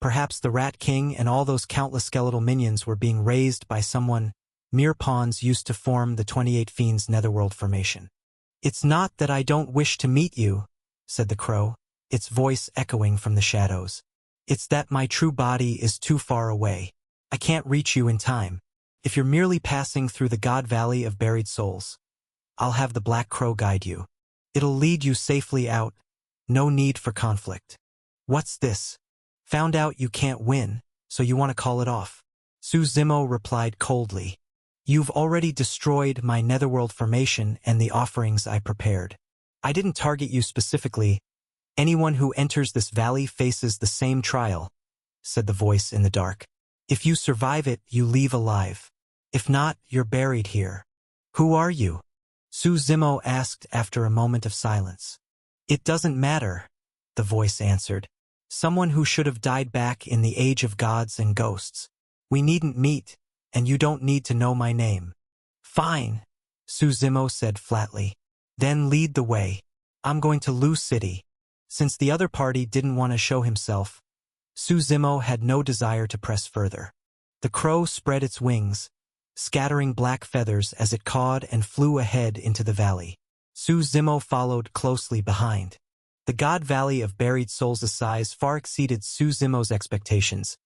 Perhaps the Rat King and all those countless skeletal minions were being raised by someone mere pawns used to form the 28 Fiends Netherworld formation. "It's not that I don't wish to meet you," said the crow, its voice echoing from the shadows. "It's that my true body is too far away. I can't reach you in time. If you're merely passing through the God Valley of Buried Souls, I'll have the Black Crow guide you. It'll lead you safely out. No need for conflict." "What's this? Found out you can't win, so you want to call it off?" Su Zimo replied coldly. "You've already destroyed my Netherworld formation and the offerings I prepared. I didn't target you specifically. Anyone who enters this valley faces the same trial," said the voice in the dark. "If you survive it, you leave alive. If not, you're buried here." "Who are you?" Su Zimo asked after a moment of silence. "It doesn't matter," the voice answered. "Someone who should have died back in the age of gods and ghosts. We needn't meet, and you don't need to know my name." "Fine," Su Zimo said flatly. "Then lead the way. I'm going to Lu City." Since the other party didn't want to show himself, Su Zimo had no desire to press further. The crow spread its wings, scattering black feathers as it cawed and flew ahead into the valley. Su Zimo followed closely behind. The God Valley of Buried Souls' size far exceeded Su Zimo's expectations.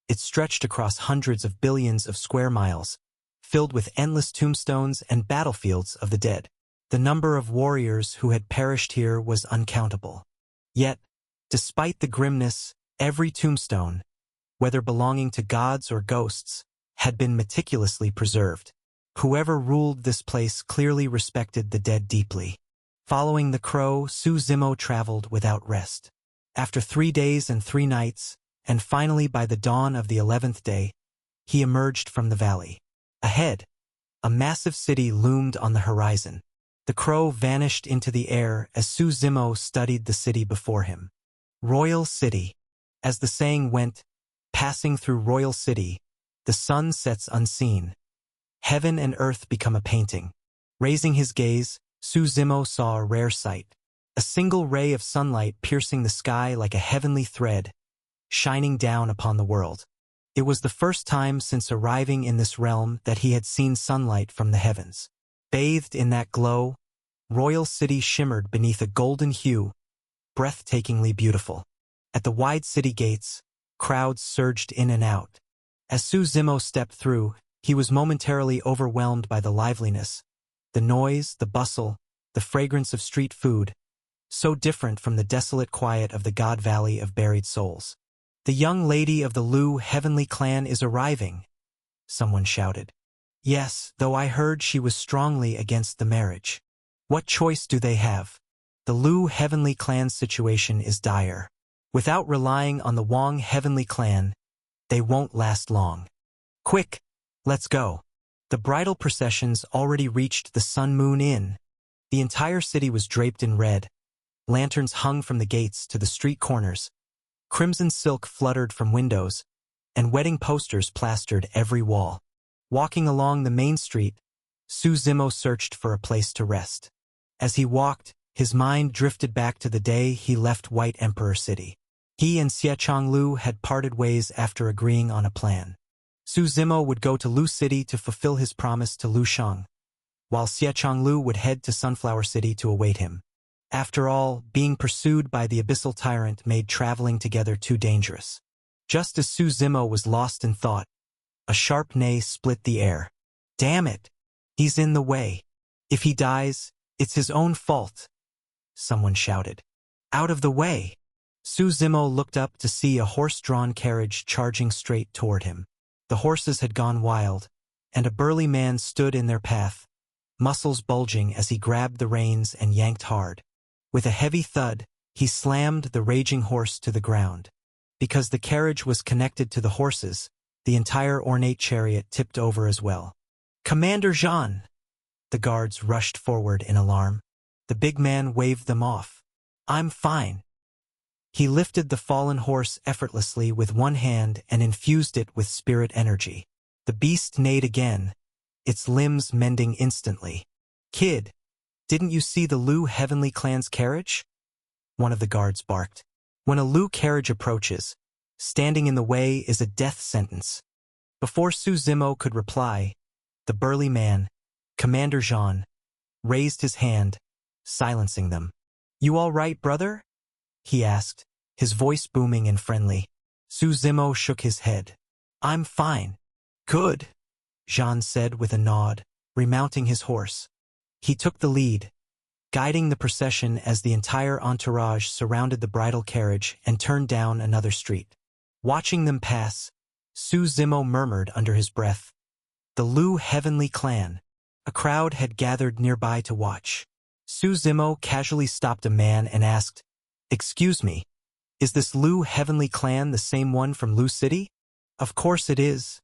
It stretched across hundreds of billions of square miles, filled with endless tombstones and battlefields of the dead. The number of warriors who had perished here was uncountable. Yet, despite the grimness, every tombstone, whether belonging to gods or ghosts, had been meticulously preserved. Whoever ruled this place clearly respected the dead deeply. Following the crow, Su Zimo traveled without rest. After 3 days and 3 nights, and finally by the dawn of the 11th day, he emerged from the valley. Ahead, a massive city loomed on the horizon. The crow vanished into the air as Su Zimo studied the city before him. Royal City. As the saying went, passing through Royal City, the sun sets unseen. Heaven and earth become a painting. Raising his gaze, Su Zimo saw a rare sight. A single ray of sunlight piercing the sky like a heavenly thread, shining down upon the world. It was the first time since arriving in this realm that he had seen sunlight from the heavens. Bathed in that glow, Royal City shimmered beneath a golden hue, breathtakingly beautiful. At the wide city gates, crowds surged in and out. As Su Zimo stepped through, he was momentarily overwhelmed by the liveliness, the noise, the bustle, the fragrance of street food, so different from the desolate quiet of the God Valley of Buried Souls. "The young lady of the Lu Heavenly Clan is arriving," someone shouted. "Yes, though I heard she was strongly against the marriage. What choice do they have? The Lu Heavenly Clan's situation is dire. Without relying on the Wong Heavenly Clan, they won't last long. Quick, let's go." The bridal processions already reached the Sun Moon Inn. The entire city was draped in red. Lanterns hung from the gates to the street corners. Crimson silk fluttered from windows, and wedding posters plastered every wall. Walking along the main street, Su Zimo searched for a place to rest. As he walked, his mind drifted back to the day he left White Emperor City. He and Xie Changlu had parted ways after agreeing on a plan. Su Zimo would go to Lu City to fulfill his promise to Lu Shang, while Xie Changlu would head to Sunflower City to await him. After all, being pursued by the Abyssal Tyrant made traveling together too dangerous. Just as Su Zimo was lost in thought, a sharp neigh split the air. "Damn it! He's in the way. If he dies, it's his own fault," someone shouted. "Out of the way!" Su Zimo looked up to see a horse-drawn carriage charging straight toward him. The horses had gone wild, and a burly man stood in their path, muscles bulging as he grabbed the reins and yanked hard. With a heavy thud, he slammed the raging horse to the ground. Because the carriage was connected to the horses, the entire ornate chariot tipped over as well. "Commander Jean!" The guards rushed forward in alarm. The big man waved them off. "I'm fine." He lifted the fallen horse effortlessly with one hand and infused it with spirit energy. The beast neighed again, its limbs mending instantly. "Kid, didn't you see the Lu Heavenly Clan's carriage?" one of the guards barked. When a Lu carriage approaches, Standing in the way is a death sentence. Before Su Zimo could reply, the burly man, Commander Jean, raised his hand, silencing them. "You all right, brother?" he asked, his voice booming and friendly. Su Zimo shook his head. "I'm fine." "Good," Jean said with a nod, remounting his horse. He took the lead, guiding the procession as the entire entourage surrounded the bridal carriage and turned down another street. Watching them pass, Su Zimo murmured under his breath, "The Lu Heavenly Clan." A crowd had gathered nearby to watch. Su Zimo casually stopped a man and asked, "Excuse me, is this Lu Heavenly Clan the same one from Lu City?" "Of course it is,"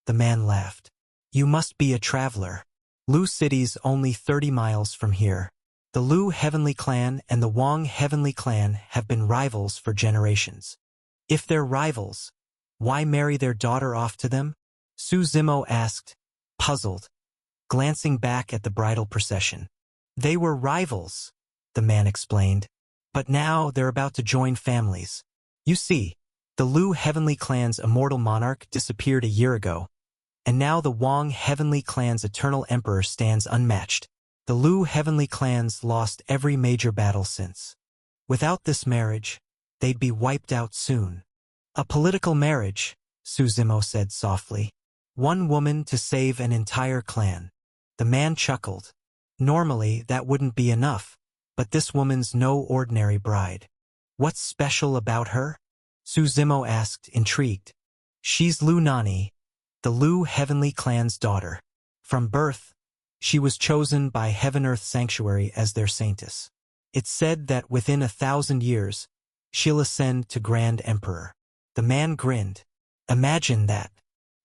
the man laughed. "You must be a traveler. Lu City's only 30 miles from here. The Lu Heavenly Clan and the Wang Heavenly Clan have been rivals for generations. If they're rivals, why marry their daughter off to them?" Su Zimo asked, puzzled, glancing back at the bridal procession. "They were rivals," the man explained, "but now they're about to join families. You see, the Lu Heavenly Clan's immortal monarch disappeared a year ago, and now the Wang Heavenly Clan's eternal emperor stands unmatched. The Lu Heavenly Clans lost every major battle since. Without this marriage, they'd be wiped out soon." "A political marriage," Su Zimo said softly. "One woman to save an entire clan." The man chuckled. "Normally, that wouldn't be enough, but this woman's no ordinary bride." "What's special about her?" Su Zimo asked, intrigued. "She's Lu Nani, the Lu Heavenly Clan's daughter. From birth, she was chosen by Heaven-Earth Sanctuary as their saintess. It's said that within 1,000 years, she'll ascend to Grand Emperor." The man grinned. "Imagine that.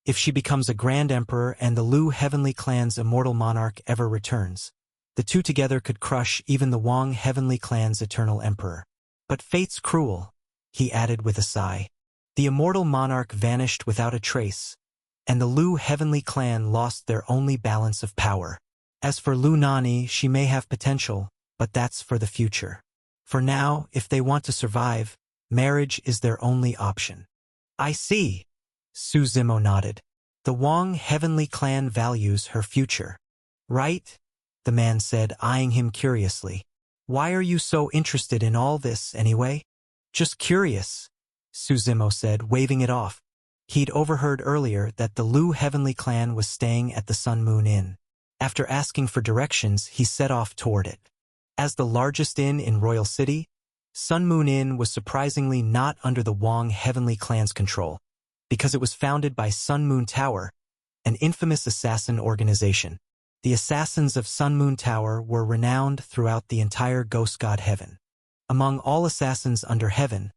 If she becomes a Grand Emperor and the Lu Heavenly Clan's immortal monarch ever returns, the two together could crush even the Wang Heavenly Clan's eternal emperor. But fate's cruel," he added with a sigh. "The immortal monarch vanished without a trace, and the Lu Heavenly Clan lost their only balance of power. As for Lu Nani, she may have potential, but that's for the future. For now, if they want to survive, marriage is their only option." "I see." Su Zimo nodded. "The Wang Heavenly Clan values her future." "Right?" the man said, eyeing him curiously. "Why are you so interested in all this, anyway?" "Just curious," Su Zimo said, waving it off. He'd overheard earlier that the Lu Heavenly Clan was staying at the Sun Moon Inn. After asking for directions, he set off toward it. As the largest inn in Royal City, Sun Moon Inn was surprisingly not under the Wang Heavenly Clan's control, because it was founded by Sun Moon Tower, an infamous assassin organization. The assassins of Sun Moon Tower were renowned throughout the entire ghost god heaven. Among all assassins under heaven,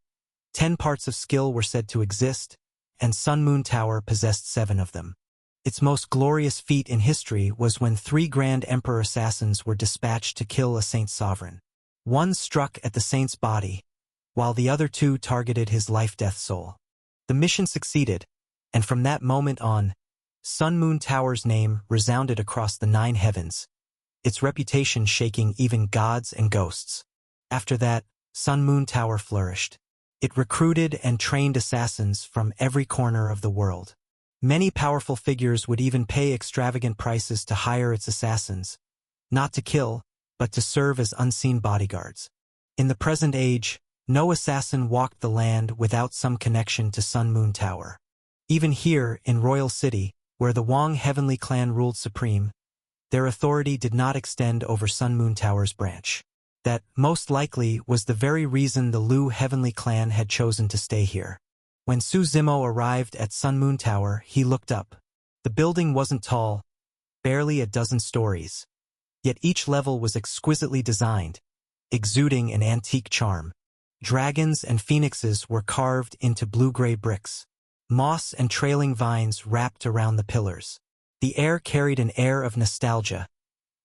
10 parts of skill were said to exist, and Sun Moon Tower possessed 7 of them. Its most glorious feat in history was when 3 Grand Emperor assassins were dispatched to kill a saint sovereign. One struck at the saint's body, while the other 2 targeted his life-death soul. The mission succeeded, and from that moment on, Sun Moon Tower's name resounded across the 9 heavens, its reputation shaking even gods and ghosts. After that, Sun Moon Tower flourished. It recruited and trained assassins from every corner of the world. Many powerful figures would even pay extravagant prices to hire its assassins, not to kill, but to serve as unseen bodyguards. In the present age, no assassin walked the land without some connection to Sun Moon Tower. Even here, in Royal City, where the Wang Heavenly Clan ruled supreme, their authority did not extend over Sun Moon Tower's branch. That, most likely, was the very reason the Lu Heavenly Clan had chosen to stay here. When Su Zimo arrived at Sun Moon Tower, he looked up. The building wasn't tall, barely a dozen stories. Yet each level was exquisitely designed, exuding an antique charm. Dragons and phoenixes were carved into blue-gray bricks. Moss and trailing vines wrapped around the pillars. The air carried an air of nostalgia,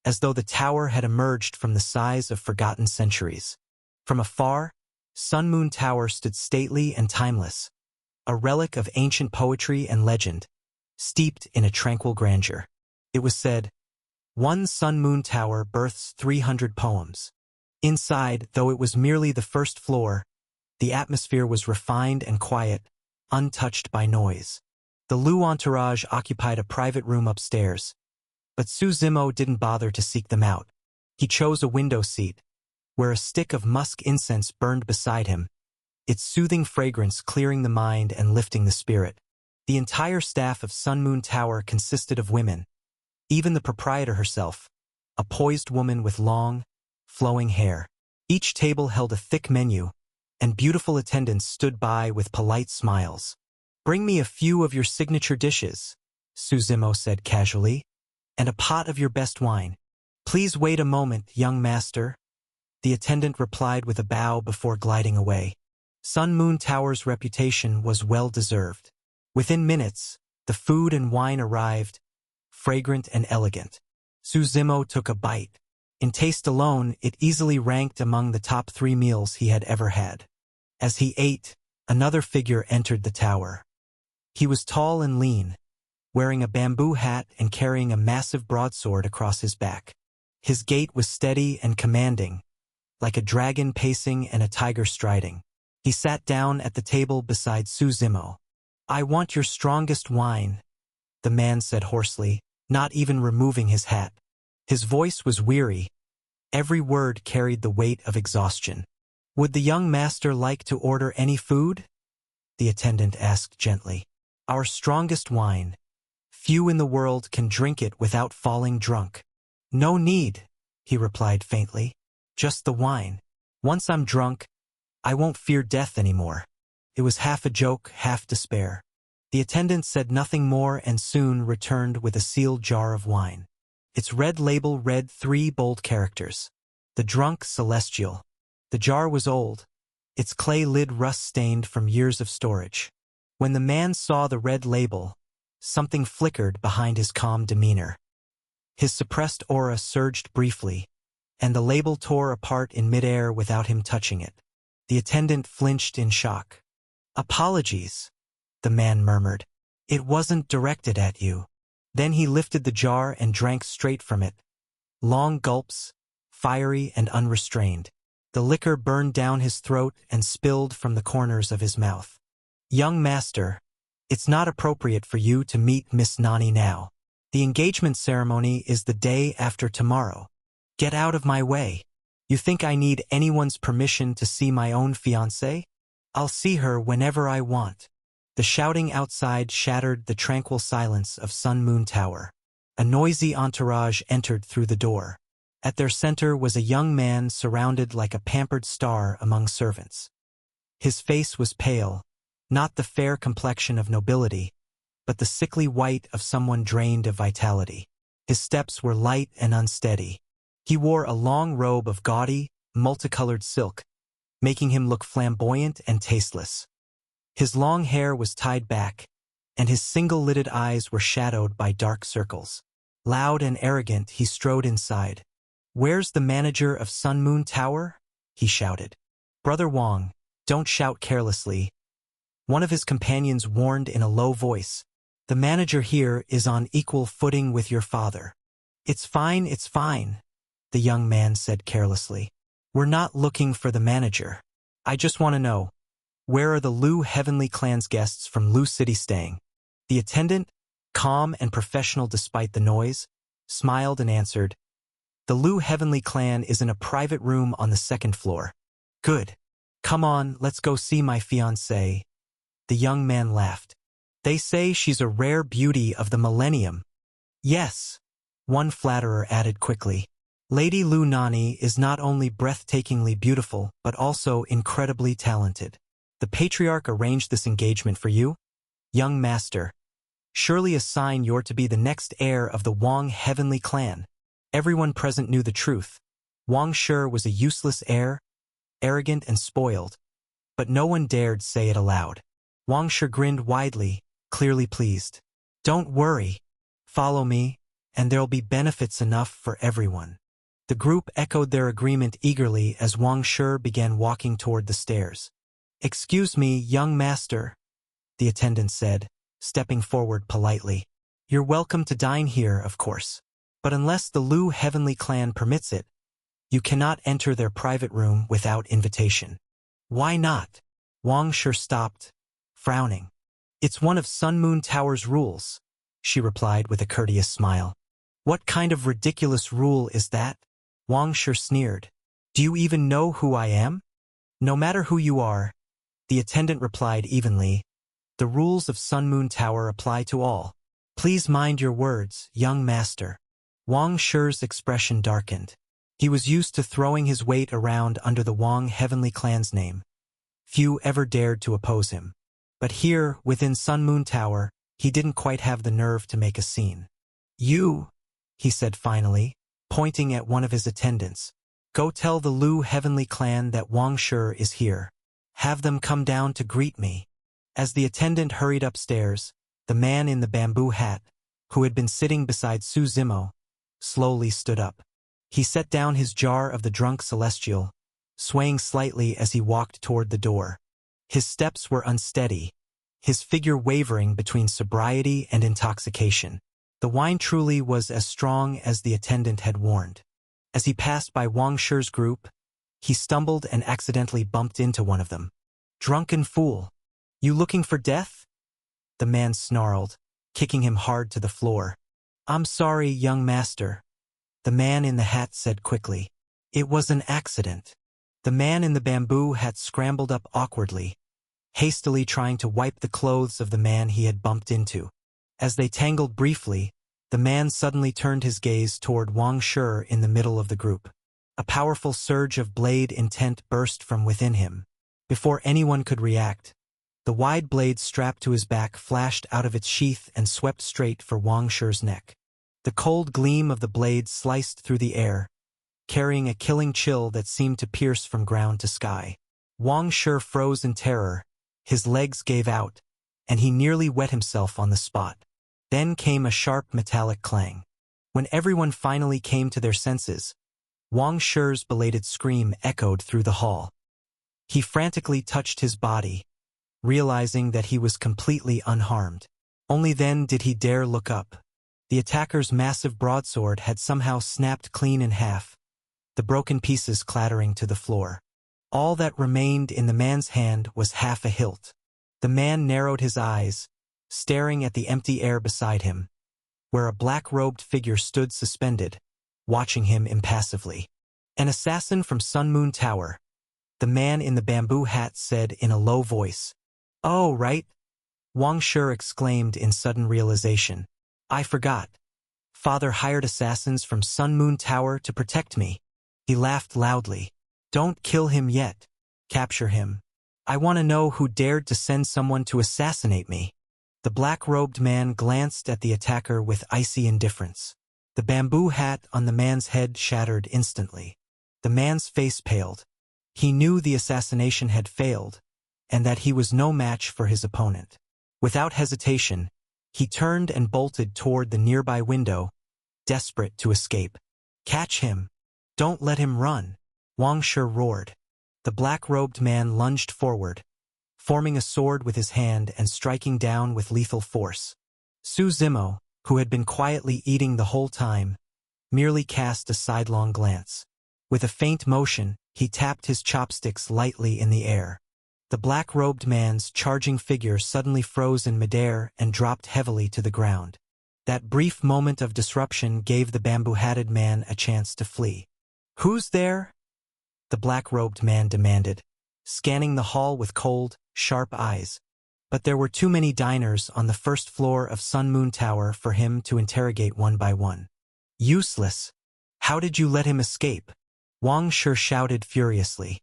as though the tower had emerged from the sighs of forgotten centuries. From afar, Sun Moon Tower stood stately and timeless, a relic of ancient poetry and legend, steeped in a tranquil grandeur. It was said, "One Sun Moon Tower births 300 poems." Inside, though it was merely the first floor, the atmosphere was refined and quiet, untouched by noise. The Lu entourage occupied a private room upstairs, but Su Zimo didn't bother to seek them out. He chose a window seat, where a stick of musk incense burned beside him, its soothing fragrance clearing the mind and lifting the spirit. The entire staff of Sun Moon Tower consisted of women, even the proprietor herself, a poised woman with long, flowing hair. Each table held a thick menu, and beautiful attendants stood by with polite smiles. "Bring me a few of your signature dishes," Su Zimo said casually, "and a pot of your best wine." "Please wait a moment, young master," the attendant replied with a bow before gliding away. Sun Moon Tower's reputation was well-deserved. Within minutes, the food and wine arrived, fragrant and elegant. Su Zimo took a bite. In taste alone, it easily ranked among the top 3 meals he had ever had. As he ate, another figure entered the tower. He was tall and lean, wearing a bamboo hat and carrying a massive broadsword across his back. His gait was steady and commanding, like a dragon pacing and a tiger striding. He sat down at the table beside Su Zimo. "I want your strongest wine," the man said hoarsely, not even removing his hat. His voice was weary. Every word carried the weight of exhaustion. "Would the young master like to order any food?" the attendant asked gently. "Our strongest wine. Few in the world can drink it without falling drunk." "No need," he replied faintly. "Just the wine. Once I'm drunk, I won't fear death anymore." It was half a joke, half despair. The attendant said nothing more and soon returned with a sealed jar of wine. Its red label read 3 bold characters: "The Drunk Celestial." The jar was old, its clay lid rust-stained from years of storage. When the man saw the red label, something flickered behind his calm demeanor. His suppressed aura surged briefly, and the label tore apart in midair without him touching it. The attendant flinched in shock. "Apologies," the man murmured. "It wasn't directed at you." Then he lifted the jar and drank straight from it. Long gulps, fiery and unrestrained. The liquor burned down his throat and spilled from the corners of his mouth. "Young master, it's not appropriate for you to meet Miss Nani now. The engagement ceremony is the day after tomorrow. Get out of my way. You think I need anyone's permission to see my own fiancée? I'll see her whenever I want." The shouting outside shattered the tranquil silence of Sun Moon Tower. A noisy entourage entered through the door. At their center was a young man surrounded like a pampered star among servants. His face was pale, not the fair complexion of nobility, but the sickly white of someone drained of vitality. His steps were light and unsteady. He wore a long robe of gaudy, multicolored silk, making him look flamboyant and tasteless. His long hair was tied back, and his single-lidded eyes were shadowed by dark circles. Loud and arrogant, he strode inside. "Where's the manager of Sun Moon Tower?" he shouted. "Brother Wang, don't shout carelessly," one of his companions warned in a low voice. "The manager here is on equal footing with your father." It's fine," the young man said carelessly. "We're not looking for the manager. I just want to know, where are the Lu Heavenly Clan's guests from Lu City staying?" The attendant, calm and professional despite the noise, smiled and answered, "The Lu Heavenly Clan is in a private room on the 2nd floor." "Good. Come on, let's go see my fiancée." The young man laughed. "They say she's a rare beauty of the millennium." "Yes," one flatterer added quickly. "Lady Lu Nani is not only breathtakingly beautiful, but also incredibly talented. The patriarch arranged this engagement for you, young master. Surely a sign you're to be the next heir of the Wang Heavenly Clan." Everyone present knew the truth. Wang Shi was a useless heir, arrogant and spoiled, but no one dared say it aloud. Wang Shi grinned widely, clearly pleased. "Don't worry. Follow me, and there'll be benefits enough for everyone." The group echoed their agreement eagerly as Wang Shi began walking toward the stairs. "Excuse me, young master," the attendant said, stepping forward politely. "You're welcome to dine here, of course. But unless the Lu Heavenly Clan permits it, you cannot enter their private room without invitation." "Why not?" Wang Shi stopped, frowning. It's one of Sun Moon Tower's rules, she replied with a courteous smile. What kind of ridiculous rule is that? Wang Shi sneered. Do you even know who I am? No matter who you are, the attendant replied evenly. The rules of Sun Moon Tower apply to all. Please mind your words, young master. Wang Shi's expression darkened. He was used to throwing his weight around under the Wang Heavenly Clan's name. Few ever dared to oppose him. But here, within Sun Moon Tower, he didn't quite have the nerve to make a scene. You, he said finally, pointing at one of his attendants. Go tell the Lu Heavenly Clan that Wang Shi is here. Have them come down to greet me. As the attendant hurried upstairs, the man in the bamboo hat, who had been sitting beside Su Zimo, slowly stood up. He set down his jar of the drunk celestial, swaying slightly as he walked toward the door. His steps were unsteady, his figure wavering between sobriety and intoxication. The wine truly was as strong as the attendant had warned. As he passed by Wang Shi's group, he stumbled and accidentally bumped into one of them. Drunken fool! You looking for death? The man snarled, kicking him hard to the floor. I'm sorry, young master. The man in the hat said quickly. It was an accident. The man in the bamboo hat scrambled up awkwardly, hastily trying to wipe the clothes of the man he had bumped into. As they tangled briefly, the man suddenly turned his gaze toward Wang Shi in the middle of the group. A powerful surge of blade intent burst from within him. Before anyone could react, the wide blade strapped to his back flashed out of its sheath and swept straight for Wang Shi's neck. The cold gleam of the blade sliced through the air, carrying a killing chill that seemed to pierce from ground to sky. Wang Shi froze in terror, his legs gave out, and he nearly wet himself on the spot. Then came a sharp metallic clang. When everyone finally came to their senses, Wang Shi's belated scream echoed through the hall. He frantically touched his body, realizing that he was completely unharmed. Only then did he dare look up. The attacker's massive broadsword had somehow snapped clean in half, the broken pieces clattering to the floor. All that remained in the man's hand was half a hilt. The man narrowed his eyes, staring at the empty air beside him, where a black-robed figure stood suspended, watching him impassively. An assassin from Sun Moon Tower, the man in the bamboo hat said in a low voice. Oh, right. Wang Shi exclaimed in sudden realization. I forgot. Father hired assassins from Sun Moon Tower to protect me. He laughed loudly. Don't kill him yet. Capture him. I want to know who dared to send someone to assassinate me. The black-robed man glanced at the attacker with icy indifference. The bamboo hat on the man's head shattered instantly. The man's face paled. He knew the assassination had failed, and that he was no match for his opponent. Without hesitation, he turned and bolted toward the nearby window, desperate to escape. Catch him! Don't let him run! Wang Shi roared. The black-robed man lunged forward, forming a sword with his hand and striking down with lethal force. Su Zimo, who had been quietly eating the whole time, merely cast a sidelong glance. With a faint motion, he tapped his chopsticks lightly in the air. The black-robed man's charging figure suddenly froze in midair and dropped heavily to the ground. That brief moment of disruption gave the bamboo-hatted man a chance to flee. Who's there? The black-robed man demanded, scanning the hall with cold, sharp eyes. But there were too many diners on the first floor of Sun Moon Tower for him to interrogate one by one. Useless! How did you let him escape? Wang Shi shouted furiously.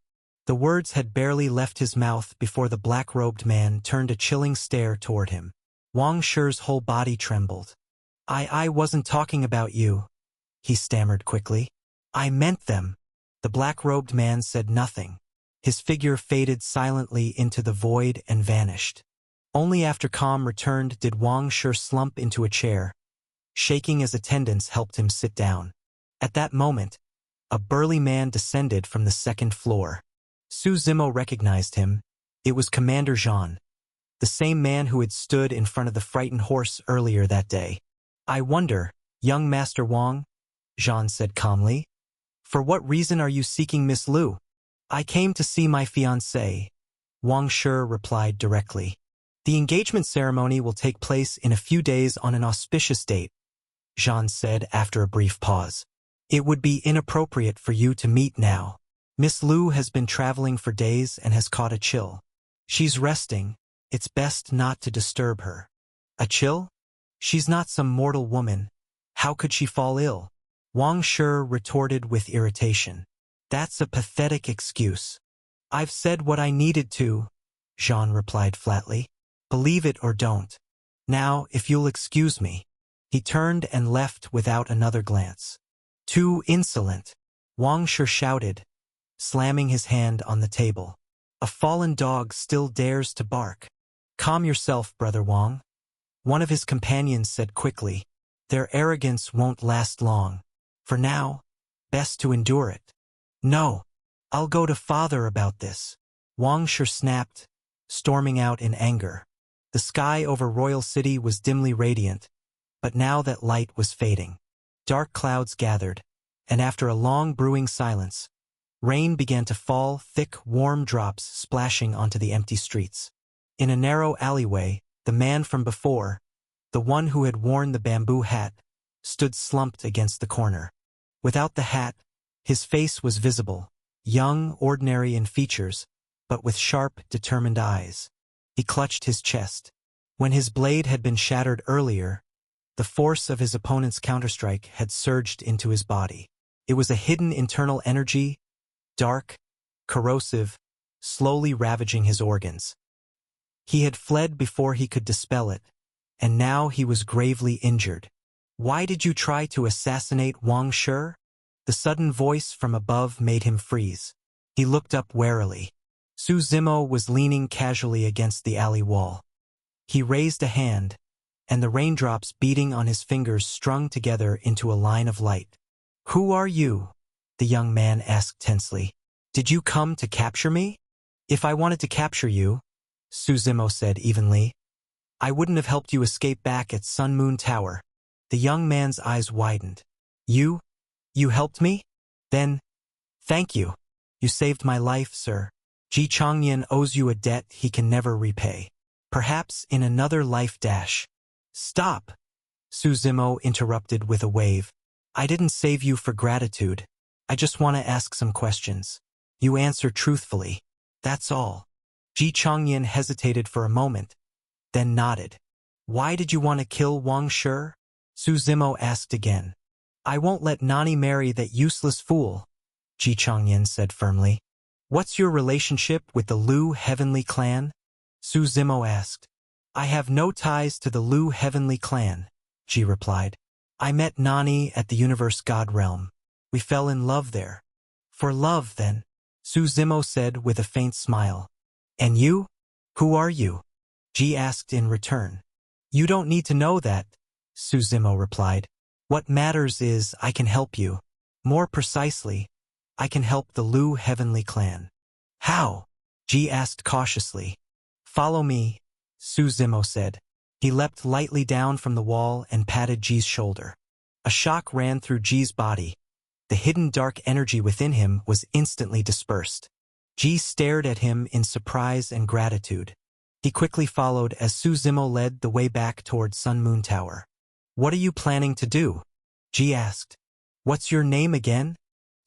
The words had barely left his mouth before the black-robed man turned a chilling stare toward him. Wang Shi's whole body trembled. I wasn't talking about you, he stammered quickly. I meant them. The black-robed man said nothing. His figure faded silently into the void and vanished. Only after calm returned did Wang Shi slump into a chair, shaking as attendants helped him sit down. At that moment, a burly man descended from the second floor. Su Zimo recognized him. It was Commander Zhan, the same man who had stood in front of the frightened horse earlier that day. I wonder, young Master Wang, Zhan said calmly, for what reason are you seeking Miss Lu? I came to see my fiancée, Wang Shi replied directly. The engagement ceremony will take place in a few days on an auspicious date, Jean said after a brief pause. It would be inappropriate for you to meet now. Miss Lu has been traveling for days and has caught a chill. She's resting. It's best not to disturb her. A chill? She's not some mortal woman. How could she fall ill? Wang Shi retorted with irritation. That's a pathetic excuse. I've said what I needed to, Jean replied flatly. Believe it or don't. Now, if you'll excuse me. He turned and left without another glance. Too insolent, Wang Shi shouted, slamming his hand on the table. A fallen dog still dares to bark. Calm yourself, Brother Wang. One of his companions said quickly. Their arrogance won't last long. For now, best to endure it. No, I'll go to Father about this. Wang Shi snapped, storming out in anger. The sky over Royal City was dimly radiant, but now that light was fading. Dark clouds gathered, and after a long brewing silence, rain began to fall, thick, warm drops splashing onto the empty streets. In a narrow alleyway, the man from before, the one who had worn the bamboo hat, stood slumped against the corner. Without the hat, his face was visible, young, ordinary in features, but with sharp, determined eyes. He clutched his chest. When his blade had been shattered earlier, the force of his opponent's counterstrike had surged into his body. It was a hidden internal energy, dark, corrosive, slowly ravaging his organs. He had fled before he could dispel it, and now he was gravely injured. Why did you try to assassinate Wang Shi? The sudden voice from above made him freeze. He looked up warily. Su Zimo was leaning casually against the alley wall. He raised a hand, and the raindrops beating on his fingers strung together into a line of light. Who are you? The young man asked tensely. Did you come to capture me? If I wanted to capture you, Su Zimo said evenly, I wouldn't have helped you escape back at Sun Moon Tower. The young man's eyes widened. You helped me? Then, thank you. You saved my life, sir. Ji Changyan owes you a debt he can never repay. Perhaps in another life dash. Stop! Su Zimo interrupted with a wave. I didn't save you for gratitude. I just want to ask some questions. You answer truthfully. That's all. Ji Changyan hesitated for a moment, then nodded. Why did you want to kill Wang Shi? Su Zimo asked again. I won't let Nani marry that useless fool, Ji Changyan said firmly. What's your relationship with the Lu Heavenly Clan? Su Zimo asked. I have no ties to the Lu Heavenly Clan, Ji replied. I met Nani at the Universe God Realm. We fell in love there. For love, then, Su Zimo said with a faint smile. And you? Who are you? Ji asked in return. You don't need to know that, Su Zimo replied. What matters is I can help you. More precisely, I can help the Lu Heavenly Clan. How? Ji asked cautiously. Follow me, Su Zimo said. He leapt lightly down from the wall and patted Ji's shoulder. A shock ran through Ji's body. The hidden dark energy within him was instantly dispersed. Ji stared at him in surprise and gratitude. He quickly followed as Su Zimo led the way back toward Sun Moon Tower. What are you planning to do? Ji asked. What's your name again?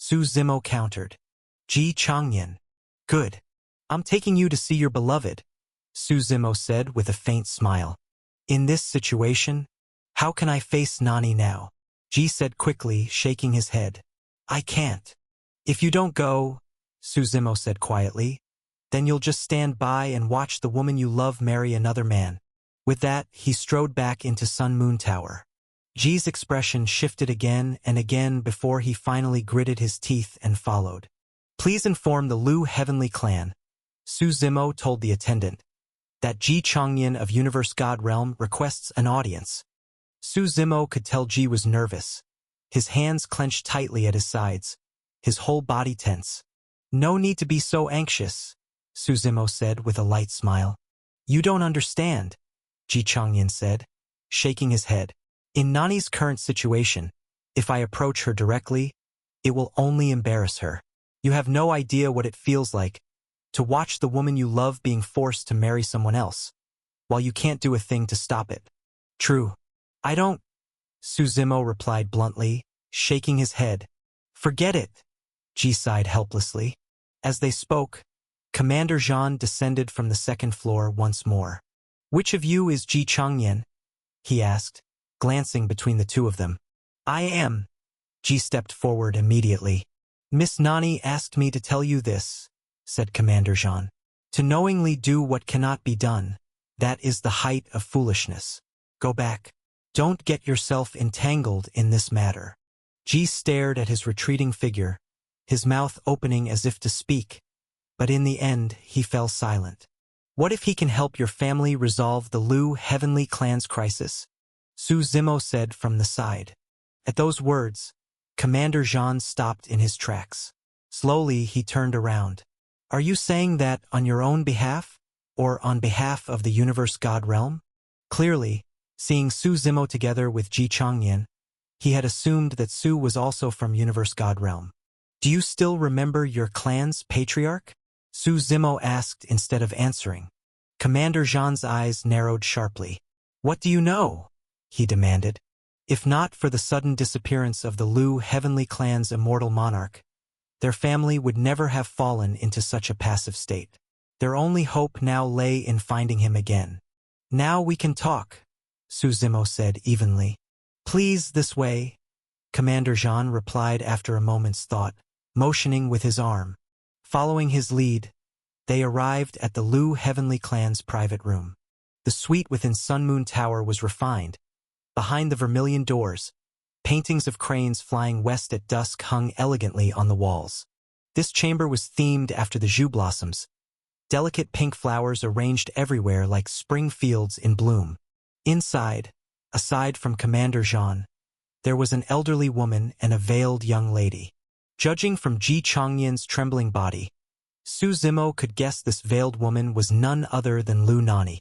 Su Zimo countered. Ji Changyan. Good. I'm taking you to see your beloved, Su Zimo said with a faint smile. In this situation, how can I face Nani now? Ji said quickly, shaking his head. I can't. If you don't go, Su Zimo said quietly, then you'll just stand by and watch the woman you love marry another man. With that, he strode back into Sun Moon Tower. Ji's expression shifted again and again before he finally gritted his teeth and followed. Please inform the Lu Heavenly Clan, Su Zimo told the attendant, that Ji Changyan of Universe God Realm requests an audience. Su Zimo could tell Ji was nervous. His hands clenched tightly at his sides, his whole body tense. No need to be so anxious, Su Zimo said with a light smile. You don't understand, Ji Changyan said, shaking his head. In Nani's current situation, if I approach her directly, it will only embarrass her. You have no idea what it feels like to watch the woman you love being forced to marry someone else. while you can't do a thing to stop it. True. I don't, Su Zimo replied bluntly, shaking his head. Forget it. Ji sighed helplessly. As they spoke, Commander Zhan descended from the second floor once more. Which of you is Ji Changyan? He asked, glancing between the two of them. I am. Ji stepped forward immediately. Miss Nani asked me to tell you this, said Commander Zhan. To knowingly do what cannot be done, that is the height of foolishness. Go back. Don't get yourself entangled in this matter. Ji stared at his retreating figure, his mouth opening as if to speak, but in the end he fell silent. What if he can help your family resolve the Lu Heavenly Clan's crisis? Su Zimo said from the side. At those words, Commander Zhan stopped in his tracks. Slowly he turned around. Are you saying that on your own behalf, or on behalf of the Universe God Realm? Clearly, seeing Su Zimo together with Ji Changyan, he had assumed that Su was also from Universe God Realm. Do you still remember your clan's patriarch? Su Zimo asked instead of answering. Commander Zhan's eyes narrowed sharply. What do you know? He demanded. If not for the sudden disappearance of the Lu Heavenly Clan's immortal monarch, their family would never have fallen into such a passive state. Their only hope now lay in finding him again. Now we can talk, Su Zimo said evenly. Please, this way, Commander Zhan replied after a moment's thought, motioning with his arm. Following his lead, they arrived at the Lu Heavenly Clan's private room. The suite within Sun Moon Tower was refined. Behind the vermilion doors, paintings of cranes flying west at dusk hung elegantly on the walls. This chamber was themed after the Zhu blossoms, delicate pink flowers arranged everywhere like spring fields in bloom. Inside, aside from Commander Zhan, there was an elderly woman and a veiled young lady. Judging from Ji Changyan's trembling body, Su Zimo could guess this veiled woman was none other than Lu Nani.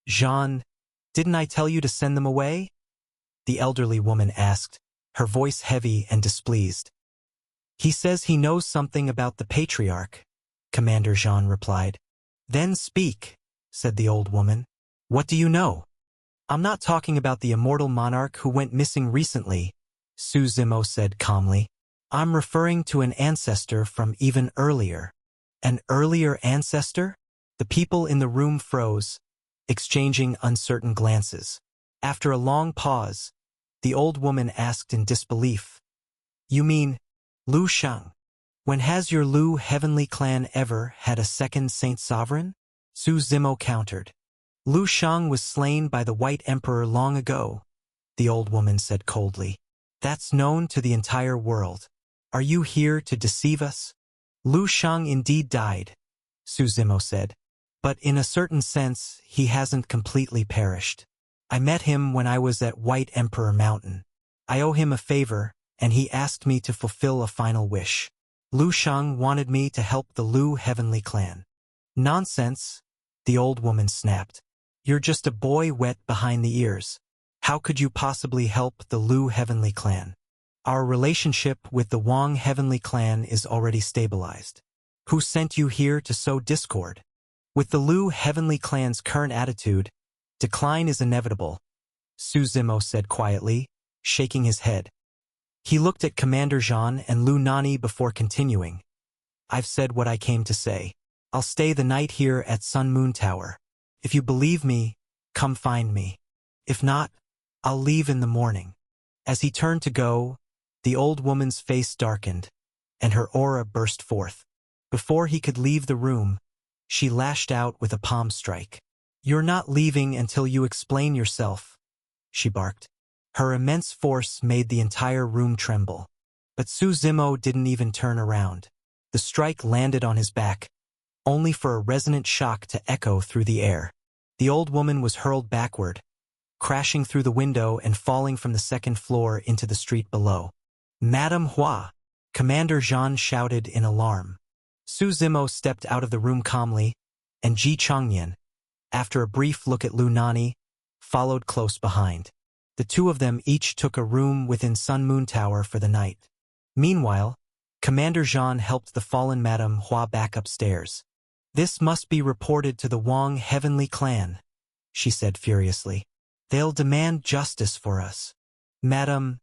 Zhan, didn't I tell you to send them away? The elderly woman asked, her voice heavy and displeased. He says he knows something about the patriarch, Commander Zhan replied. Then speak, said the old woman. What do you know? I'm not talking about the immortal monarch who went missing recently, Su Zimo said calmly. I'm referring to an ancestor from even earlier. An earlier ancestor? The people in the room froze, exchanging uncertain glances. After a long pause, the old woman asked in disbelief. You mean, Lu Shang? When has your Lu Heavenly Clan ever had a second Saint Sovereign? Su Zimo countered. Lu Shang was slain by the White Emperor long ago, the old woman said coldly. That's known to the entire world. Are you here to deceive us? Lu Shang indeed died, Su Zimo said. But in a certain sense, he hasn't completely perished. I met him when I was at White Emperor Mountain. I owe him a favor, and he asked me to fulfill a final wish. Lu Shang wanted me to help the Lu Heavenly Clan. Nonsense, the old woman snapped. You're just a boy wet behind the ears. How could you possibly help the Lu Heavenly Clan? Our relationship with the Wang Heavenly Clan is already stabilized. Who sent you here to sow discord? With the Lu Heavenly Clan's current attitude, decline is inevitable, Su Zimo said quietly, shaking his head. He looked at Commander Zhan and Lu Nani before continuing. I've said what I came to say. I'll stay the night here at Sun Moon Tower. If you believe me, come find me. If not, I'll leave in the morning. As he turned to go, the old woman's face darkened, and her aura burst forth. Before he could leave the room, she lashed out with a palm strike. You're not leaving until you explain yourself, she barked. Her immense force made the entire room tremble. But Su Zimo didn't even turn around. The strike landed on his back, only for a resonant shock to echo through the air. The old woman was hurled backward, crashing through the window and falling from the second floor into the street below. Madame Hua, Commander Zhan shouted in alarm. Su Zimo stepped out of the room calmly, and Ji Changyan, after a brief look at Lu Nani, followed close behind. The two of them each took a room within Sun Moon Tower for the night. Meanwhile, Commander Zhan helped the fallen Madame Hua back upstairs. This must be reported to the Wang Heavenly Clan, she said furiously. They'll demand justice for us. Madam,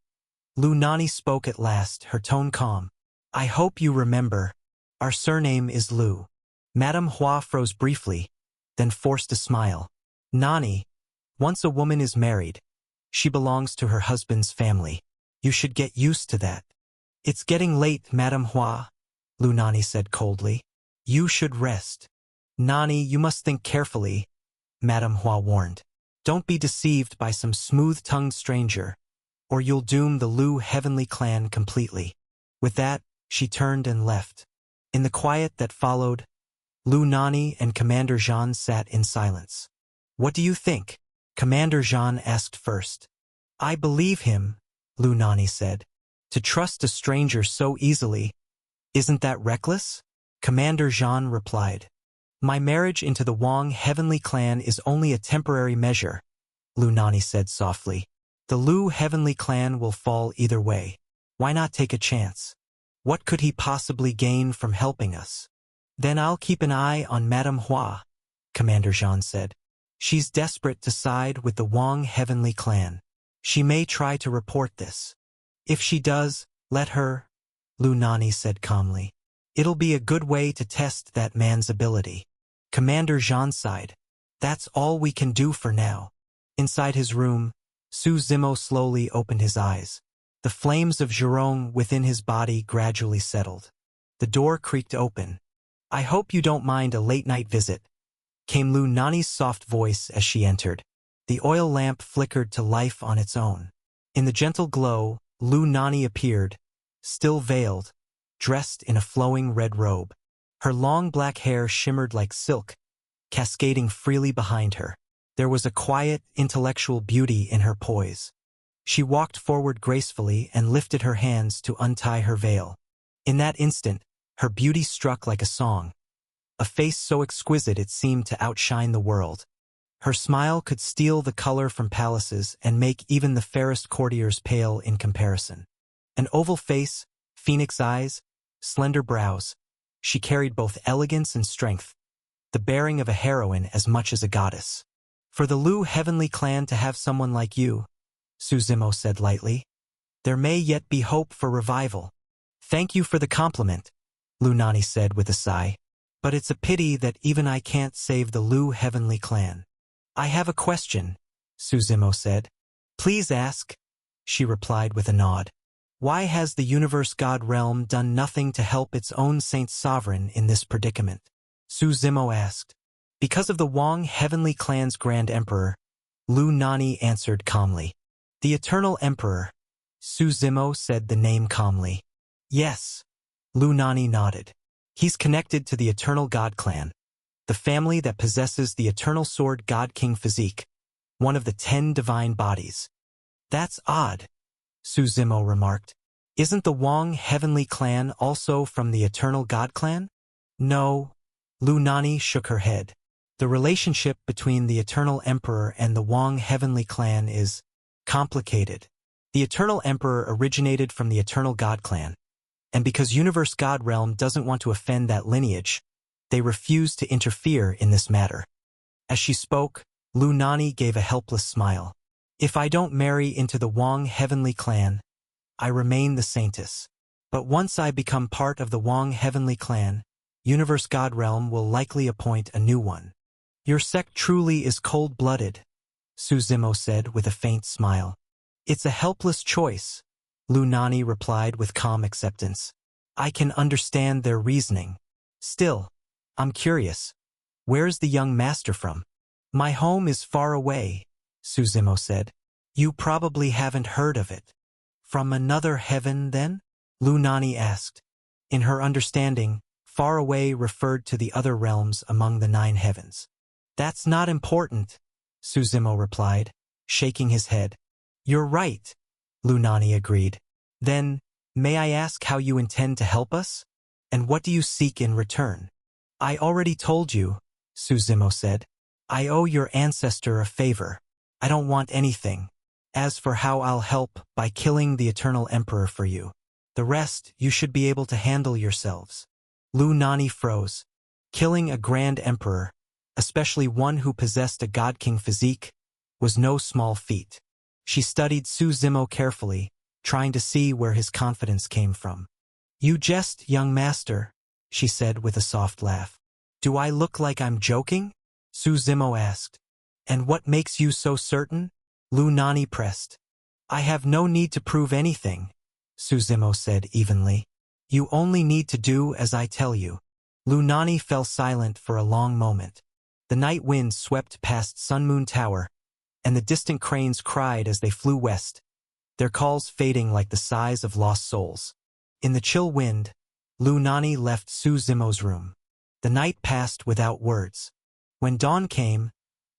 Lu Nani spoke at last, her tone calm. I hope you remember. Our surname is Lu. Madame Hua froze briefly, then forced a smile. Nani, once a woman is married, she belongs to her husband's family. You should get used to that. It's getting late, Madame Hua, Lu Nani said coldly. You should rest. Nani, you must think carefully, Madame Hua warned. Don't be deceived by some smooth-tongued stranger, or you'll doom the Lu heavenly clan completely. With that, she turned and left. In the quiet that followed, Lu Nani and Commander Jean sat in silence. What do you think? Commander Jean asked first. I believe him, Lu Nani said. To trust a stranger so easily, isn't that reckless? Commander Jean replied. My marriage into the Wang heavenly clan is only a temporary measure, Lu Nani said softly. The Lu heavenly clan will fall either way. Why not take a chance? What could he possibly gain from helping us? Then I'll keep an eye on Madame Hua, Commander Jean said. She's desperate to side with the Wang heavenly clan. She may try to report this. If she does, let her, Lu Nani said calmly. It'll be a good way to test that man's ability. Commander Jean sighed. That's all we can do for now. Inside his room, Su Zimo slowly opened his eyes. The flames of Zhurong within his body gradually settled. The door creaked open. I hope you don't mind a late-night visit, came Lu Nani's soft voice as she entered. The oil lamp flickered to life on its own. In the gentle glow, Lu Nani appeared, still veiled, dressed in a flowing red robe. Her long black hair shimmered like silk, cascading freely behind her. There was a quiet, intellectual beauty in her poise. She walked forward gracefully and lifted her hands to untie her veil. In that instant, her beauty struck like a song. A face so exquisite it seemed to outshine the world. Her smile could steal the color from palaces and make even the fairest courtiers pale in comparison. An oval face, phoenix eyes, slender brows. She carried both elegance and strength, the bearing of a heroine as much as a goddess. For the Lu heavenly clan to have someone like you, Su Zimo said lightly. There may yet be hope for revival. Thank you for the compliment, Lu Nani said with a sigh. But it's a pity that even I can't save the Lu heavenly clan. I have a question, Su Zimo said. Please ask, she replied with a nod. Why has the Universe God Realm done nothing to help its own Saint Sovereign in this predicament? Su Zimo asked. Because of the Wang heavenly clan's Grand Emperor, Lu Nani answered calmly. The Eternal Emperor, Su Zimo said the name calmly. Yes, Lu Nani nodded. He's connected to the Eternal God Clan, the family that possesses the Eternal Sword God King physique, one of the 10 divine bodies. That's odd, Su Zimo remarked. Isn't the Wang heavenly clan also from the Eternal God Clan? No, Lu Nani shook her head. The relationship between the Eternal Emperor and the Wang heavenly clan is complicated. The Eternal Emperor originated from the Eternal God Clan, and because Universe God Realm doesn't want to offend that lineage, they refuse to interfere in this matter. As she spoke, Lu Nani gave a helpless smile. If I don't marry into the Wang heavenly clan, I remain the Saintess. But once I become part of the Wang heavenly clan, Universe God Realm will likely appoint a new one. Your sect truly is cold-blooded, Su Zimo said with a faint smile. It's a helpless choice, Lu Nani replied with calm acceptance. I can understand their reasoning. Still, I'm curious. Where's the young master from? My home is far away, Su Zimo said. You probably haven't heard of it. From another heaven, then? Lu Nani asked. In her understanding, far away referred to the other realms among the 9 heavens. That's not important, Su Zimo replied, shaking his head. You're right, Lu Nani agreed. Then, may I ask how you intend to help us? And what do you seek in return? I already told you, Su Zimo said. I owe your ancestor a favor. I don't want anything. As for how I'll help, by killing the Eternal Emperor for you. The rest, you should be able to handle yourselves. Lu Nani froze. Killing a Grand Emperor, especially one who possessed a god-king physique, was no small feat. She studied Su Zimo carefully, trying to see where his confidence came from. "You jest, young master," she said with a soft laugh. "Do I look like I'm joking?" Su Zimo asked. "And what makes you so certain?" Lu Nani pressed. "I have no need to prove anything," Su Zimo said evenly. "You only need to do as I tell you." Lu Nani fell silent for a long moment. The night wind swept past Sun Moon Tower, and the distant cranes cried as they flew west, their calls fading like the sighs of lost souls. In the chill wind, Lu Nani left Su Zimo's room. The night passed without words. When dawn came,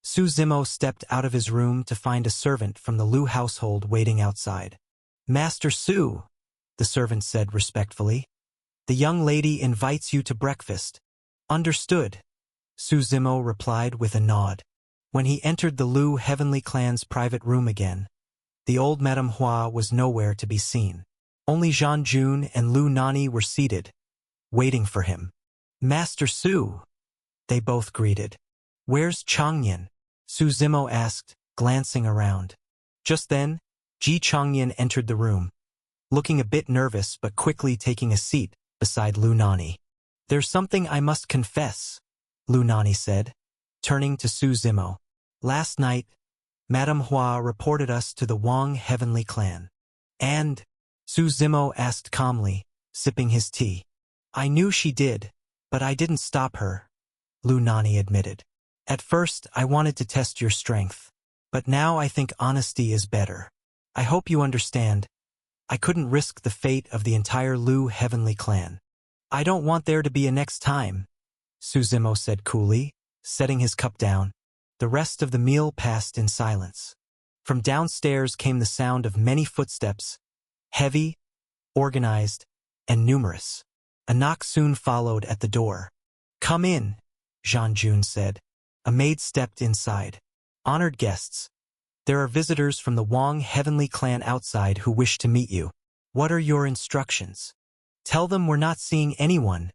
Su Zimo stepped out of his room to find a servant from the Lu household waiting outside. "Master Su," the servant said respectfully, "the young lady invites you to breakfast." "Understood," Su Zimo replied with a nod. When he entered the Lu Heavenly Clan's private room again, the old Madame Hua was nowhere to be seen. Only Zhan Jun and Lu Nani were seated, waiting for him. "Master Su," they both greeted. "Where's Changyan?" Su Zimo asked, glancing around. Just then, Ji Changyan entered the room, looking a bit nervous but quickly taking a seat beside Lu Nani. "There's something I must confess," Lu Nani said, turning to Su Zimo. "Last night, Madame Hua reported us to the Wang Heavenly Clan." "And?" Su Zimo asked calmly, sipping his tea. "I knew she did, but I didn't stop her," Lu Nani admitted. "At first, I wanted to test your strength, but now I think honesty is better. I hope you understand. I couldn't risk the fate of the entire Lu Heavenly Clan. I don't want there to be a next time," Su Zimo said coolly, setting his cup down. The rest of the meal passed in silence. From downstairs came the sound of many footsteps, heavy, organized, and numerous. A knock soon followed at the door. "Come in," Zhan Jun said. A maid stepped inside. "Honored guests, there are visitors from the Wang Heavenly Clan outside who wish to meet you. What are your instructions?" "Tell them we're not seeing anyone,"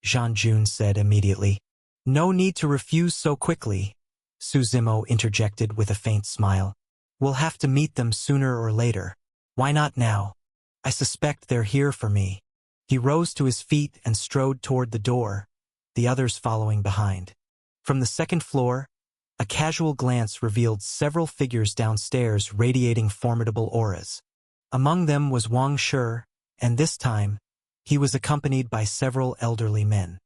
Zhan Jun said immediately. "No need to refuse so quickly," Su Zimo interjected with a faint smile. "We'll have to meet them sooner or later. Why not now? I suspect they're here for me." He rose to his feet and strode toward the door, the others following behind. From the second floor, a casual glance revealed several figures downstairs radiating formidable auras. Among them was Wang Shi, and this time, he was accompanied by several elderly men.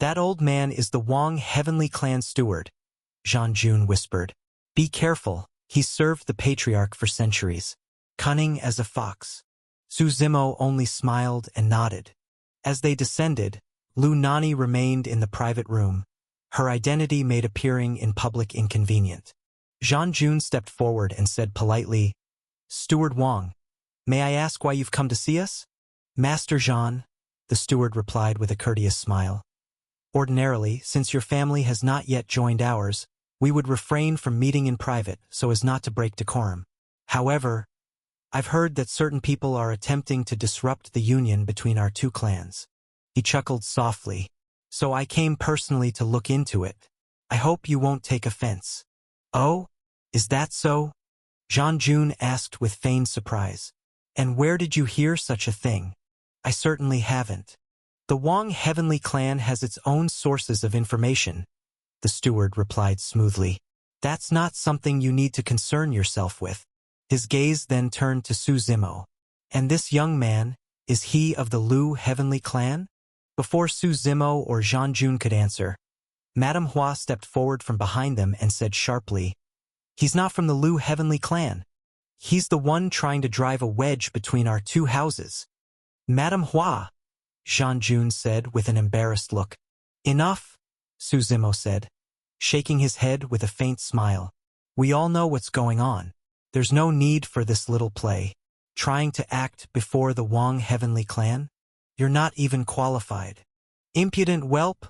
"That old man is the Wang Heavenly Clan steward," Zhan Jun whispered. "Be careful, he's served the patriarch for centuries. Cunning as a fox." Su Zimo only smiled and nodded. As they descended, Lu Nani remained in the private room, her identity made appearing in public inconvenient. Zhan Jun stepped forward and said politely, "Steward Wang, may I ask why you've come to see us?" "Master Zhan," the steward replied with a courteous smile. "Ordinarily, since your family has not yet joined ours, we would refrain from meeting in private so as not to break decorum. However, I've heard that certain people are attempting to disrupt the union between our two clans." He chuckled softly. "So I came personally to look into it. I hope you won't take offense." "Oh? Is that so?" Zhan Jun asked with feigned surprise. "And where did you hear such a thing?" "I certainly haven't." "The Wang Heavenly Clan has its own sources of information," the steward replied smoothly. "That's not something you need to concern yourself with." His gaze then turned to Su Zimo. "And this young man, is he of the Lu Heavenly Clan?" Before Su Zimo or Zhan Jun could answer, Madame Hua stepped forward from behind them and said sharply, "He's not from the Lu Heavenly Clan. He's the one trying to drive a wedge between our two houses." "Madame Hua," Zhan Jun said with an embarrassed look. "Enough," Su Zimo said, shaking his head with a faint smile. "We all know what's going on. There's no need for this little play. Trying to act before the Wang Heavenly Clan? You're not even qualified." "Impudent whelp!"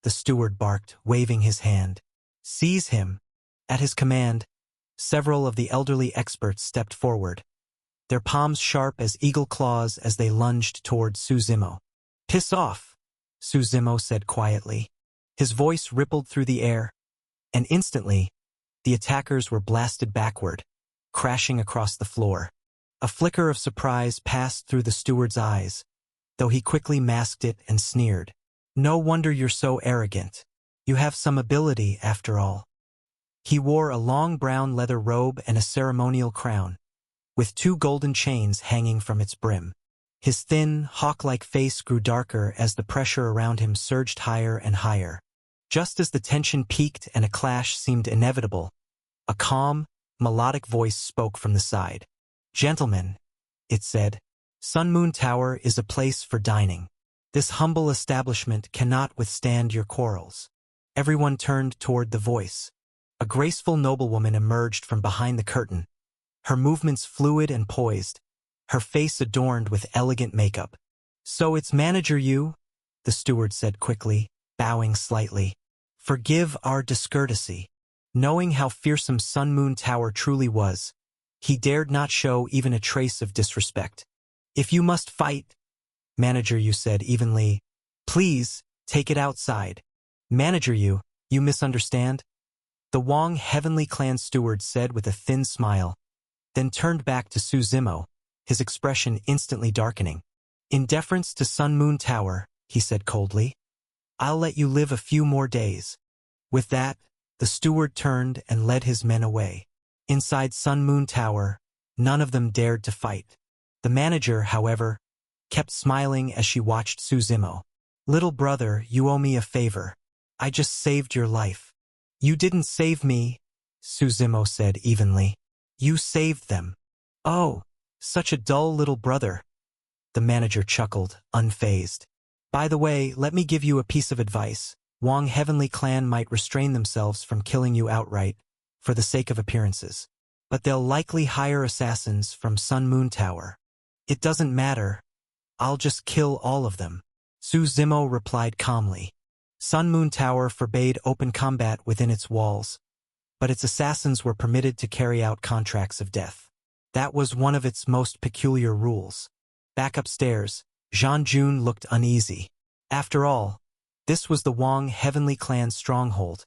the steward barked, waving his hand. "Seize him." At his command, several of the elderly experts stepped forward, their palms sharp as eagle claws as they lunged toward Su Zimo. "Piss off," Su Zimo said quietly. His voice rippled through the air, and instantly, the attackers were blasted backward, crashing across the floor. A flicker of surprise passed through the steward's eyes, though he quickly masked it and sneered. "No wonder you're so arrogant. You have some ability, after all." He wore a long brown leather robe and a ceremonial crown, with 2 golden chains hanging from its brim. His thin, hawk-like face grew darker as the pressure around him surged higher and higher. Just as the tension peaked and a clash seemed inevitable, a calm, melodic voice spoke from the side. "Gentlemen," it said, "Sun Moon Tower is a place for dining. This humble establishment cannot withstand your quarrels." Everyone turned toward the voice. A graceful noblewoman emerged from behind the curtain, her movements fluid and poised, her face adorned with elegant makeup. "So it's manager you?" the steward said quickly, bowing slightly. "Forgive our discourtesy." Knowing how fearsome Sun Moon Tower truly was, he dared not show even a trace of disrespect. "If you must fight," manager you said evenly, "please take it outside." "Manager you misunderstand?" the Wong Heavenly Clan steward said with a thin smile, then turned back to Su Zimo, his expression instantly darkening. "In deference to Sun Moon Tower," he said coldly, "I'll let you live a few more days." With that, the steward turned and led his men away. Inside Sun Moon Tower, none of them dared to fight. The manager, however, kept smiling as she watched Su Zimo. "Little brother, you owe me a favor. I just saved your life." "You didn't save me," Su Zimo said evenly. "You saved them." "Oh, such a dull little brother," the manager chuckled, unfazed. "By the way, let me give you a piece of advice. Wong Heavenly Clan might restrain themselves from killing you outright, for the sake of appearances. But they'll likely hire assassins from Sun Moon Tower. It doesn't matter. I'll just kill all of them." Su Zimo replied calmly. Sun Moon Tower forbade open combat within its walls, but its assassins were permitted to carry out contracts of death. That was one of its most peculiar rules. Back upstairs, Zhang Jun looked uneasy. After all, this was the Wong Heavenly Clan's stronghold,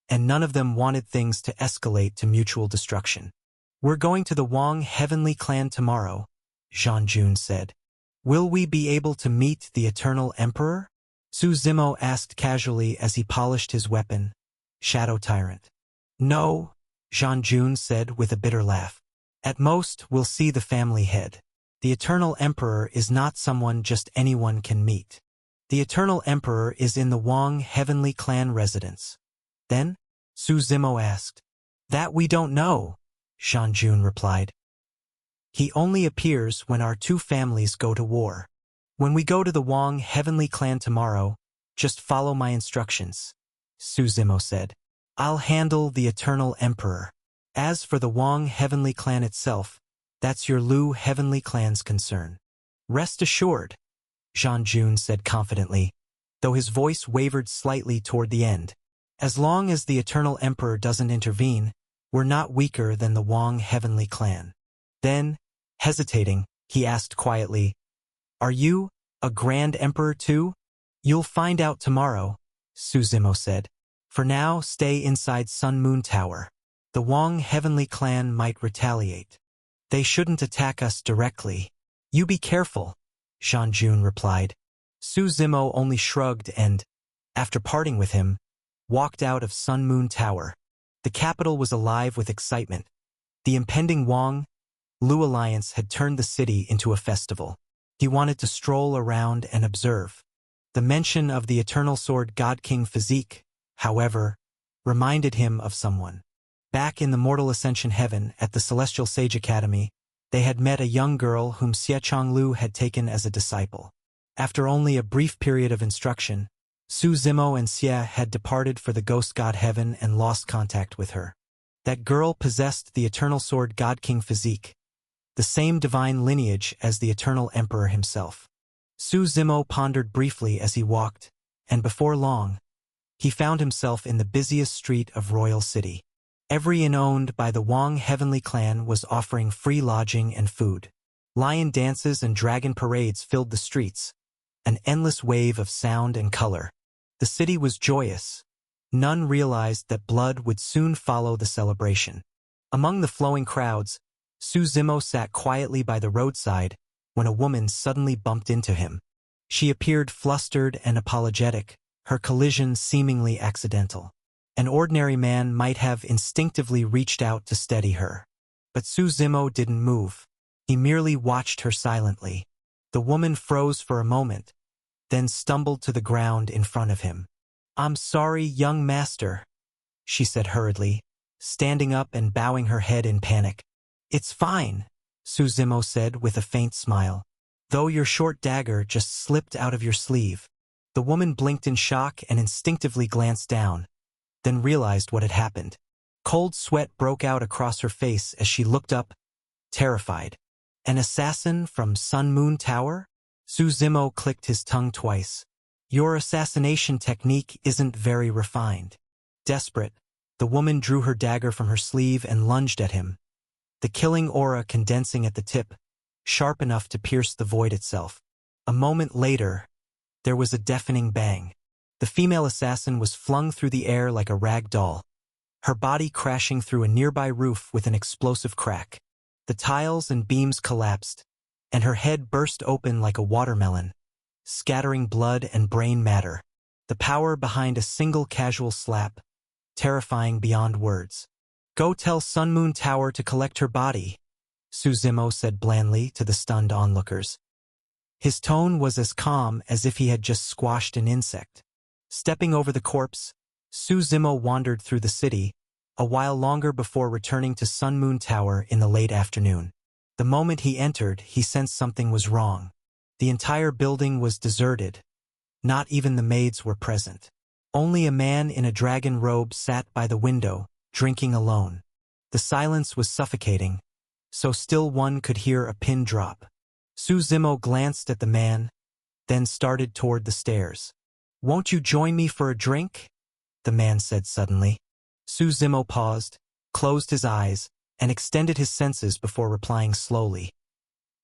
and none of them wanted things to escalate to mutual destruction. "We're going to the Wong Heavenly Clan tomorrow," Zhang Jun said. "Will we be able to meet the Eternal Emperor?" Su Zimo asked casually as he polished his weapon, Shadow Tyrant. "No," Zhang Jun said with a bitter laugh. "At most, we'll see the family head. The Eternal Emperor is not someone just anyone can meet. The Eternal Emperor is in the Wong Heavenly Clan residence." "Then?" Su Zimo asked. "That we don't know," Zhang Jun replied. "He only appears when our 2 families go to war. When we go to the Wong Heavenly Clan tomorrow, just follow my instructions," Su Zimo said. "I'll handle the Eternal Emperor. As for the Wong Heavenly Clan itself, that's your Lu Heavenly Clan's concern." "Rest assured," Zhang Jun said confidently, though his voice wavered slightly toward the end. "As long as the Eternal Emperor doesn't intervene, we're not weaker than the Wong Heavenly Clan." Then, hesitating, he asked quietly, "Are you a Grand Emperor too?" "You'll find out tomorrow," Su Zimo said. "For now, stay inside Sun Moon Tower. The Wong Heavenly Clan might retaliate. They shouldn't attack us directly." "You be careful," Zhang Jun replied. Su Zimo only shrugged and, after parting with him, walked out of Sun Moon Tower. The capital was alive with excitement. The impending Wong-Lu alliance had turned the city into a festival. He wanted to stroll around and observe. The mention of the Eternal Sword God King physique, however, reminded him of someone. Back in the Mortal Ascension Heaven at the Celestial Sage Academy, they had met a young girl whom Xie Chonglu had taken as a disciple. After only a brief period of instruction, Su Zimo and Xie had departed for the Ghost God Heaven and lost contact with her. That girl possessed the Eternal Sword God King physique, the same divine lineage as the Eternal Emperor himself. Su Zimo pondered briefly as he walked, and before long, he found himself in the busiest street of Royal City. Every inn owned by the Wong Heavenly Clan was offering free lodging and food. Lion dances and dragon parades filled the streets, an endless wave of sound and color. The city was joyous, None realized that blood would soon follow the celebration. Among the flowing crowds, Su Zimo sat quietly by the roadside when a woman suddenly bumped into him. She appeared flustered and apologetic, her collision seemingly accidental. An ordinary man might have instinctively reached out to steady her. But Su Zimo didn't move. He merely watched her silently. The woman froze for a moment, then stumbled to the ground in front of him. "I'm sorry, young master," she said hurriedly, standing up and bowing her head in panic. "It's fine," Su Zimo said with a faint smile. "Though your short dagger just slipped out of your sleeve." The woman blinked in shock and instinctively glanced down, then realized what had happened. Cold sweat broke out across her face as she looked up, terrified. "An assassin from Sun Moon Tower?" Su Zimo clicked his tongue twice. "Your assassination technique isn't very refined." Desperate, the woman drew her dagger from her sleeve and lunged at him, the killing aura condensing at the tip, sharp enough to pierce the void itself. A moment later, there was a deafening bang. The female assassin was flung through the air like a rag doll, her body crashing through a nearby roof with an explosive crack. The tiles and beams collapsed, and her head burst open like a watermelon, scattering blood and brain matter. The power behind a single casual slap, terrifying beyond words. "Go tell Sun Moon Tower to collect her body," Su Zimo said blandly to the stunned onlookers. His tone was as calm as if he had just squashed an insect. Stepping over the corpse, Su Zimo wandered through the city, a while longer before returning to Sun Moon Tower in the late afternoon. The moment he entered, he sensed something was wrong. The entire building was deserted. Not even the maids were present. Only a man in a dragon robe sat by the window, drinking alone. The silence was suffocating, so still one could hear a pin drop. Su Zimo glanced at the man, then started toward the stairs. "Won't you join me for a drink?" the man said suddenly. Su Zimo paused, closed his eyes, and extended his senses before replying slowly.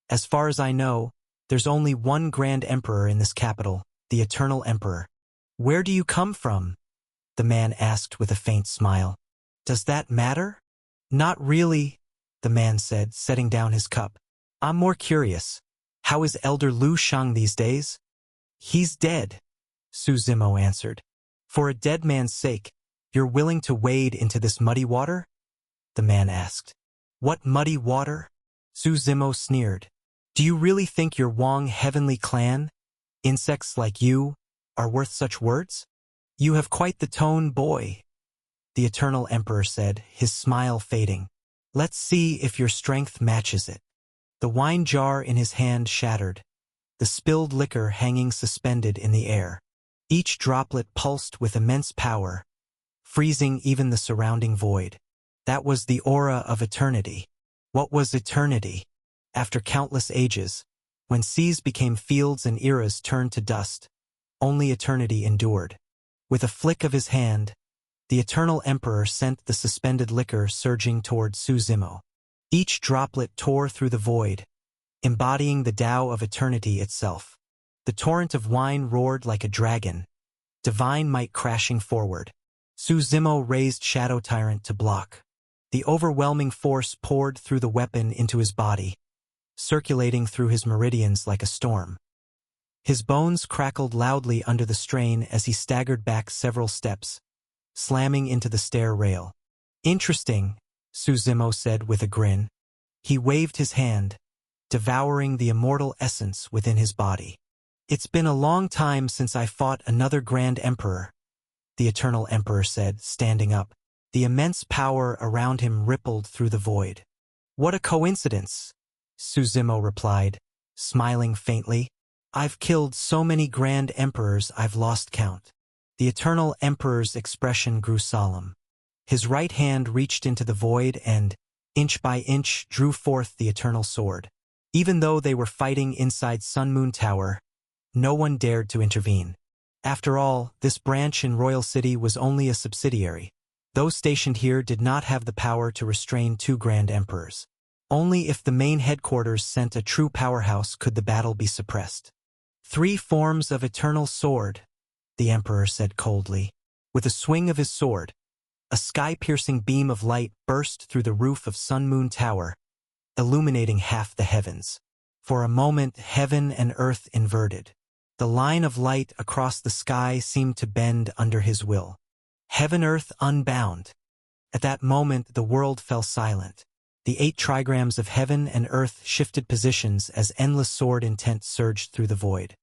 "As far as I know, there's only one Grand Emperor in this capital, the Eternal Emperor." "Where do you come from?" the man asked with a faint smile. "Does that matter?" "Not really," the man said, setting down his cup. "I'm more curious. How is Elder Lu Shang these days?" "He's dead," Su Zimo answered. "For a dead man's sake, you're willing to wade into this muddy water?" the man asked. "What muddy water?" Su Zimo sneered. "Do you really think your Wong heavenly clan, insects like you, are worth such words?" "You have quite the tone, boy," the Eternal Emperor said, his smile fading. "Let's see if your strength matches it." The wine jar in his hand shattered, the spilled liquor hanging suspended in the air. Each droplet pulsed with immense power, freezing even the surrounding void. That was the aura of eternity. What was eternity? After countless ages, when seas became fields and eras turned to dust, only eternity endured. With a flick of his hand, the Eternal Emperor sent the suspended liquor surging toward Su Zimo. Each droplet tore through the void, embodying the Tao of eternity itself. The torrent of wine roared like a dragon, divine might crashing forward. Su Zimo raised Shadow Tyrant to block. The overwhelming force poured through the weapon into his body, circulating through his meridians like a storm. His bones crackled loudly under the strain as he staggered back several steps, slamming into the stair rail. "Interesting," Su Zimo said with a grin. He waved his hand, devouring the immortal essence within his body. "It's been a long time since I fought another Grand Emperor," the Eternal Emperor said, standing up. The immense power around him rippled through the void. "What a coincidence," Su Zimo replied, smiling faintly. "I've killed so many Grand Emperors I've lost count." The Eternal Emperor's expression grew solemn. His right hand reached into the void and, inch by inch, drew forth the Eternal Sword. Even though they were fighting inside Sun Moon Tower, no one dared to intervene. After all, this branch in Royal City was only a subsidiary. Those stationed here did not have the power to restrain two Grand Emperors. Only if the main headquarters sent a true powerhouse could the battle be suppressed. "3 forms of Eternal Sword," the Emperor said coldly. With a swing of his sword, a sky-piercing beam of light burst through the roof of Sun Moon Tower, illuminating half the heavens. For a moment, heaven and earth inverted. The line of light across the sky seemed to bend under his will. Heaven-earth unbound. At that moment, the world fell silent. The 8 trigrams of heaven and earth shifted positions as endless sword intent surged through the void.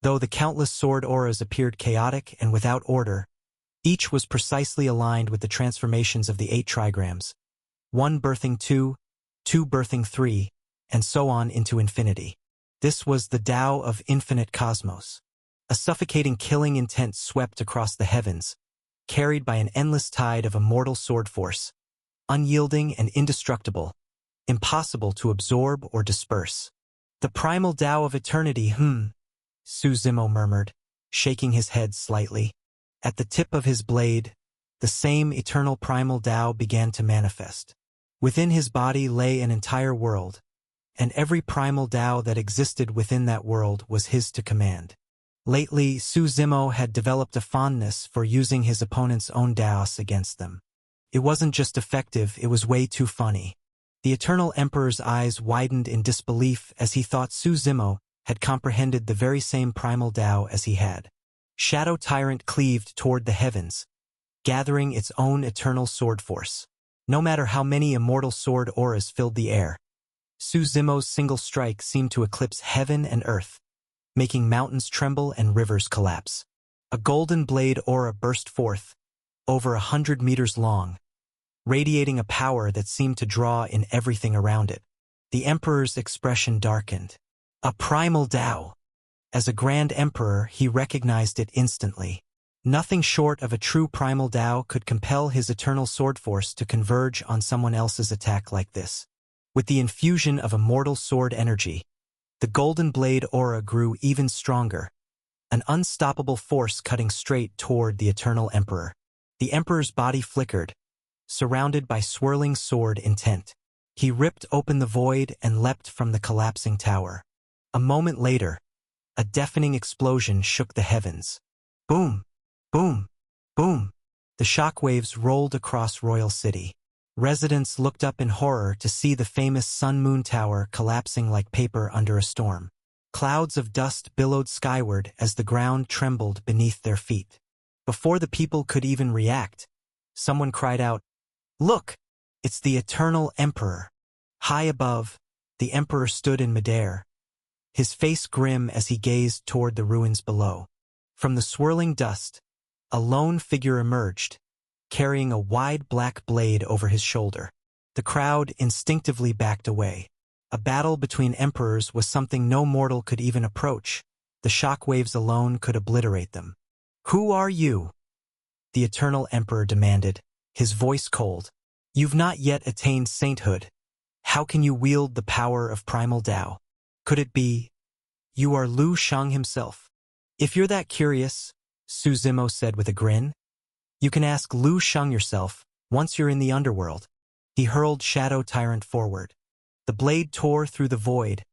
Though the countless sword auras appeared chaotic and without order, each was precisely aligned with the transformations of the 8 trigrams, 1 birthing 2, 2 birthing 3, and so on into infinity. This was the Tao of infinite cosmos. A suffocating killing intent swept across the heavens, carried by an endless tide of immortal sword force, unyielding and indestructible, impossible to absorb or disperse. The primal Tao of eternity, Su Zimo murmured, shaking his head slightly. At the tip of his blade, the same eternal primal Tao began to manifest. Within his body lay an entire world, and every primal Tao that existed within that world was his to command. Lately, Su Zimo had developed a fondness for using his opponent's own Taos against them. It wasn't just effective, it was way too funny. The Eternal Emperor's eyes widened in disbelief as he thought Su Zimo had comprehended the very same primal Tao as he had. Shadow Tyrant cleaved toward the heavens, gathering its own eternal sword force. No matter how many immortal sword auras filled the air, Su Zimo's single strike seemed to eclipse heaven and earth, making mountains tremble and rivers collapse. A golden blade aura burst forth, over 100 meters long, radiating a power that seemed to draw in everything around it. The Emperor's expression darkened. A primal Tao. As a Grand Emperor, he recognized it instantly. Nothing short of a true primal Tao could compel his eternal sword force to converge on someone else's attack like this. With the infusion of immortal sword energy, the golden blade aura grew even stronger, an unstoppable force cutting straight toward the Eternal Emperor. The Emperor's body flickered, surrounded by swirling sword intent. He ripped open the void and leapt from the collapsing tower. A moment later, a deafening explosion shook the heavens. Boom! Boom! Boom! The shockwaves rolled across Royal City. Residents looked up in horror to see the famous Sun Moon Tower collapsing like paper under a storm. Clouds of dust billowed skyward as the ground trembled beneath their feet. Before the people could even react, someone cried out, "Look! It's the Eternal Emperor!" High above, the Emperor stood in midair, his face grim as he gazed toward the ruins below. From the swirling dust, a lone figure emerged, carrying a wide black blade over his shoulder. The crowd instinctively backed away. A battle between emperors was something no mortal could even approach. The shockwaves alone could obliterate them. "Who are you?" the Eternal Emperor demanded, his voice cold. "You've not yet attained sainthood. How can you wield the power of primal Tao? Could it be you are Lu Shang himself?" "If you're that curious," Su Zimo said with a grin, "you can ask Lu Shang yourself once you're in the underworld." He hurled Shadow Tyrant forward. The blade tore through the void,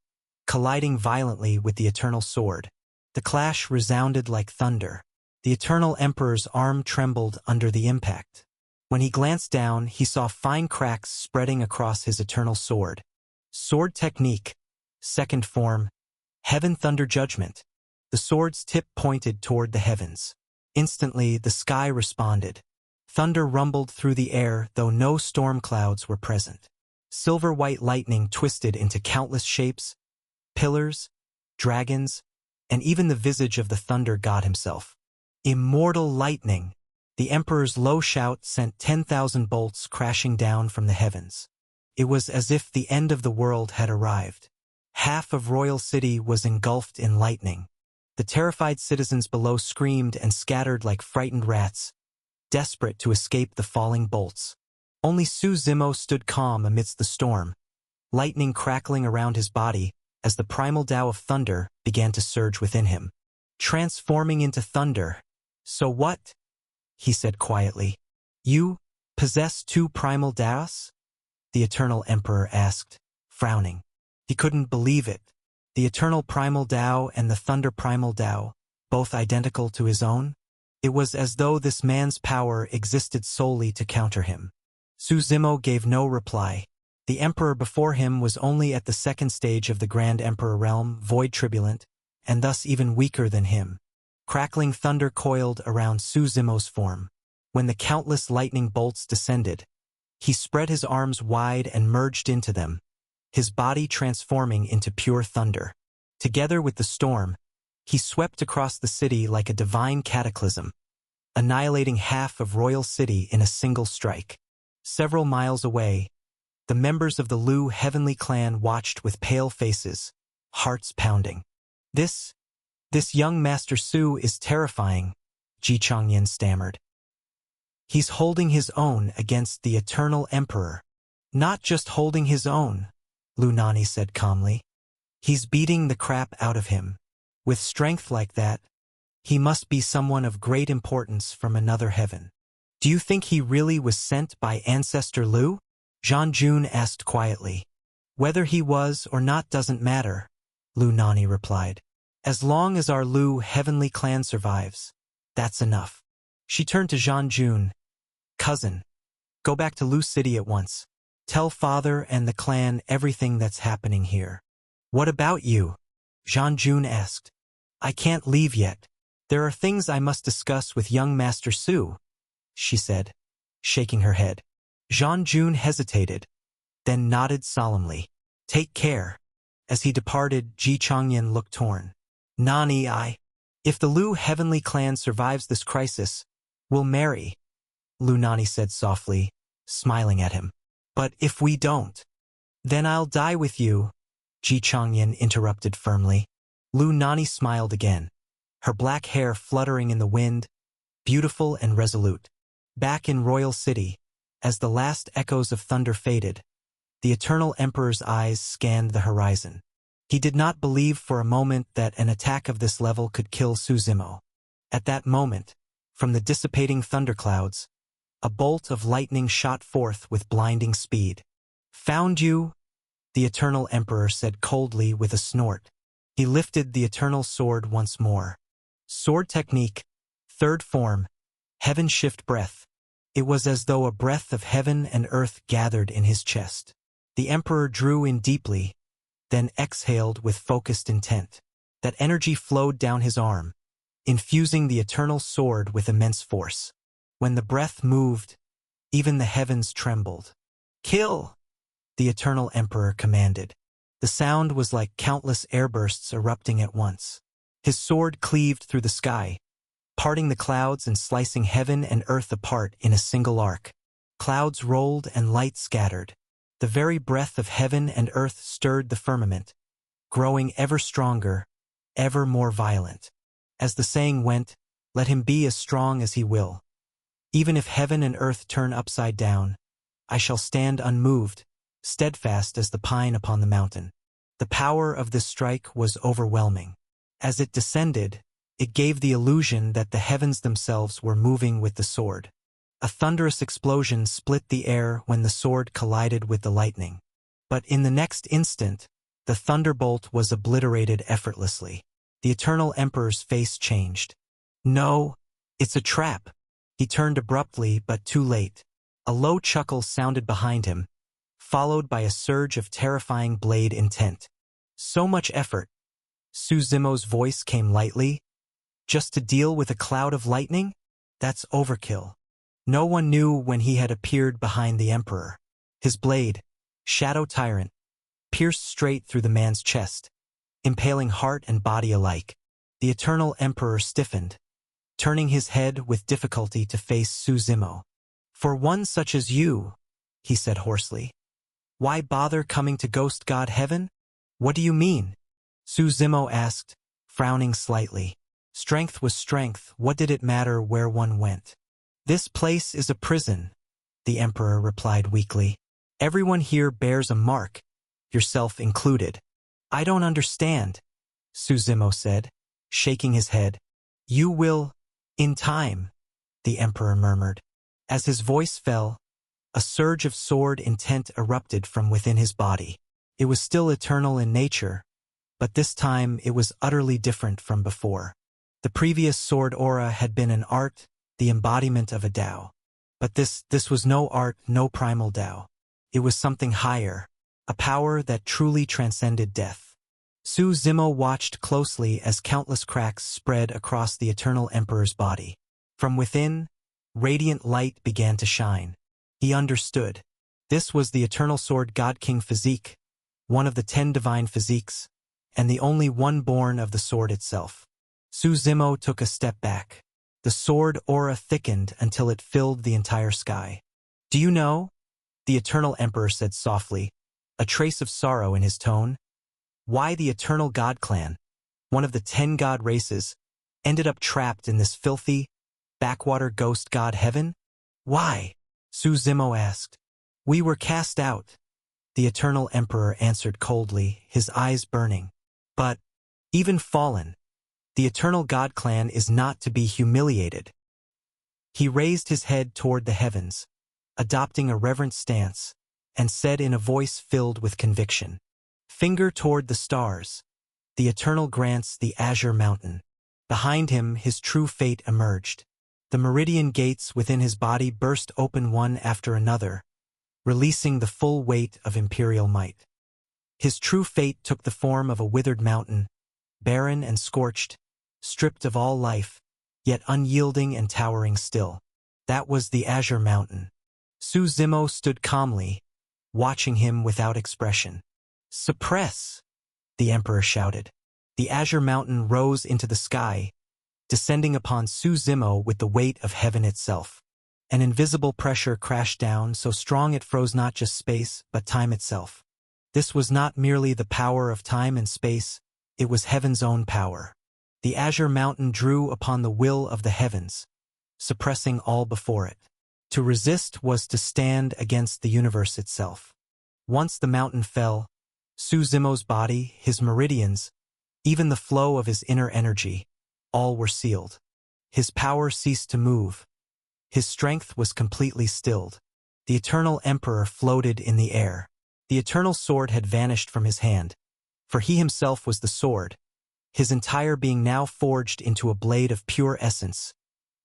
colliding violently with the Eternal Sword. The clash resounded like thunder. The Eternal Emperor's arm trembled under the impact. When he glanced down, he saw fine cracks spreading across his Eternal Sword. Sword technique, second form, Heaven Thunder Judgment. The sword's tip pointed toward the heavens. Instantly, the sky responded. Thunder rumbled through the air, though no storm clouds were present. Silver-white lightning twisted into countless shapes, pillars, dragons, and even the visage of the thunder god himself. Immortal lightning! The Emperor's low shout sent 10,000 bolts crashing down from the heavens. It was as if the end of the world had arrived. Half of Royal City was engulfed in lightning. The terrified citizens below screamed and scattered like frightened rats, desperate to escape the falling bolts. Only Su Zimo stood calm amidst the storm, lightning crackling around his body as the primal Tao of thunder began to surge within him. Transforming into thunder. "So what?" he said quietly. "You possess 2 primal Taos?" the Eternal Emperor asked, frowning. He couldn't believe it. The Eternal Primal Tao and the Thunder Primal Tao, both identical to his own? It was as though this man's power existed solely to counter him. Su Zimo gave no reply. The emperor before him was only at the second stage of the Grand Emperor realm, void tribulent, and thus even weaker than him. Crackling thunder coiled around Su Zimo's form. When the countless lightning bolts descended, he spread his arms wide and merged into them, his body transforming into pure thunder. Together with the storm, he swept across the city like a divine cataclysm, annihilating half of Royal City in a single strike. Several miles away, the members of the Lu heavenly clan watched with pale faces, hearts pounding. This young Master Su is terrifying, Ji Changyan stammered. He's holding his own against the Eternal Emperor. Not just holding his own, Lu Nani said calmly. He's beating the crap out of him. With strength like that, he must be someone of great importance from another heaven. Do you think he really was sent by Ancestor Lu? Zhang Jun asked quietly. Whether he was or not doesn't matter, Lu Nani replied. As long as our Lu heavenly clan survives, that's enough. She turned to Zhang Jun. Cousin, go back to Lu City at once. Tell father and the clan everything that's happening here. What about you? Zhang Jun asked. I can't leave yet. There are things I must discuss with young Master Su, she said, shaking her head. Zhang Jun hesitated, then nodded solemnly. Take care. As he departed, Ji Changyan looked torn. Nani, if the Lu heavenly clan survives this crisis, we'll marry, Lu Nani said softly, smiling at him. But if we don't, then I'll die with you, Ji Changyan interrupted firmly. Lu Nani smiled again, her black hair fluttering in the wind, beautiful and resolute. Back in Royal City, as the last echoes of thunder faded, the Eternal Emperor's eyes scanned the horizon. He did not believe for a moment that an attack of this level could kill Su Zimo. At that moment, from the dissipating thunderclouds, a bolt of lightning shot forth with blinding speed. Found you, the Eternal Emperor said coldly with a snort. He lifted the Eternal Sword once more. Sword technique, third form, heaven shift breath. It was as though a breath of heaven and earth gathered in his chest. The Emperor drew in deeply, then exhaled with focused intent. That energy flowed down his arm, infusing the Eternal Sword with immense force. When the breath moved, even the heavens trembled. Kill! The Eternal Emperor commanded. The sound was like countless airbursts erupting at once. His sword cleaved through the sky, parting the clouds and slicing heaven and earth apart in a single arc. Clouds rolled and light scattered. The very breath of heaven and earth stirred the firmament, growing ever stronger, ever more violent. As the saying went, let him be as strong as he will. Even if heaven and earth turn upside down, I shall stand unmoved, steadfast as the pine upon the mountain. The power of this strike was overwhelming. As it descended, it gave the illusion that the heavens themselves were moving with the sword. A thunderous explosion split the air when the sword collided with the lightning. But in the next instant, the thunderbolt was obliterated effortlessly. The Eternal Emperor's face changed. No, it's a trap. He turned abruptly, but too late. A low chuckle sounded behind him, followed by a surge of terrifying blade intent. So much effort. Su Zimo's voice came lightly. Just to deal with a cloud of lightning? That's overkill. No one knew when he had appeared behind the Emperor. His blade, Shadow Tyrant, pierced straight through the man's chest, impaling heart and body alike. The Eternal Emperor stiffened, turning his head with difficulty to face Su Zimo. For one such as you, he said hoarsely. Why bother coming to Ghost God Heaven? What do you mean? Su Zimo asked, frowning slightly. Strength was strength, what did it matter where one went? This place is a prison, the Emperor replied weakly. Everyone here bears a mark, yourself included. I don't understand, Su Zimo said, shaking his head. You will, in time, the Emperor murmured. As his voice fell, a surge of sword intent erupted from within his body. It was still eternal in nature, but this time it was utterly different from before. The previous sword aura had been an art, the embodiment of a Tao. But this was no art, no primal Tao. It was something higher, a power that truly transcended death. Su Zimo watched closely as countless cracks spread across the Eternal Emperor's body. From within, radiant light began to shine. He understood. This was the Eternal Sword God King physique, one of the 10 divine physiques, and the only one born of the sword itself. Su Zimo took a step back. The sword aura thickened until it filled the entire sky. "Do you know?" the Eternal Emperor said softly, a trace of sorrow in his tone. "Why the Eternal God Clan, one of the 10 god races, ended up trapped in this filthy, backwater ghost god heaven? Why?" Su Zimo asked. "We were cast out," the Eternal Emperor answered coldly, his eyes burning. "But, even fallen, the Eternal God Clan is not to be humiliated." He raised his head toward the heavens, adopting a reverent stance, and said in a voice filled with conviction, "Finger toward the stars. The Eternal grants the Azure Mountain." Behind him, his true fate emerged. The meridian gates within his body burst open one after another, releasing the full weight of imperial might. His true fate took the form of a withered mountain, barren and scorched, stripped of all life, yet unyielding and towering still. That was the Azure Mountain. Su Zimo stood calmly, watching him without expression. "Suppress!" the Emperor shouted. The Azure Mountain rose into the sky, descending upon Su Zimo with the weight of heaven itself. An invisible pressure crashed down, so strong it froze not just space, but time itself. This was not merely the power of time and space, it was heaven's own power. The Azure Mountain drew upon the will of the heavens, suppressing all before it. To resist was to stand against the universe itself. Once the mountain fell, Su Zimo's body, his meridians, even the flow of his inner energy, all were sealed. His power ceased to move. His strength was completely stilled. The Eternal Emperor floated in the air. The Eternal Sword had vanished from his hand, for he himself was the sword, his entire being now forged into a blade of pure essence,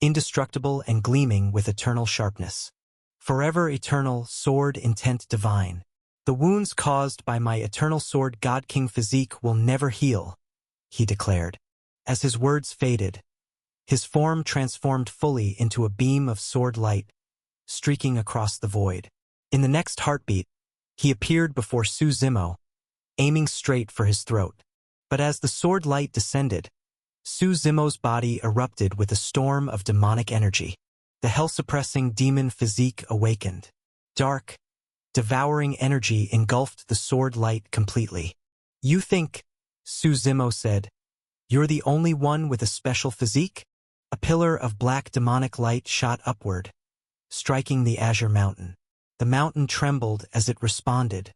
indestructible and gleaming with eternal sharpness. "Forever eternal, sword intent divine. The wounds caused by my Eternal Sword God King physique will never heal," he declared. As his words faded, his form transformed fully into a beam of sword light, streaking across the void. In the next heartbeat, he appeared before Su Zimo, aiming straight for his throat. But as the sword light descended, Su Zimo's body erupted with a storm of demonic energy. The hell-suppressing demon physique awakened. Dark, devouring energy engulfed the sword light completely. "You think," Su Zimo said, "you're the only one with a special physique?" A pillar of black demonic light shot upward, striking the Azure Mountain. The mountain trembled as it responded,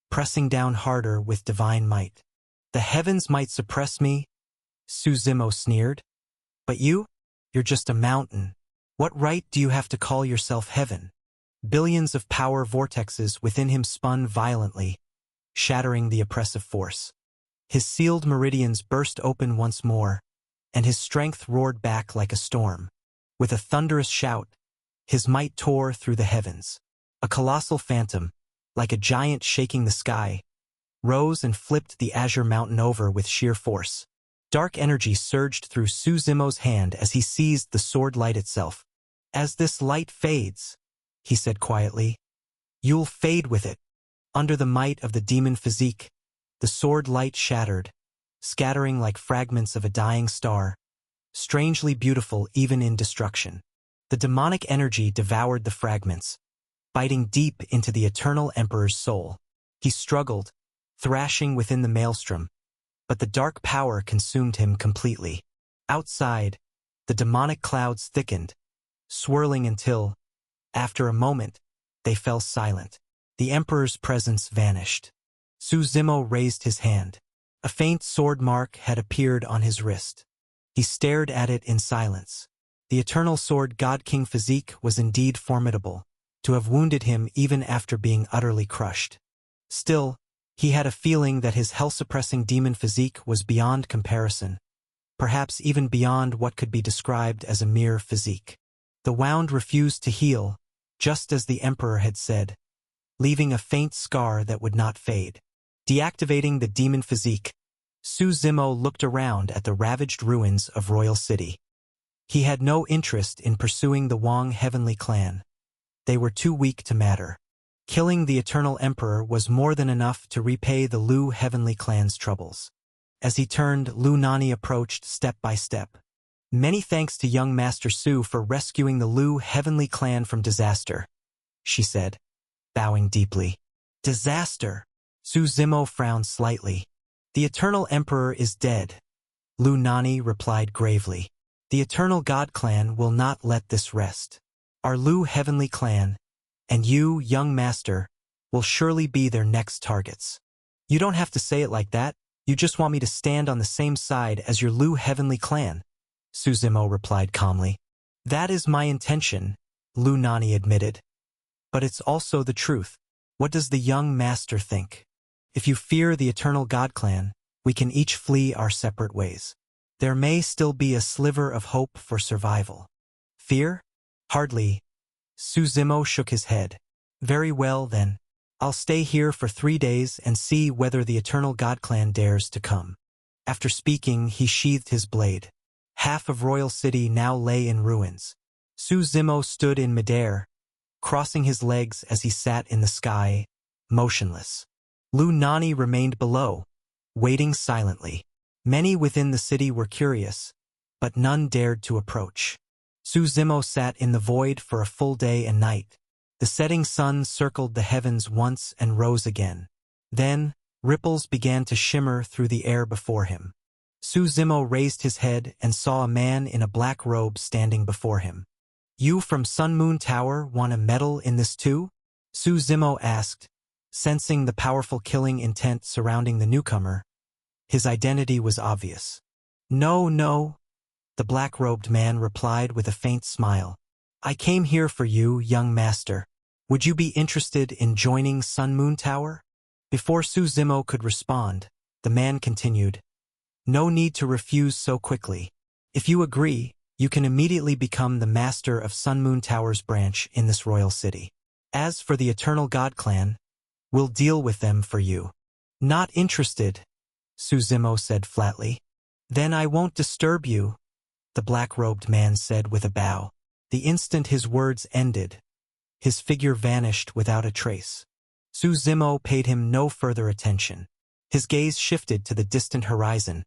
pressing down harder with divine might. "The heavens might suppress me," Su Zimo sneered. "But you're just a mountain. What right do you have to call yourself heaven?" Billions of power vortexes within him spun violently, shattering the oppressive force. His sealed meridians burst open once more, and his strength roared back like a storm. With a thunderous shout, his might tore through the heavens. A colossal phantom, like a giant shaking the sky, rose and flipped the Azure Mountain over with sheer force. Dark energy surged through Su Zimo's hand as he seized the sword light itself. "As this light fades," he said quietly, "you'll fade with it." Under the might of the demon physique, the sword light shattered, scattering like fragments of a dying star, strangely beautiful even in destruction. The demonic energy devoured the fragments, biting deep into the Eternal Emperor's soul. He struggled, thrashing within the maelstrom, but the dark power consumed him completely. Outside, the demonic clouds thickened, swirling until, after a moment, they fell silent. The Emperor's presence vanished. Su Zimo raised his hand. A faint sword mark had appeared on his wrist. He stared at it in silence. The Eternal Sword God King physique was indeed formidable, to have wounded him even after being utterly crushed. Still, he had a feeling that his hell-suppressing demon physique was beyond comparison, perhaps even beyond what could be described as a mere physique. The wound refused to heal, just as the emperor had said, leaving a faint scar that would not fade. Deactivating the demon physique, Su Zimo looked around at the ravaged ruins of Royal City. He had no interest in pursuing the Wang heavenly clan. They were too weak to matter. Killing the Eternal Emperor was more than enough to repay the Lu heavenly clan's troubles. As he turned, Lu Nani approached step by step. Many thanks to young Master Su for rescuing the Lu heavenly clan from disaster, she said, bowing deeply. Disaster? Su Zimo frowned slightly. The Eternal Emperor is dead, Lu Nani replied gravely. The Eternal God Clan will not let this rest. Our Lu heavenly clan, and you, young master, will surely be their next targets. You don't have to say it like that. You just want me to stand on the same side as your Lu heavenly clan, Su Zimo replied calmly. That is my intention, Lu Nani admitted. But it's also the truth. What does the young master think? If you fear the Eternal God Clan, we can each flee our separate ways. There may still be a sliver of hope for survival. Fear? Hardly. Su Zimo shook his head. Very well then. I'll stay here for 3 days and see whether the Eternal God Clan dares to come. After speaking, he sheathed his blade. Half of Royal City now lay in ruins. Su Zimo stood in midair, crossing his legs as he sat in the sky, motionless. Lu Nani remained below, waiting silently. Many within the city were curious, but none dared to approach. Su Zimo sat in the void for a full day and night. The setting sun circled the heavens once and rose again. Then, ripples began to shimmer through the air before him. Su Zimo raised his head and saw a man in a black robe standing before him. You from Sun Moon Tower want a medal in this too? Su Zimo asked, sensing the powerful killing intent surrounding the newcomer. His identity was obvious. No, the black-robed man replied with a faint smile. I came here for you, young master. Would you be interested in joining Sun Moon Tower? Before Su Zimo could respond, the man continued. No need to refuse so quickly. If you agree, you can immediately become the master of Sun Moon Tower's branch in this royal city. As for the Eternal God Clan, we'll deal with them for you. Not interested, Su Zimo said flatly. Then I won't disturb you, the black-robed man said with a bow. The instant his words ended, his figure vanished without a trace. Su Zimo paid him no further attention. His gaze shifted to the distant horizon,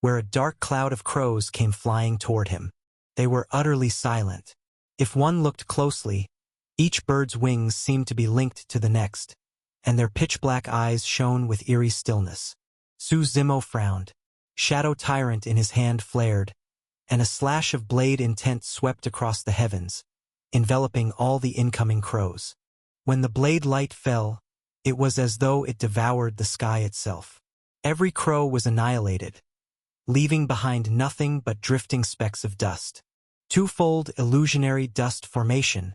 where a dark cloud of crows came flying toward him. They were utterly silent. If one looked closely, each bird's wings seemed to be linked to the next, and their pitch-black eyes shone with eerie stillness. Su Zimo frowned. Shadow Tyrant in his hand flared, and a slash of blade intent swept across the heavens, enveloping all the incoming crows. When the blade light fell, it was as though it devoured the sky itself. Every crow was annihilated, leaving behind nothing but drifting specks of dust. Twofold illusionary dust formation.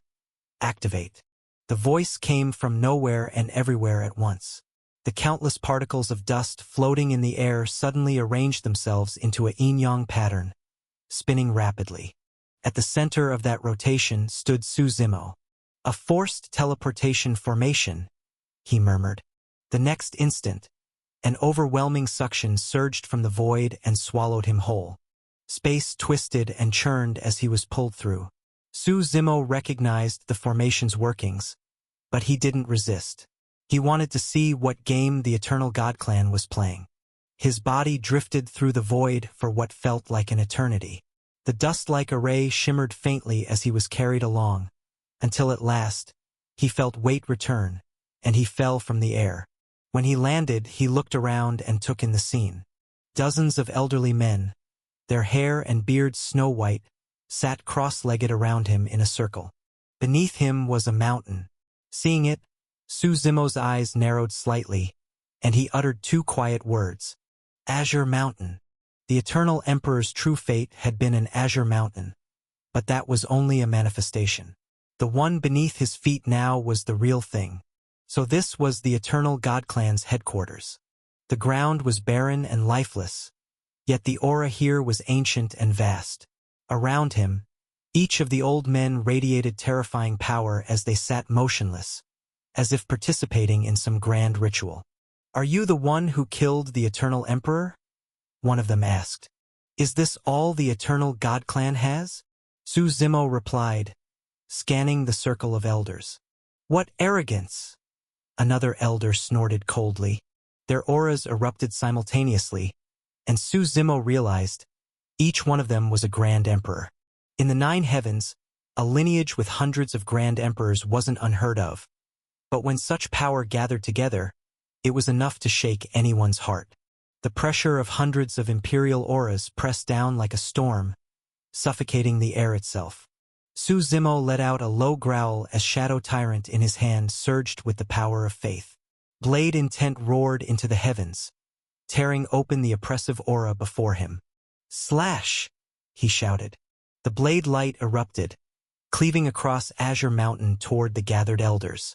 Activate. The voice came from nowhere and everywhere at once. The countless particles of dust floating in the air suddenly arranged themselves into a yin-yang pattern, spinning rapidly. At the center of that rotation stood Su Zimo. A forced teleportation formation, he murmured. The next instant, an overwhelming suction surged from the void and swallowed him whole. Space twisted and churned as he was pulled through. Su Zimo recognized the formation's workings, but he didn't resist. He wanted to see what game the Eternal God Clan was playing. His body drifted through the void for what felt like an eternity. The dust-like array shimmered faintly as he was carried along, until at last, he felt weight return, and he fell from the air. When he landed, he looked around and took in the scene. Dozens of elderly men, their hair and beards snow-white, sat cross-legged around him in a circle. Beneath him was a mountain. Seeing it, Su Zimo's eyes narrowed slightly, and he uttered 2 quiet words. Azure Mountain. The Eternal Emperor's true fate had been an azure mountain, but that was only a manifestation. The one beneath his feet now was the real thing. So this was the Eternal God Clan's headquarters. The ground was barren and lifeless, Yet the aura here was ancient and vast. Around him, each of the old men radiated terrifying power as they sat motionless, as if participating in some grand ritual. "Are you the one who killed the Eternal Emperor?" one of them asked. "Is this all the Eternal God Clan has?" Su Zimo replied, scanning the circle of elders. "What arrogance!" another elder snorted coldly. Their auras erupted simultaneously, and Su Zimo realized each one of them was a Grand Emperor. In the 9 heavens, a lineage with hundreds of Grand Emperors wasn't unheard of. But when such power gathered together, it was enough to shake anyone's heart. The pressure of hundreds of imperial auras pressed down like a storm, suffocating the air itself. Su Zimo let out a low growl as Shadow Tyrant in his hand surged with the power of faith. Blade Intent roared into the heavens, tearing open the oppressive aura before him. "Slash!" he shouted. The blade light erupted, cleaving across Azure Mountain toward the gathered elders.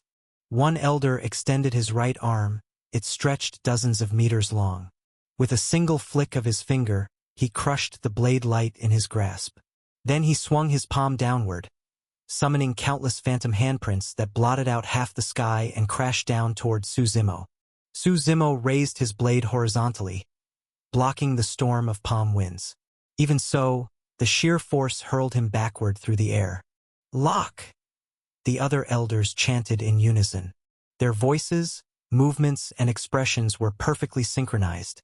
One elder extended his right arm, it stretched dozens of meters long. With a single flick of his finger, he crushed the blade light in his grasp. Then he swung his palm downward, summoning countless phantom handprints that blotted out half the sky and crashed down toward Su Zimo. Su Zimo raised his blade horizontally, blocking the storm of palm winds. Even so, the sheer force hurled him backward through the air. "Lock!" the other elders chanted in unison. Their voices, movements, and expressions were perfectly synchronized,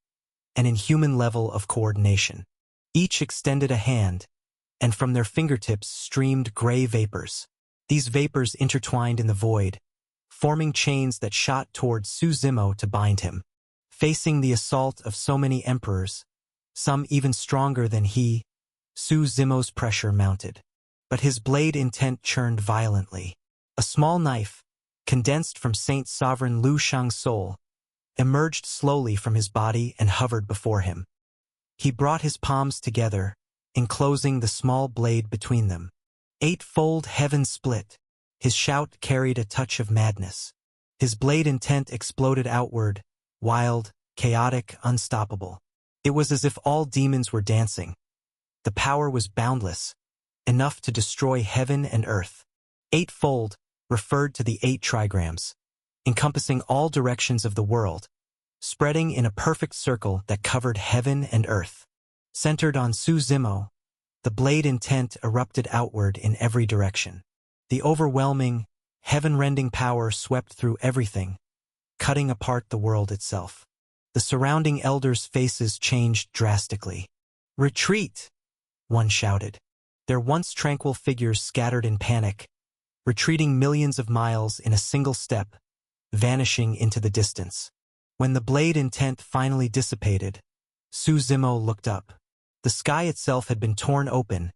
an inhuman level of coordination. Each extended a hand, and from their fingertips streamed gray vapors. These vapors intertwined in the void, forming chains that shot toward Su Zimo to bind him. Facing the assault of so many emperors, some even stronger than he, Su Zimo's pressure mounted. But his blade intent churned violently. A small knife, condensed from Saint Sovereign Lu Shang's soul, emerged slowly from his body and hovered before him. He brought his palms together, enclosing the small blade between them. Eightfold heaven split. His shout carried a touch of madness. His blade intent exploded outward, wild, chaotic, unstoppable. It was as if all demons were dancing. The power was boundless, enough to destroy heaven and earth. Eightfold referred to the 8 trigrams, encompassing all directions of the world, spreading in a perfect circle that covered heaven and earth. Centered on Su Zimo, the blade intent erupted outward in every direction. The overwhelming, heaven-rending power swept through everything, cutting apart the world itself. The surrounding elders' faces changed drastically. "Retreat!" one shouted. Their once tranquil figures scattered in panic, retreating millions of miles in a single step, vanishing into the distance. When the blade intent finally dissipated, Su Zimo looked up. The sky itself had been torn open,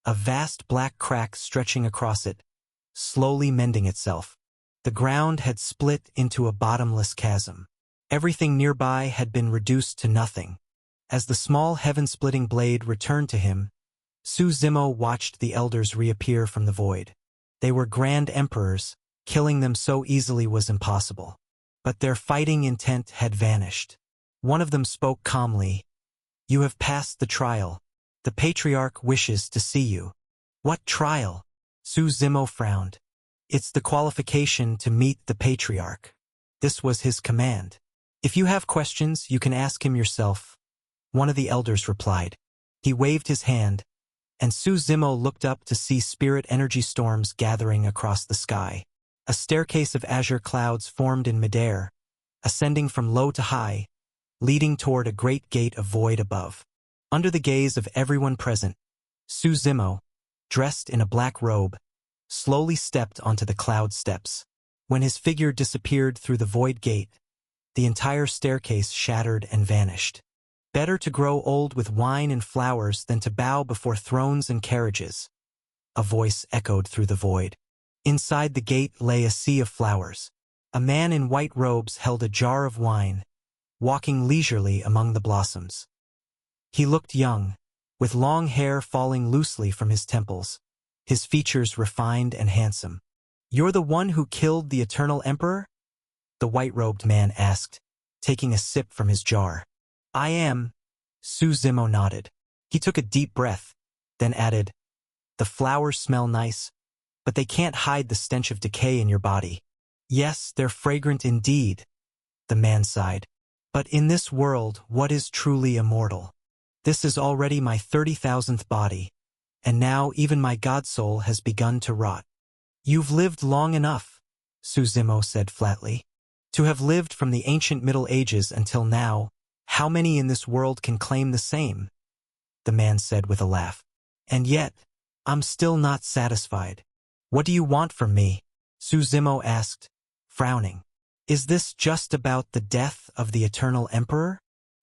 a vast black crack stretching across it, slowly mending itself. The ground had split into a bottomless chasm. Everything nearby had been reduced to nothing. As the small heaven-splitting blade returned to him, Su Zimo watched the elders reappear from the void. They were Grand Emperors, killing them so easily was impossible. But their fighting intent had vanished. One of them spoke calmly. "You have passed the trial. The Patriarch wishes to see you." "What trial?" Su Zimo frowned. "It's the qualification to meet the Patriarch." This was his command. "If you have questions, you can ask him yourself," one of the elders replied. He waved his hand, and Su Zimo looked up to see spirit energy storms gathering across the sky. A staircase of azure clouds formed in midair, ascending from low to high, leading toward a great gate of void above. Under the gaze of everyone present, Su Zimo, dressed in a black robe, slowly stepped onto the cloud steps. When his figure disappeared through the void gate, the entire staircase shattered and vanished. "Better to grow old with wine and flowers than to bow before thrones and carriages," a voice echoed through the void. Inside the gate lay a sea of flowers. A man in white robes held a jar of wine, walking leisurely among the blossoms. He looked young, with long hair falling loosely from his temples, his features refined and handsome. "You're the one who killed the Eternal Emperor?" the white-robed man asked, taking a sip from his jar. "I am," Suzimo nodded. He took a deep breath, then added, "The flowers smell nice, but they can't hide the stench of decay in your body." "Yes, they're fragrant indeed," the man sighed. "But in this world, what is truly immortal? This is already my 30,000th body, and now even my god soul has begun to rot." "You've lived long enough," Suzimo said flatly. "To have lived from the ancient Middle Ages until now, how many in this world can claim the same?" the man said with a laugh. "And yet, I'm still not satisfied." "What do you want from me?" Suzimo asked, frowning. "Is this just about the death of the Eternal Emperor?"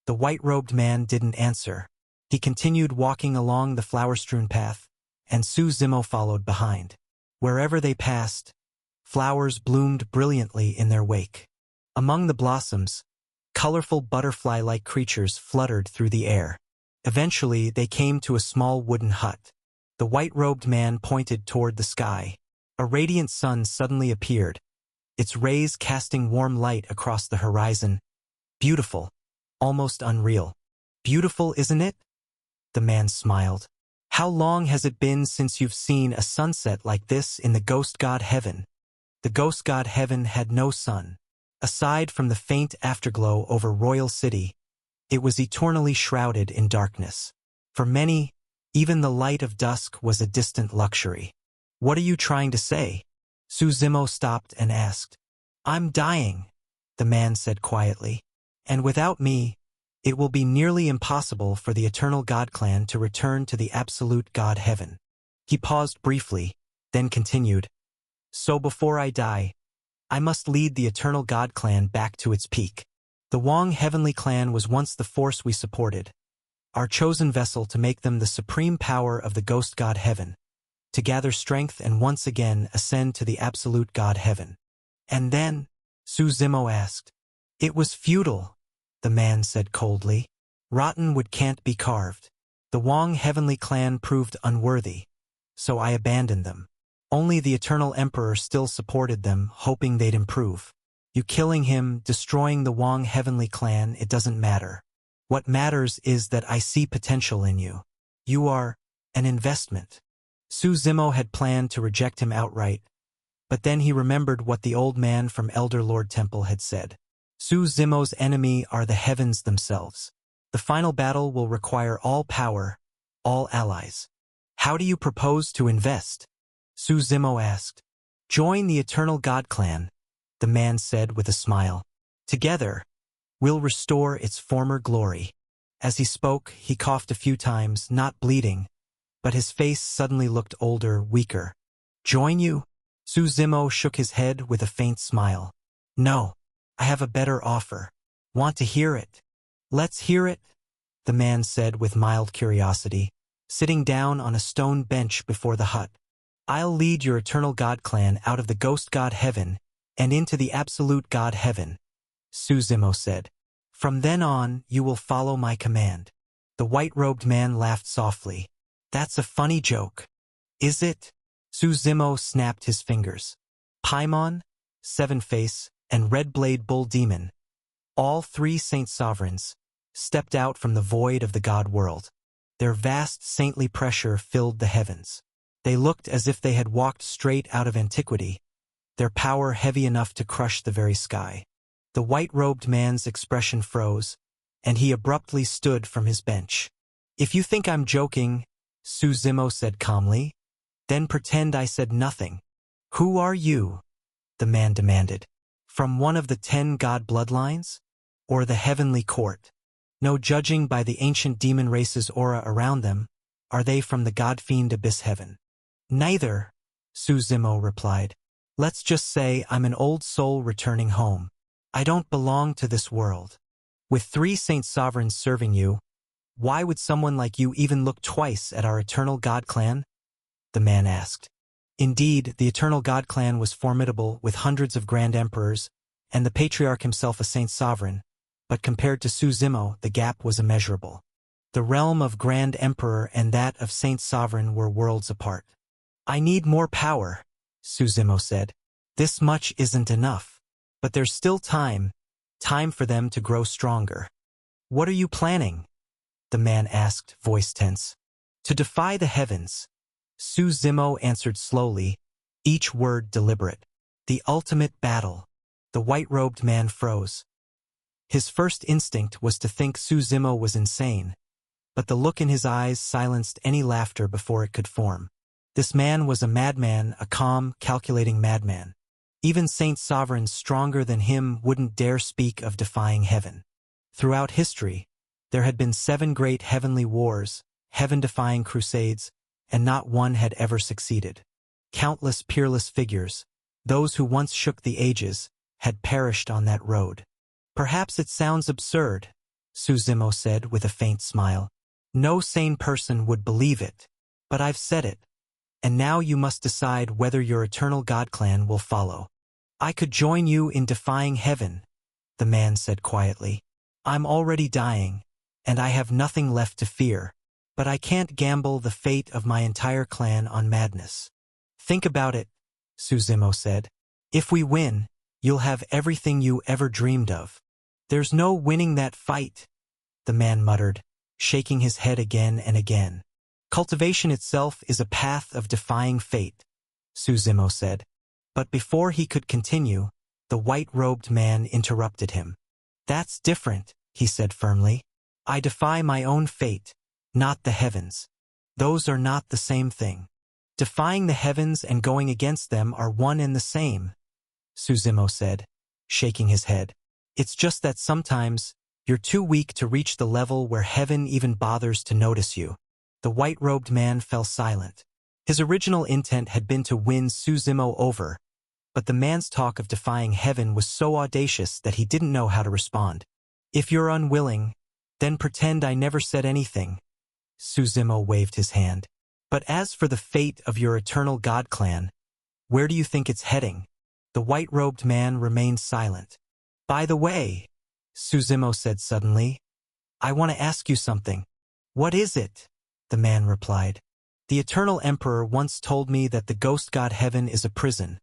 The white-robed man didn't answer. He continued walking along the flower-strewn path, and Suzimo followed behind. Wherever they passed, flowers bloomed brilliantly in their wake. Among the blossoms, colorful butterfly-like creatures fluttered through the air. Eventually, they came to a small wooden hut. The white-robed man pointed toward the sky. A radiant sun suddenly appeared, its rays casting warm light across the horizon. Beautiful, almost unreal. "Beautiful, isn't it?" the man smiled. "How long has it been since you've seen a sunset like this in the ghost god heaven?" The ghost god heaven had no sun. Aside from the faint afterglow over Royal City, it was eternally shrouded in darkness. For many, even the light of dusk was a distant luxury. "What are you trying to say?" Suzimo stopped and asked. "I'm dying," the man said quietly. "And without me, it will be nearly impossible for the Eternal God Clan to return to the Absolute God Heaven." He paused briefly, then continued. "So before I die, I must lead the Eternal God Clan back to its peak. The Wong Heavenly Clan was once the force we supported, our chosen vessel to make them the supreme power of the Ghost God Heaven, to gather strength and once again ascend to the Absolute God Heaven." "And then?" Suzimo asked. "It was futile," the man said coldly. "Rotten wood can't be carved. The Wong Heavenly Clan proved unworthy, so I abandoned them. Only the Eternal Emperor still supported them, hoping they'd improve. You killing him, destroying the Wong Heavenly Clan, it doesn't matter. What matters is that I see potential in you. You are an investment." Suzimo had planned to reject him outright, but then he remembered what the old man from Elder Lord Temple had said. Suzimo's enemy are the heavens themselves. The final battle will require all power, all allies. "How do you propose to invest?" Suzimo asked. "Join the Eternal God Clan," the man said with a smile. "Together, we'll restore its former glory." As he spoke, he coughed a few times, not bleeding, but his face suddenly looked older, weaker. "Join you?" Suzimo shook his head with a faint smile. "No, I have a better offer. Want to hear it?" "Let's hear it," the man said with mild curiosity, sitting down on a stone bench before the hut. "I'll lead your Eternal God Clan out of the Ghost God Heaven and into the Absolute God Heaven," Suzimo said. "From then on, you will follow my command." The white-robed man laughed softly. "That's a funny joke, is it?" Suzimo snapped his fingers. Paimon, Seven-Face, and Red-Blade Bull Demon, all three saint sovereigns, stepped out from the void of the god world. Their vast saintly pressure filled the heavens. They looked as if they had walked straight out of antiquity, their power heavy enough to crush the very sky. The white-robed man's expression froze, and he abruptly stood from his bench. "If you think I'm joking," Suzimo said calmly, "then pretend I said nothing." "Who are you?" the man demanded. "From one of the 10 god bloodlines? Or the heavenly court? No judging by the ancient demon race's aura around them, are they from the god-fiend abyss heaven?" "Neither," Suzimo replied. "Let's just say I'm an old soul returning home. I don't belong to this world. With 3 saint sovereigns serving you, why would someone like you even look twice at our Eternal God Clan?" the man asked. Indeed, the Eternal God Clan was formidable, with hundreds of Grand Emperors, and the Patriarch himself a Saint Sovereign, but compared to Suzimo, the gap was immeasurable. The realm of Grand Emperor and that of Saint Sovereign were worlds apart. "I need more power," Suzimo said. "This much isn't enough. But there's still time for them to grow stronger." "What are you planning?" the man asked, voice tense. To defy the heavens, Su Zimo answered slowly, each word deliberate. The ultimate battle. The white-robed man froze. His first instinct was to think Su Zimo was insane, but the look in his eyes silenced any laughter before it could form. This man was a madman, a calm, calculating madman. Even saint sovereigns stronger than him wouldn't dare speak of defying heaven. Throughout history, there had been 7 great heavenly wars, heaven-defying crusades, and not one had ever succeeded. Countless peerless figures, those who once shook the ages, had perished on that road. Perhaps it sounds absurd, Su Zimo said with a faint smile. No sane person would believe it, but I've said it. And now you must decide whether your eternal God clan will follow. I could join you in defying heaven, the man said quietly. I'm already dying, and I have nothing left to fear, but I can't gamble the fate of my entire clan on madness. Think about it, Su Zimo said. If we win, you'll have everything you ever dreamed of. There's no winning that fight, the man muttered, shaking his head again and again. Cultivation itself is a path of defying fate, Su Zimo said. But before he could continue, the white-robed man interrupted him. That's different, he said firmly. I defy my own fate, not the heavens. Those are not the same thing. Defying the heavens and going against them are one and the same, Su Zimo said, shaking his head. It's just that sometimes, you're too weak to reach the level where heaven even bothers to notice you. The white-robed man fell silent. His original intent had been to win Su Zimo over, but the man's talk of defying heaven was so audacious that he didn't know how to respond. If you're unwilling, then pretend I never said anything. Su Zimo waved his hand. But as for the fate of your eternal God clan, where do you think it's heading? The white-robed man remained silent. By the way, Su Zimo said suddenly, I want to ask you something. What is it? The man replied. The Eternal Emperor once told me that the ghost god heaven is a prison,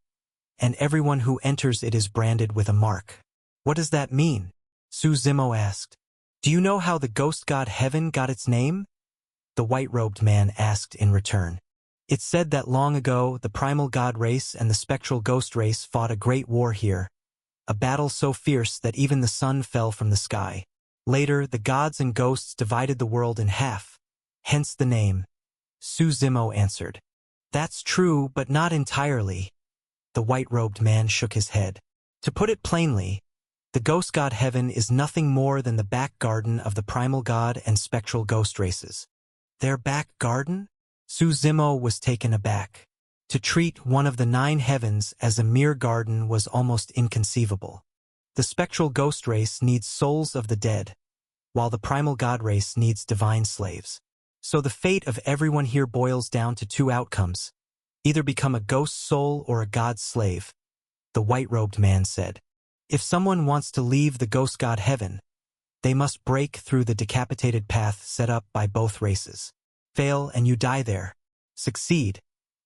and everyone who enters it is branded with a mark. What does that mean? Su Zimo asked. Do you know how the ghost god heaven got its name? The white-robed man asked in return. It's said that long ago the primal god race and the spectral ghost race fought a great war here, a battle so fierce that even the sun fell from the sky. Later, the gods and ghosts divided the world in half, hence the name. Su Zimo answered. That's true, but not entirely. The white-robed man shook his head. To put it plainly, the ghost god heaven is nothing more than the back garden of the primal god and spectral ghost races. Their back garden? Su Zimo was taken aback. To treat one of the 9 heavens as a mere garden was almost inconceivable. The spectral ghost race needs souls of the dead, while the primal god race needs divine slaves. So the fate of everyone here boils down to 2 outcomes. Either become a ghost soul or a god's slave, the white-robed man said. If someone wants to leave the ghost god heaven, they must break through the decapitated path set up by both races. Fail and you die there. Succeed,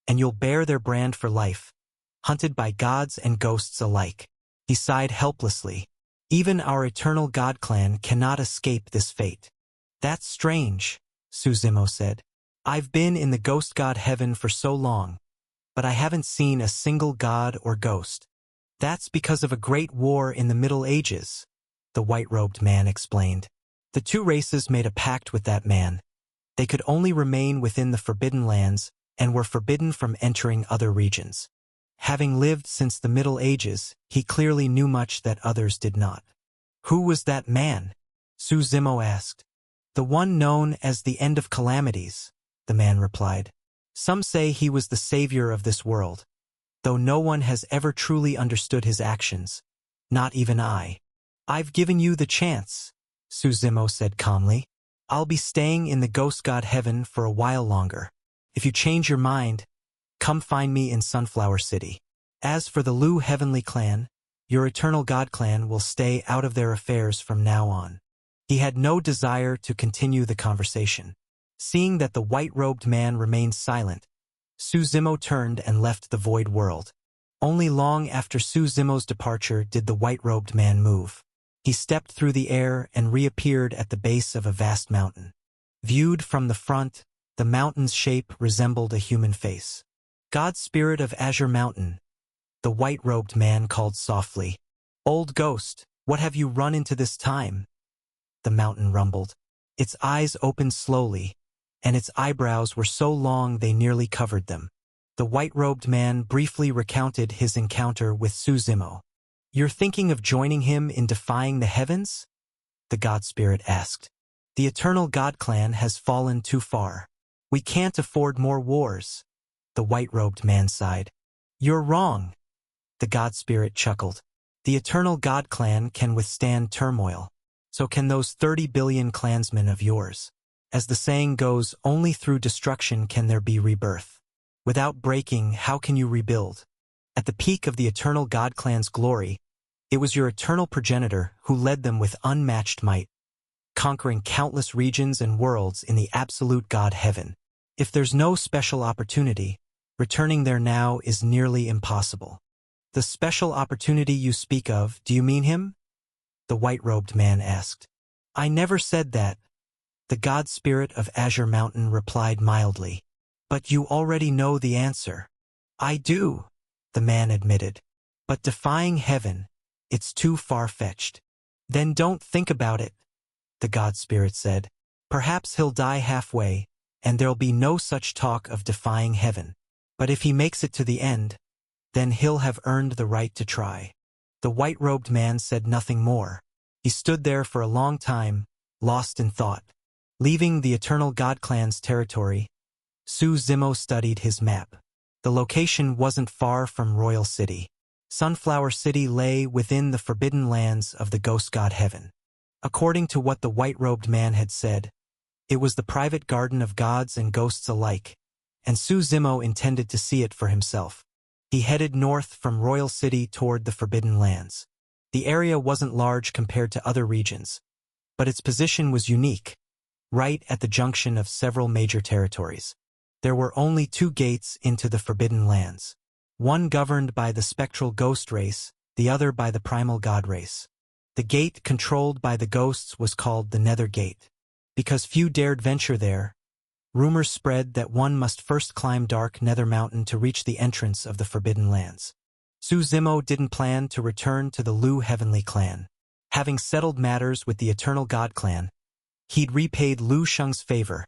and you'll bear their brand for life, hunted by gods and ghosts alike. He sighed helplessly. Even our eternal god clan cannot escape this fate. That's strange, Su Zimo said. I've been in the ghost god heaven for so long, but I haven't seen a single god or ghost. That's because of a great war in the Middle Ages, the white-robed man explained. The 2 races made a pact with that man. They could only remain within the Forbidden Lands and were forbidden from entering other regions. Having lived since the Middle Ages, he clearly knew much that others did not. Who was that man? Su Zimo asked. The one known as the End of Calamities, the man replied. Some say he was the savior of this world, though no one has ever truly understood his actions, not even I. I've given you the chance, Su Zimo said calmly. I'll be staying in the ghost god heaven for a while longer. If you change your mind, come find me in Sunflower City. As for the Lu Heavenly Clan, your eternal god clan will stay out of their affairs from now on. He had no desire to continue the conversation. Seeing that the white-robed man remained silent, Su Zimo turned and left the void world. Only long after Su Zimo's departure did the white-robed man move. He stepped through the air and reappeared at the base of a vast mountain. Viewed from the front, the mountain's shape resembled a human face. "God Spirit of Azure Mountain," the white-robed man called softly. "Old ghost, what have you run into this time?" The mountain rumbled. Its eyes opened slowly, and its eyebrows were so long they nearly covered them. The white-robed man briefly recounted his encounter with Su Zimo. "You're thinking of joining him in defying the heavens?" the God Spirit asked. "The Eternal God Clan has fallen too far. We can't afford more wars," the white-robed man sighed. "You're wrong," the God Spirit chuckled. "The Eternal God Clan can withstand turmoil. So can those 30 billion clansmen of yours. As the saying goes, only through destruction can there be rebirth. Without breaking, how can you rebuild? At the peak of the Eternal God Clan's glory, it was your eternal progenitor who led them with unmatched might, conquering countless regions and worlds in the absolute God heaven. If there's no special opportunity, returning there now is nearly impossible." "The special opportunity you speak of, do you mean him?" the white-robed man asked. "I never said that," the God Spirit of Azure Mountain replied mildly. "But you already know the answer." "I do," the man admitted. "But defying heaven, it's too far-fetched." "Then don't think about it," the God Spirit said. "Perhaps he'll die halfway, and there'll be no such talk of defying heaven. But if he makes it to the end, then he'll have earned the right to try." The white-robed man said nothing more. He stood there for a long time, lost in thought. Leaving the Eternal God Clan's territory, Su Zimo studied his map. The location wasn't far from Royal City. Sunflower City lay within the forbidden lands of the Ghost God Heaven. According to what the white-robed man had said, it was the private garden of gods and ghosts alike, and Su Zimo intended to see it for himself. He headed north from Royal City toward the Forbidden Lands. The area wasn't large compared to other regions, but its position was unique, right at the junction of several major territories. There were only 2 gates into the Forbidden Lands, one governed by the spectral ghost race, the other by the primal god race. The gate controlled by the ghosts was called the Nether Gate. Because few dared venture there, rumors spread that one must first climb dark Nether Mountain to reach the entrance of the Forbidden Lands. Su Zimo didn't plan to return to the Lu Heavenly Clan. Having settled matters with the Eternal God Clan, he'd repaid Lu Sheng's favor,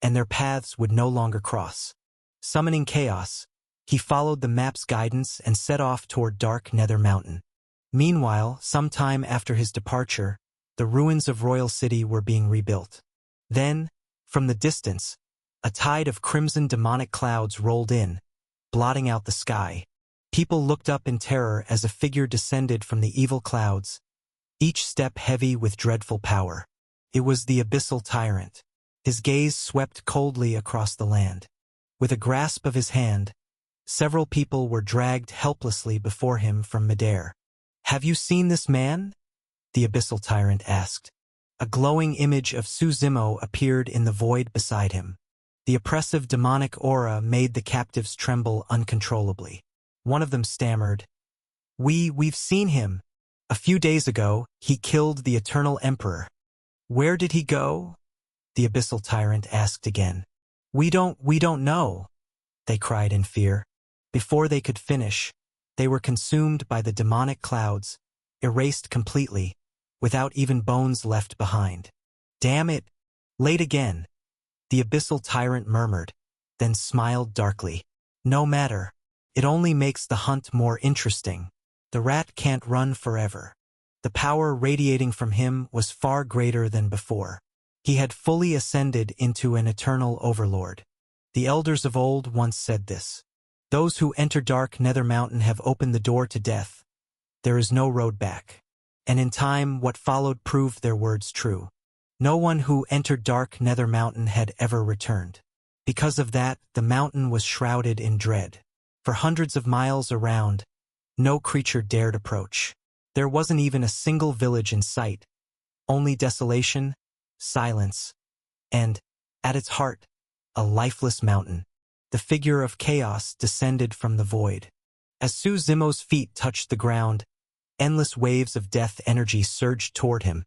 and their paths would no longer cross. Summoning chaos, he followed the map's guidance and set off toward dark Nether Mountain. Meanwhile, sometime after his departure, the ruins of Royal City were being rebuilt. Then, from the distance, a tide of crimson demonic clouds rolled in, blotting out the sky. People looked up in terror as a figure descended from the evil clouds, each step heavy with dreadful power. It was the Abyssal Tyrant. His gaze swept coldly across the land. With a grasp of his hand, several people were dragged helplessly before him from midair. "Have you seen this man?" the Abyssal Tyrant asked. A glowing image of Su Zimo appeared in the void beside him. The oppressive demonic aura made the captives tremble uncontrollably. One of them stammered, We've seen him. A few days ago, he killed the Eternal Emperor." "Where did he go?" the Abyssal Tyrant asked again. We don't know," they cried in fear. Before they could finish, they were consumed by the demonic clouds, erased completely, without even bones left behind. "Damn it! Late again," the Abyssal Tyrant murmured, then smiled darkly. "No matter. It only makes the hunt more interesting. The rat can't run forever." The power radiating from him was far greater than before. He had fully ascended into an eternal overlord. The elders of old once said this. Those who enter dark Nether Mountain have opened the door to death. There is no road back. And in time, what followed proved their words true. No one who entered dark Nether Mountain had ever returned. Because of that, the mountain was shrouded in dread. For hundreds of miles around, no creature dared approach. There wasn't even a single village in sight. Only desolation, silence, and, at its heart, a lifeless mountain. The figure of chaos descended from the void. As Su Zimo's feet touched the ground, endless waves of death energy surged toward him,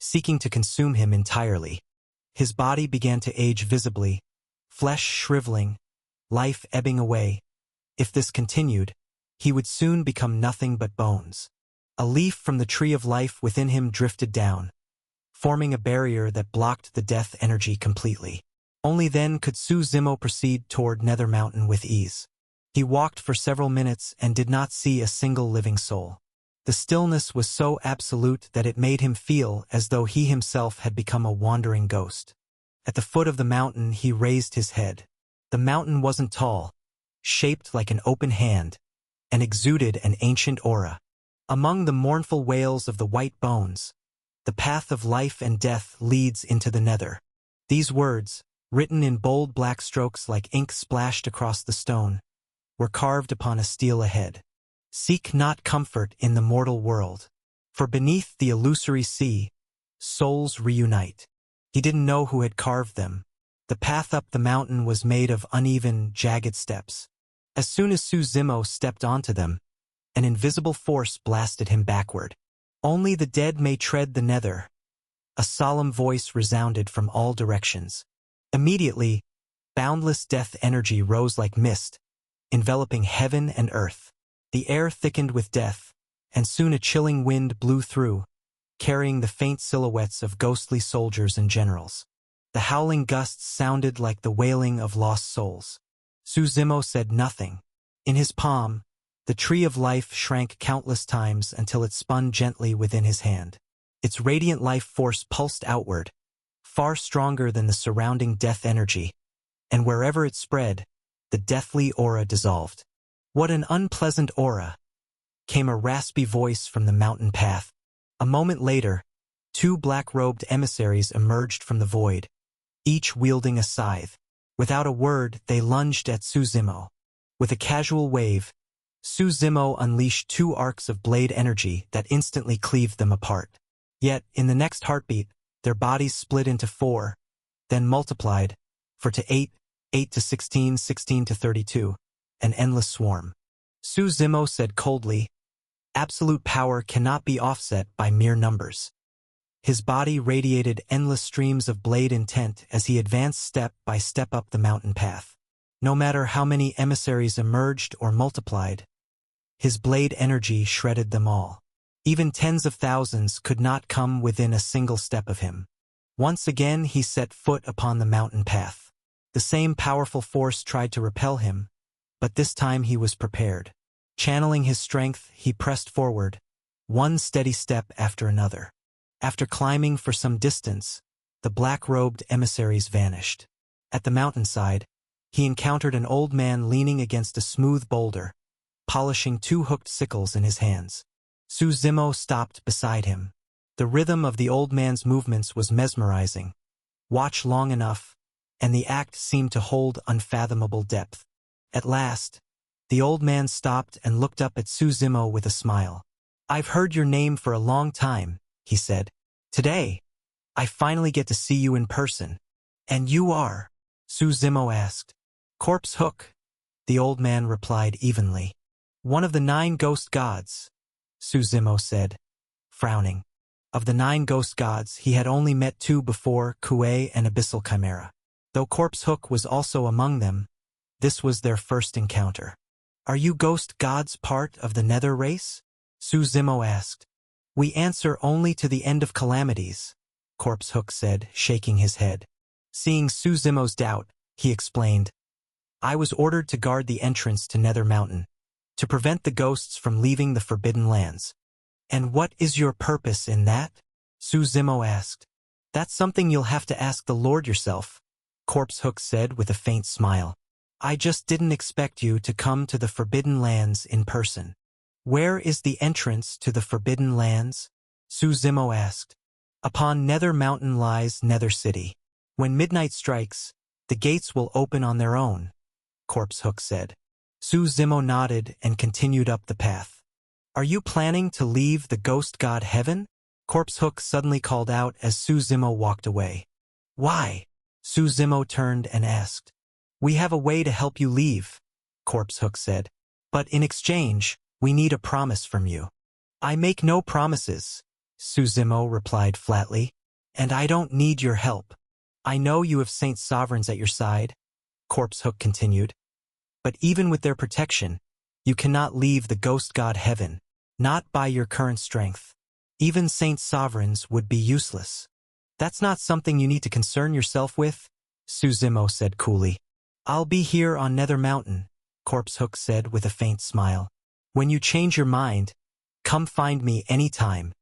seeking to consume him entirely. His body began to age visibly, flesh shriveling, life ebbing away. If this continued, he would soon become nothing but bones. A leaf from the tree of life within him drifted down, forming a barrier that blocked the death energy completely. Only then could Su Zimo proceed toward Nether Mountain with ease. He walked for several minutes and did not see a single living soul. The stillness was so absolute that it made him feel as though he himself had become a wandering ghost. At the foot of the mountain he raised his head. The mountain wasn't tall, shaped like an open hand, and exuded an ancient aura. Among the mournful wails of the white bones, the path of life and death leads into the nether. These words, written in bold black strokes like ink splashed across the stone, were carved upon a stele ahead. Seek not comfort in the mortal world, for beneath the illusory sea, souls reunite. He didn't know who had carved them. The path up the mountain was made of uneven, jagged steps. As soon as Su Zimo stepped onto them, an invisible force blasted him backward. Only the dead may tread the nether. A solemn voice resounded from all directions. Immediately, boundless death energy rose like mist, enveloping heaven and earth. The air thickened with death, and soon a chilling wind blew through, carrying the faint silhouettes of ghostly soldiers and generals. The howling gusts sounded like the wailing of lost souls. Su Zimo said nothing. In his palm, the tree of life shrank countless times until it spun gently within his hand. Its radiant life force pulsed outward, far stronger than the surrounding death energy, and wherever it spread, the deathly aura dissolved. What an unpleasant aura! Came a raspy voice from the mountain path. A moment later, two black-robed emissaries emerged from the void, each wielding a scythe. Without a word, they lunged at Su Zimo. With a casual wave, Su Zimo unleashed two arcs of blade energy that instantly cleaved them apart. Yet, in the next heartbeat, their bodies split into 4, then multiplied, for to 8, 8 to 16, 16 to 32, an endless swarm. Su Zimo said coldly, "Absolute power cannot be offset by mere numbers." His body radiated endless streams of blade intent as he advanced step by step up the mountain path. No matter how many emissaries emerged or multiplied, his blade energy shredded them all. Even tens of thousands could not come within a single step of him. Once again he set foot upon the mountain path. The same powerful force tried to repel him, but this time he was prepared. Channeling his strength, he pressed forward, one steady step after another. After climbing for some distance, the black-robed emissaries vanished. At the mountainside, he encountered an old man leaning against a smooth boulder, polishing 2 hooked sickles in his hands. Su Zimo stopped beside him. The rhythm of the old man's movements was mesmerizing. Watch long enough, and the act seemed to hold unfathomable depth. At last, the old man stopped and looked up at Su Zimo with a smile. "I've heard your name for a long time," he said. "Today, I finally get to see you in person." "And you are?" Su Zimo asked. "Corpse Hook," the old man replied evenly. "One of the 9 ghost gods," Su Zimo said, frowning. Of the 9 ghost gods, he had only met 2 before, Kuei and Abyssal Chimera. Though Corpse Hook was also among them, this was their first encounter. "Are you ghost gods part of the Nether race?" Su Zimo asked. "We answer only to the end of calamities," Corpse Hook said, shaking his head. Seeing Su Zimo's doubt, he explained, "I was ordered to guard the entrance to Nether Mountain, to prevent the ghosts from leaving the Forbidden Lands." "And what is your purpose in that?" Su Zimo asked. "That's something you'll have to ask the Lord yourself," Corpse Hook said with a faint smile. "I just didn't expect you to come to the Forbidden Lands in person." "Where is the entrance to the Forbidden Lands?" Su Zimo asked. "Upon Nether Mountain lies Nether City. When midnight strikes, the gates will open on their own," Corpse Hook said. Su Zimo nodded and continued up the path. "Are you planning to leave the ghost god heaven?" Corpse Hook suddenly called out as Su Zimo walked away. "Why?" Su Zimo turned and asked. "We have a way to help you leave," Corpse Hook said. "But in exchange, we need a promise from you." "I make no promises," Su Zimo replied flatly. "And I don't need your help. I know you have Saint Sovereigns at your side, Corpse Hook continued. But even with their protection, you cannot leave the ghost god heaven, not by your current strength. Even Saint Sovereigns would be useless. That's not something you need to concern yourself with, Suzimo said coolly. I'll be here on Nether Mountain, Corpse Hook said with a faint smile. When you change your mind, come find me anytime.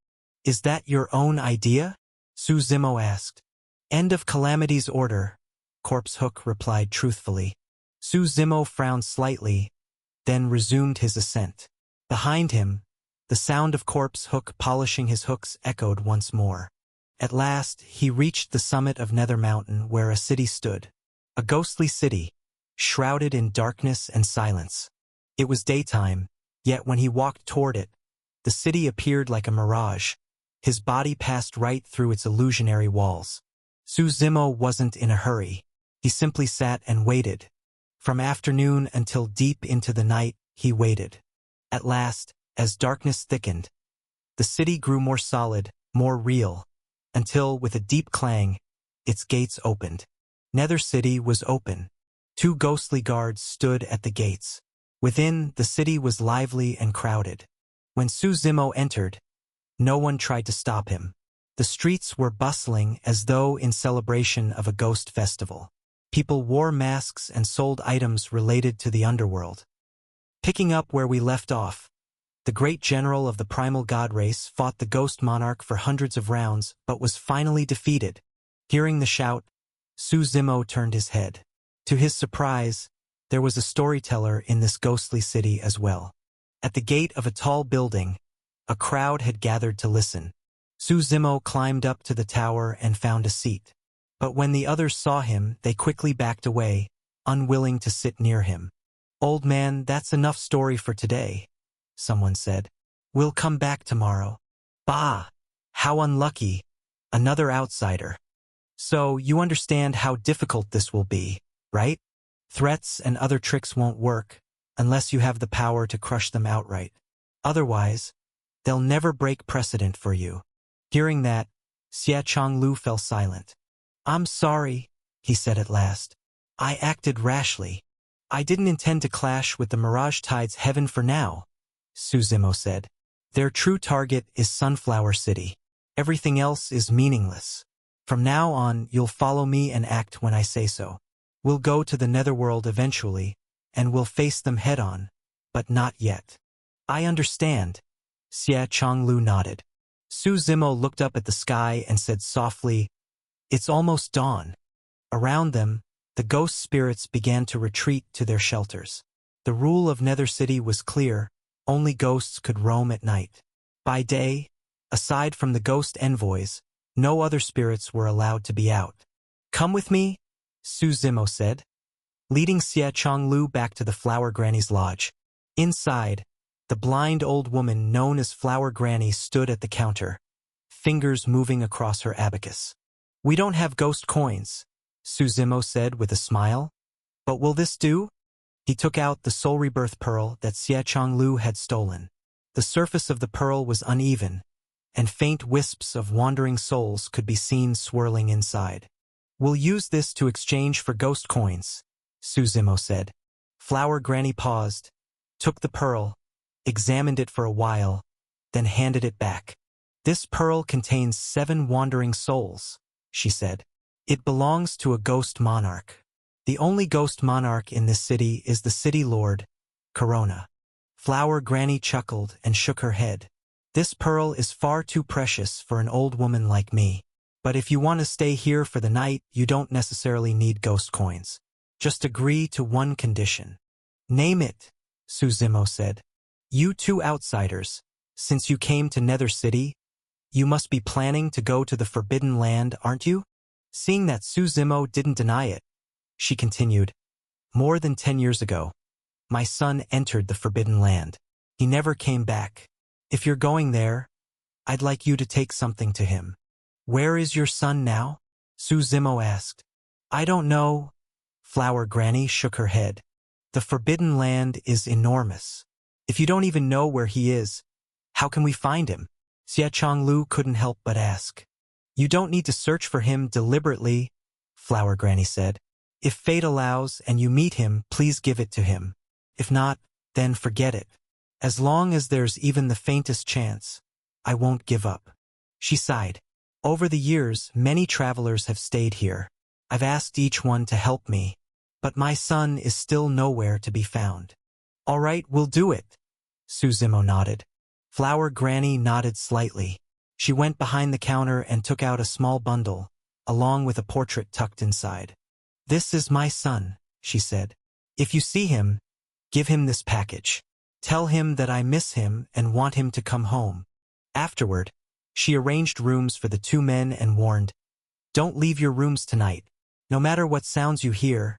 Is that your own idea? Suzimo asked. End of Calamity's order, Corpse Hook replied truthfully. Suzimo frowned slightly, then resumed his ascent. Behind him, the sound of Corpse Hook polishing his hooks echoed once more. At last, he reached the summit of Nether Mountain where a city stood. A ghostly city, shrouded in darkness and silence. It was daytime, yet when he walked toward it, the city appeared like a mirage. His body passed right through its illusionary walls. Suzimo wasn't in a hurry. He simply sat and waited. From afternoon until deep into the night, he waited. At last, as darkness thickened, the city grew more solid, more real, until, with a deep clang, its gates opened. Nether City was open. 2 ghostly guards stood at the gates. Within, the city was lively and crowded. When Suzimo entered, no one tried to stop him. The streets were bustling as though in celebration of a ghost festival. People wore masks and sold items related to the underworld. Picking up where we left off, the great general of the primal god race fought the ghost monarch for hundreds of rounds, but was finally defeated. Hearing the shout, Suzimo turned his head. To his surprise, there was a storyteller in this ghostly city as well. At the gate of a tall building, a crowd had gathered to listen. Suzimo climbed up to the tower and found a seat. But when the others saw him, they quickly backed away, unwilling to sit near him. Old man, that's enough story for today, someone said. We'll come back tomorrow. Bah! How unlucky. Another outsider. So, you understand how difficult this will be, right? Threats and other tricks won't work, unless you have the power to crush them outright. Otherwise, they'll never break precedent for you. Hearing that, Xia Chonglu fell silent. I'm sorry, he said at last. I acted rashly. I didn't intend to clash with the Mirage Tide's heaven for now, Suzimo said. Their true target is Sunflower City. Everything else is meaningless. From now on, you'll follow me and act when I say so. We'll go to the Netherworld eventually, and we'll face them head-on, but not yet. I understand. Xia Chonglu nodded. Suzimo looked up at the sky and said softly, It's almost dawn. Around them, the ghost spirits began to retreat to their shelters. The rule of Nether City was clear. Only ghosts could roam at night. By day, aside from the ghost envoys, no other spirits were allowed to be out. Come with me, Suzimo said, leading Xia Chonglu back to the Flower Granny's lodge. Inside, the blind old woman known as Flower Granny stood at the counter, fingers moving across her abacus. We don't have ghost coins, Suzimo said with a smile. But will this do? He took out the soul rebirth pearl that Xia Chonglu had stolen. The surface of the pearl was uneven, and faint wisps of wandering souls could be seen swirling inside. We'll use this to exchange for ghost coins, Suzimo said. Flower Granny paused, took the pearl, examined it for a while, then handed it back. This pearl contains 7 wandering souls, she said. It belongs to a ghost monarch. The only ghost monarch in this city is the city lord, Corona. Flower Granny chuckled and shook her head. This pearl is far too precious for an old woman like me. But if you want to stay here for the night, you don't necessarily need ghost coins. Just agree to one condition. Name it, Suzimo said. You 2 outsiders, since you came to Nether City, you must be planning to go to the Forbidden Land, aren't you? Seeing that Suzimo didn't deny it, she continued, More than 10 years ago, my son entered the Forbidden Land. He never came back. If you're going there, I'd like you to take something to him. Where is your son now? Suzimo asked. I don't know. Flower Granny shook her head. The Forbidden Land is enormous. If you don't even know where he is, how can we find him? Xia Chonglu couldn't help but ask. You don't need to search for him deliberately, Flower Granny said. If fate allows and you meet him, please give it to him. If not, then forget it. As long as there's even the faintest chance, I won't give up. She sighed. Over the years, many travelers have stayed here. I've asked each one to help me, but my son is still nowhere to be found. All right, we'll do it. Suzimo nodded. Flower Granny nodded slightly. She went behind the counter and took out a small bundle, along with a portrait tucked inside. This is my son, she said. If you see him, give him this package. Tell him that I miss him and want him to come home. Afterward, she arranged rooms for the two men and warned, don't leave your rooms tonight. No matter what sounds you hear,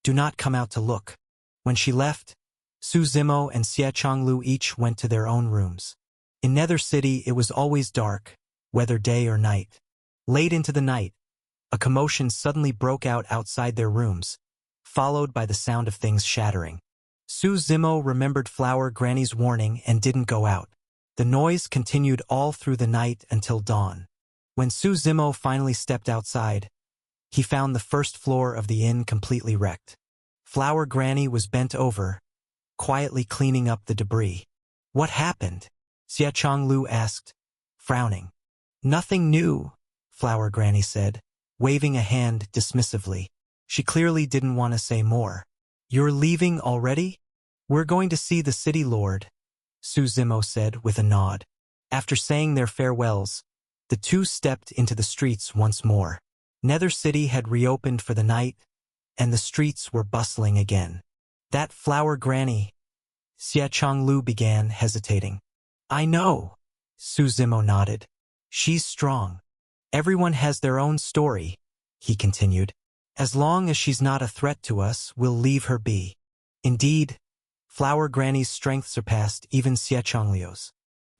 do not come out to look. When she left, Suzimo and Xie Chonglu each went to their own rooms. In Nether City, it was always dark, whether day or night. Late into the night, a commotion suddenly broke out outside their rooms, followed by the sound of things shattering. Suzimo remembered Flower Granny's warning and didn't go out. The noise continued all through the night until dawn. When Suzimo finally stepped outside, he found the first floor of the inn completely wrecked. Flower Granny was bent over, quietly cleaning up the debris. What happened? Xie Chonglu asked, frowning. Nothing new, Flower Granny said, waving a hand dismissively. She clearly didn't want to say more. You're leaving already? We're going to see the city lord, Suzimo said with a nod. After saying their farewells, the two stepped into the streets once more. Nether City had reopened for the night, and the streets were bustling again. That Flower Granny, Xie Chonglu began, hesitating. I know, Suzimo nodded. She's strong. Everyone has their own story, he continued. As long as she's not a threat to us, we'll leave her be. Indeed, Flower Granny's strength surpassed even Xie Chongliu's.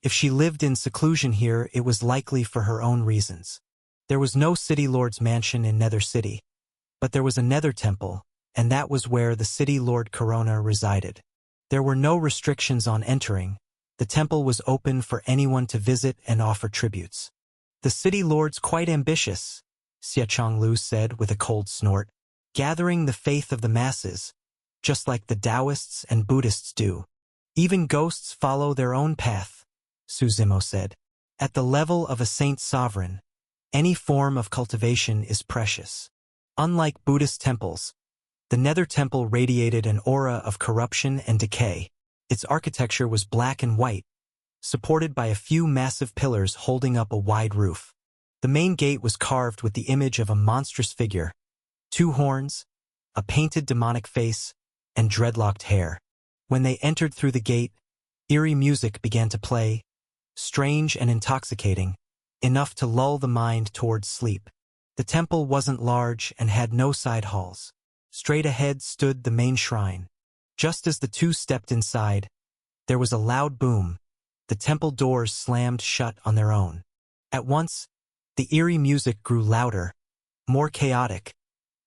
If she lived in seclusion here, it was likely for her own reasons. There was no City Lord's mansion in Nether City, but there was a Nether Temple, and that was where the City Lord Corona resided. There were no restrictions on entering. The temple was open for anyone to visit and offer tributes. The City Lord's quite ambitious, Xie Chonglu said with a cold snort, gathering the faith of the masses, just like the Taoists and Buddhists do. Even ghosts follow their own path, Suzimo said. At the level of a saint sovereign, any form of cultivation is precious. Unlike Buddhist temples, the Nether Temple radiated an aura of corruption and decay. Its architecture was black and white, supported by a few massive pillars holding up a wide roof. The main gate was carved with the image of a monstrous figure, two horns, a painted demonic face, and dreadlocked hair. When they entered through the gate, eerie music began to play, strange and intoxicating, enough to lull the mind towards sleep. The temple wasn't large and had no side halls. Straight ahead stood the main shrine. Just as the two stepped inside, there was a loud boom. The temple doors slammed shut on their own. At once, the eerie music grew louder, more chaotic,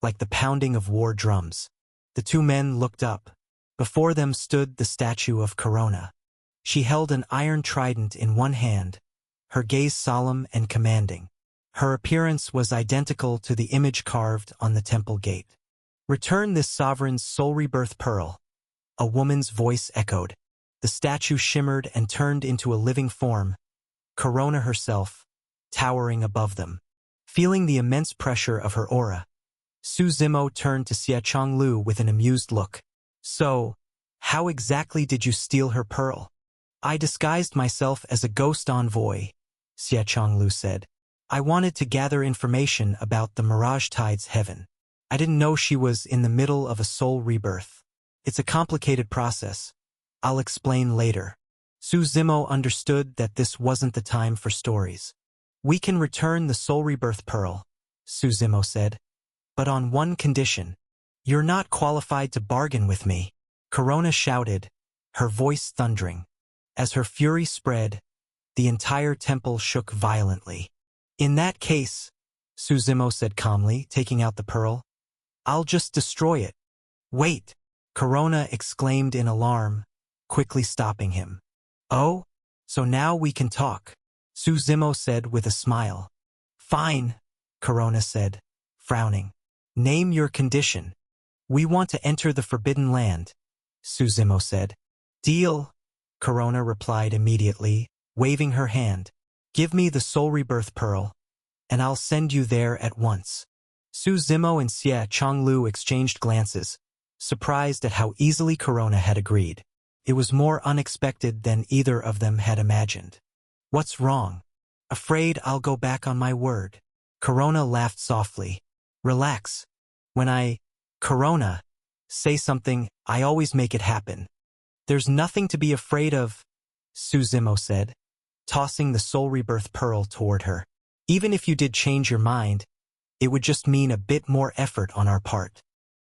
like the pounding of war drums. The two men looked up. Before them stood the statue of Corona. She held an iron trident in one hand, her gaze solemn and commanding. Her appearance was identical to the image carved on the temple gate. Return this sovereign's soul rebirth pearl. A woman's voice echoed. The statue shimmered and turned into a living form, Corona herself, towering above them. Feeling the immense pressure of her aura, Suzimo turned to Xie Chonglu with an amused look. So, how exactly did you steal her pearl? I disguised myself as a ghost envoy, Xie Chonglu said. I wanted to gather information about the Mirage Tide's heaven. I didn't know she was in the middle of a soul rebirth. It's a complicated process. I'll explain later. Suzimo understood that this wasn't the time for stories. We can return the soul rebirth pearl, Suzimo said. But on one condition. You're not qualified to bargain with me, Corona shouted, her voice thundering. As her fury spread, the entire temple shook violently. In that case, Suzimo said calmly, taking out the pearl, I'll just destroy it. Wait, Corona exclaimed in alarm, quickly stopping him. Oh, so now we can talk, Suzimo said with a smile. Fine, Corona said, frowning. Name your condition. We want to enter the Forbidden Land, Suzimo said. Deal, Corona replied immediately, waving her hand. Give me the Soul Rebirth Pearl, and I'll send you there at once. Suzimo and Xie Chonglu exchanged glances, surprised at how easily Corona had agreed. It was more unexpected than either of them had imagined. What's wrong? Afraid I'll go back on my word. Corona laughed softly. Relax. When Corona, say something, I always make it happen. There's nothing to be afraid of, Suzimo said, tossing the Soul Rebirth Pearl toward her. Even if you did change your mind, it would just mean a bit more effort on our part.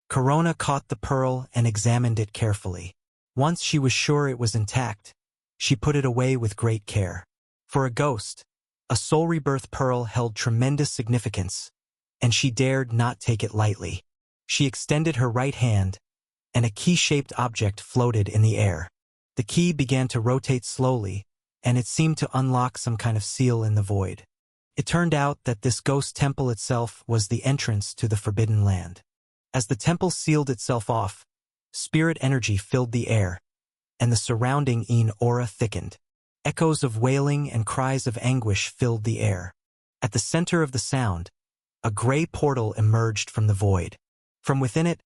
Corona caught the pearl and examined it carefully. Once she was sure it was intact, she put it away with great care. For a ghost, a Soul Rebirth Pearl held tremendous significance, and she dared not take it lightly. She extended her right hand, and a key-shaped object floated in the air. The key began to rotate slowly, and it seemed to unlock some kind of seal in the void. It turned out that this ghost temple itself was the entrance to the Forbidden Land. As the temple sealed itself off, spirit energy filled the air, and the surrounding aura thickened. Echoes of wailing and cries of anguish filled the air. At the center of the sound, a gray portal emerged from the void. From within it,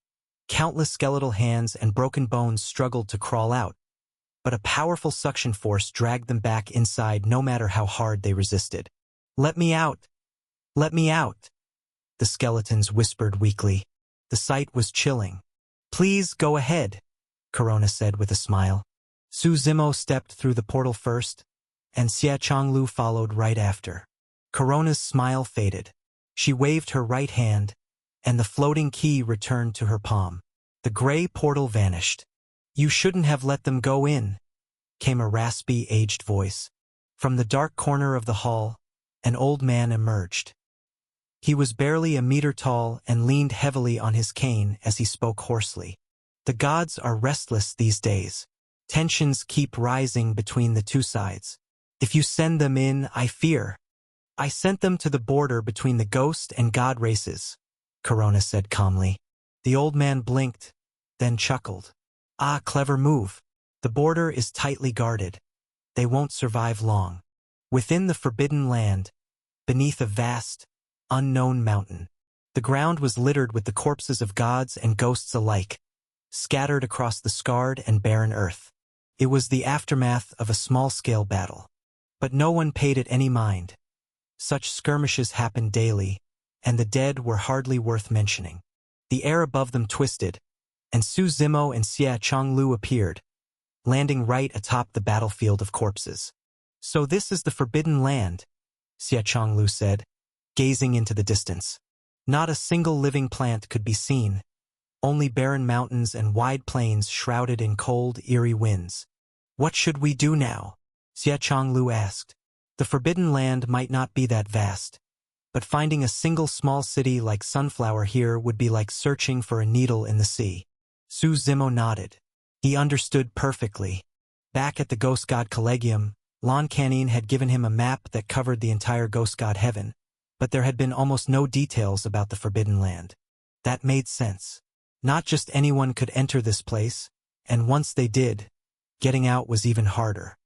countless skeletal hands and broken bones struggled to crawl out, but a powerful suction force dragged them back inside no matter how hard they resisted. Let me out! Let me out! The skeletons whispered weakly. The sight was chilling. Please go ahead, Corona said with a smile. Suzimo stepped through the portal first, and Xie Chonglu followed right after. Corona's smile faded. She waved her right hand, and the floating key returned to her palm. The gray portal vanished. You shouldn't have let them go in, came a raspy, aged voice. From the dark corner of the hall, an old man emerged. He was barely a meter tall and leaned heavily on his cane as he spoke hoarsely. The gods are restless these days. Tensions keep rising between the two sides. If you send them in, I fear. I sent them to the border between the ghost and god races, Corona said calmly. The old man blinked, then chuckled. Ah, clever move. The border is tightly guarded. They won't survive long. Within the Forbidden Land, beneath a vast, unknown mountain, the ground was littered with the corpses of gods and ghosts alike, scattered across the scarred and barren earth. It was the aftermath of a small-scale battle. But no one paid it any mind. Such skirmishes happened daily, and the dead were hardly worth mentioning. The air above them twisted, and Suzimo and Xie Chonglu appeared, landing right atop the battlefield of corpses. So this is the Forbidden Land, Xie Chonglu said, gazing into the distance. Not a single living plant could be seen, only barren mountains and wide plains shrouded in cold, eerie winds. What should we do now? Xie Chonglu asked. The Forbidden Land might not be that vast, but finding a single small city like Sunflower here would be like searching for a needle in the sea. Suzimo nodded. He understood perfectly. Back at the Ghost God Collegium, Lon Canine had given him a map that covered the entire Ghost God Heaven, but there had been almost no details about the Forbidden Land. That made sense. Not just anyone could enter this place, and once they did, getting out was even harder.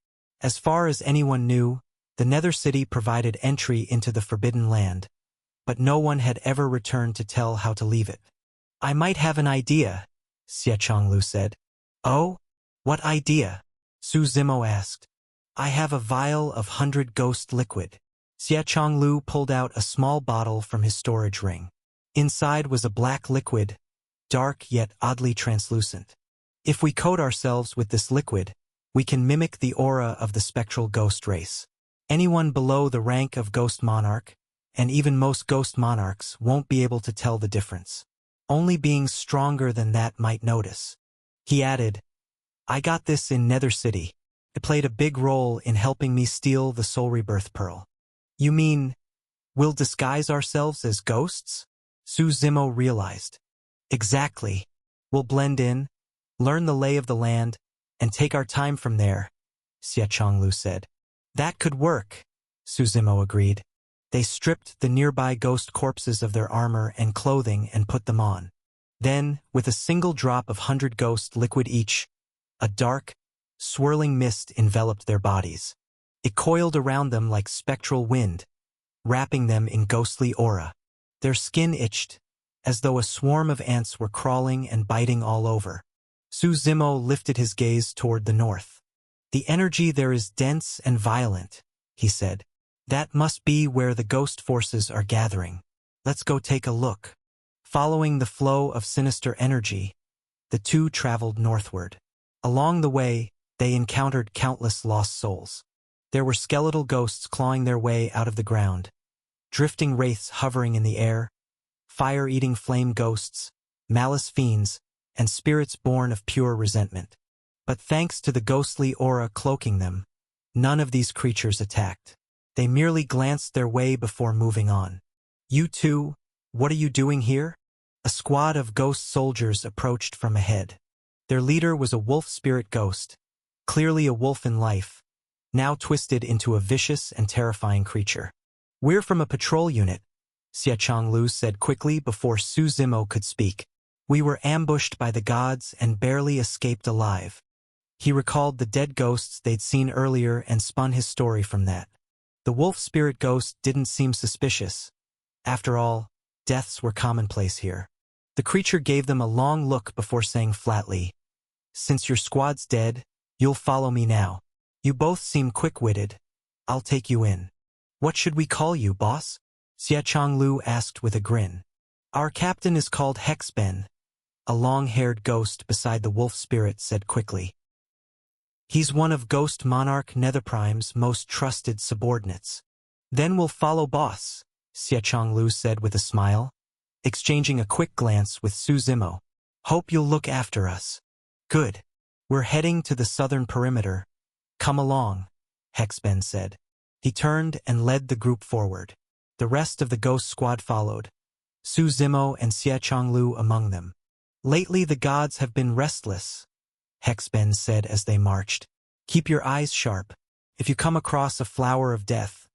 As far as anyone knew, the Nether City provided entry into the Forbidden Land, but no one had ever returned to tell how to leave it. I might have an idea, Xie Chonglu said. Oh? What idea? Suzimo asked. I have a vial of 100 ghost liquid. Xie Chonglu pulled out a small bottle from his storage ring. Inside was a black liquid, dark yet oddly translucent. If we coat ourselves with this liquid, we can mimic the aura of the spectral ghost race. Anyone below the rank of Ghost Monarch, and even most Ghost Monarchs, won't be able to tell the difference. Only beings stronger than that might notice. He added, I got this in Nether City. It played a big role in helping me steal the Soul Rebirth Pearl. You mean, we'll disguise ourselves as ghosts? Suzimo realized. Exactly. We'll blend in, learn the lay of the land, and take our time from there, Xie Chonglu said. That could work, Suzimo agreed. They stripped the nearby ghost corpses of their armor and clothing and put them on. Then, with a single drop of 100 ghost liquid each, a dark, swirling mist enveloped their bodies. It coiled around them like spectral wind, wrapping them in ghostly aura. Their skin itched, as though a swarm of ants were crawling and biting all over. Su Zimo lifted his gaze toward the north. "The energy there is dense and violent," he said. "That must be where the ghost forces are gathering. Let's go take a look." Following the flow of sinister energy, the two traveled northward. Along the way, they encountered countless lost souls. There were skeletal ghosts clawing their way out of the ground, drifting wraiths hovering in the air, fire-eating flame ghosts, malice fiends, and spirits born of pure resentment. But thanks to the ghostly aura cloaking them, none of these creatures attacked. They merely glanced their way before moving on. "You two, what are you doing here?" A squad of ghost soldiers approached from ahead. Their leader was a wolf spirit ghost, clearly a wolf in life, now twisted into a vicious and terrifying creature. "We're from a patrol unit," Xia Changlu said quickly before Su Zimo could speak. "We were ambushed by the gods and barely escaped alive." He recalled the dead ghosts they'd seen earlier and spun his story from that. The wolf spirit ghost didn't seem suspicious. After all, deaths were commonplace here. The creature gave them a long look before saying flatly, "Since your squad's dead, you'll follow me now. You both seem quick-witted. I'll take you in." "What should we call you, boss?" Xia Changlu asked with a grin. "Our captain is called Hexben," a long-haired ghost beside the wolf spirit said quickly. "He's one of Ghost Monarch Netherprime's most trusted subordinates." "Then we'll follow boss," Xia Changlu said with a smile, exchanging a quick glance with Su Zimo. "Hope you'll look after us." "Good. We're heading to the southern perimeter. Come along," Hexben said. He turned and led the group forward. The rest of the ghost squad followed, Su Zimo and Xia Changlu among them. "Lately the gods have been restless," Hexben said as they marched. "Keep your eyes sharp. If you come across a flower of death,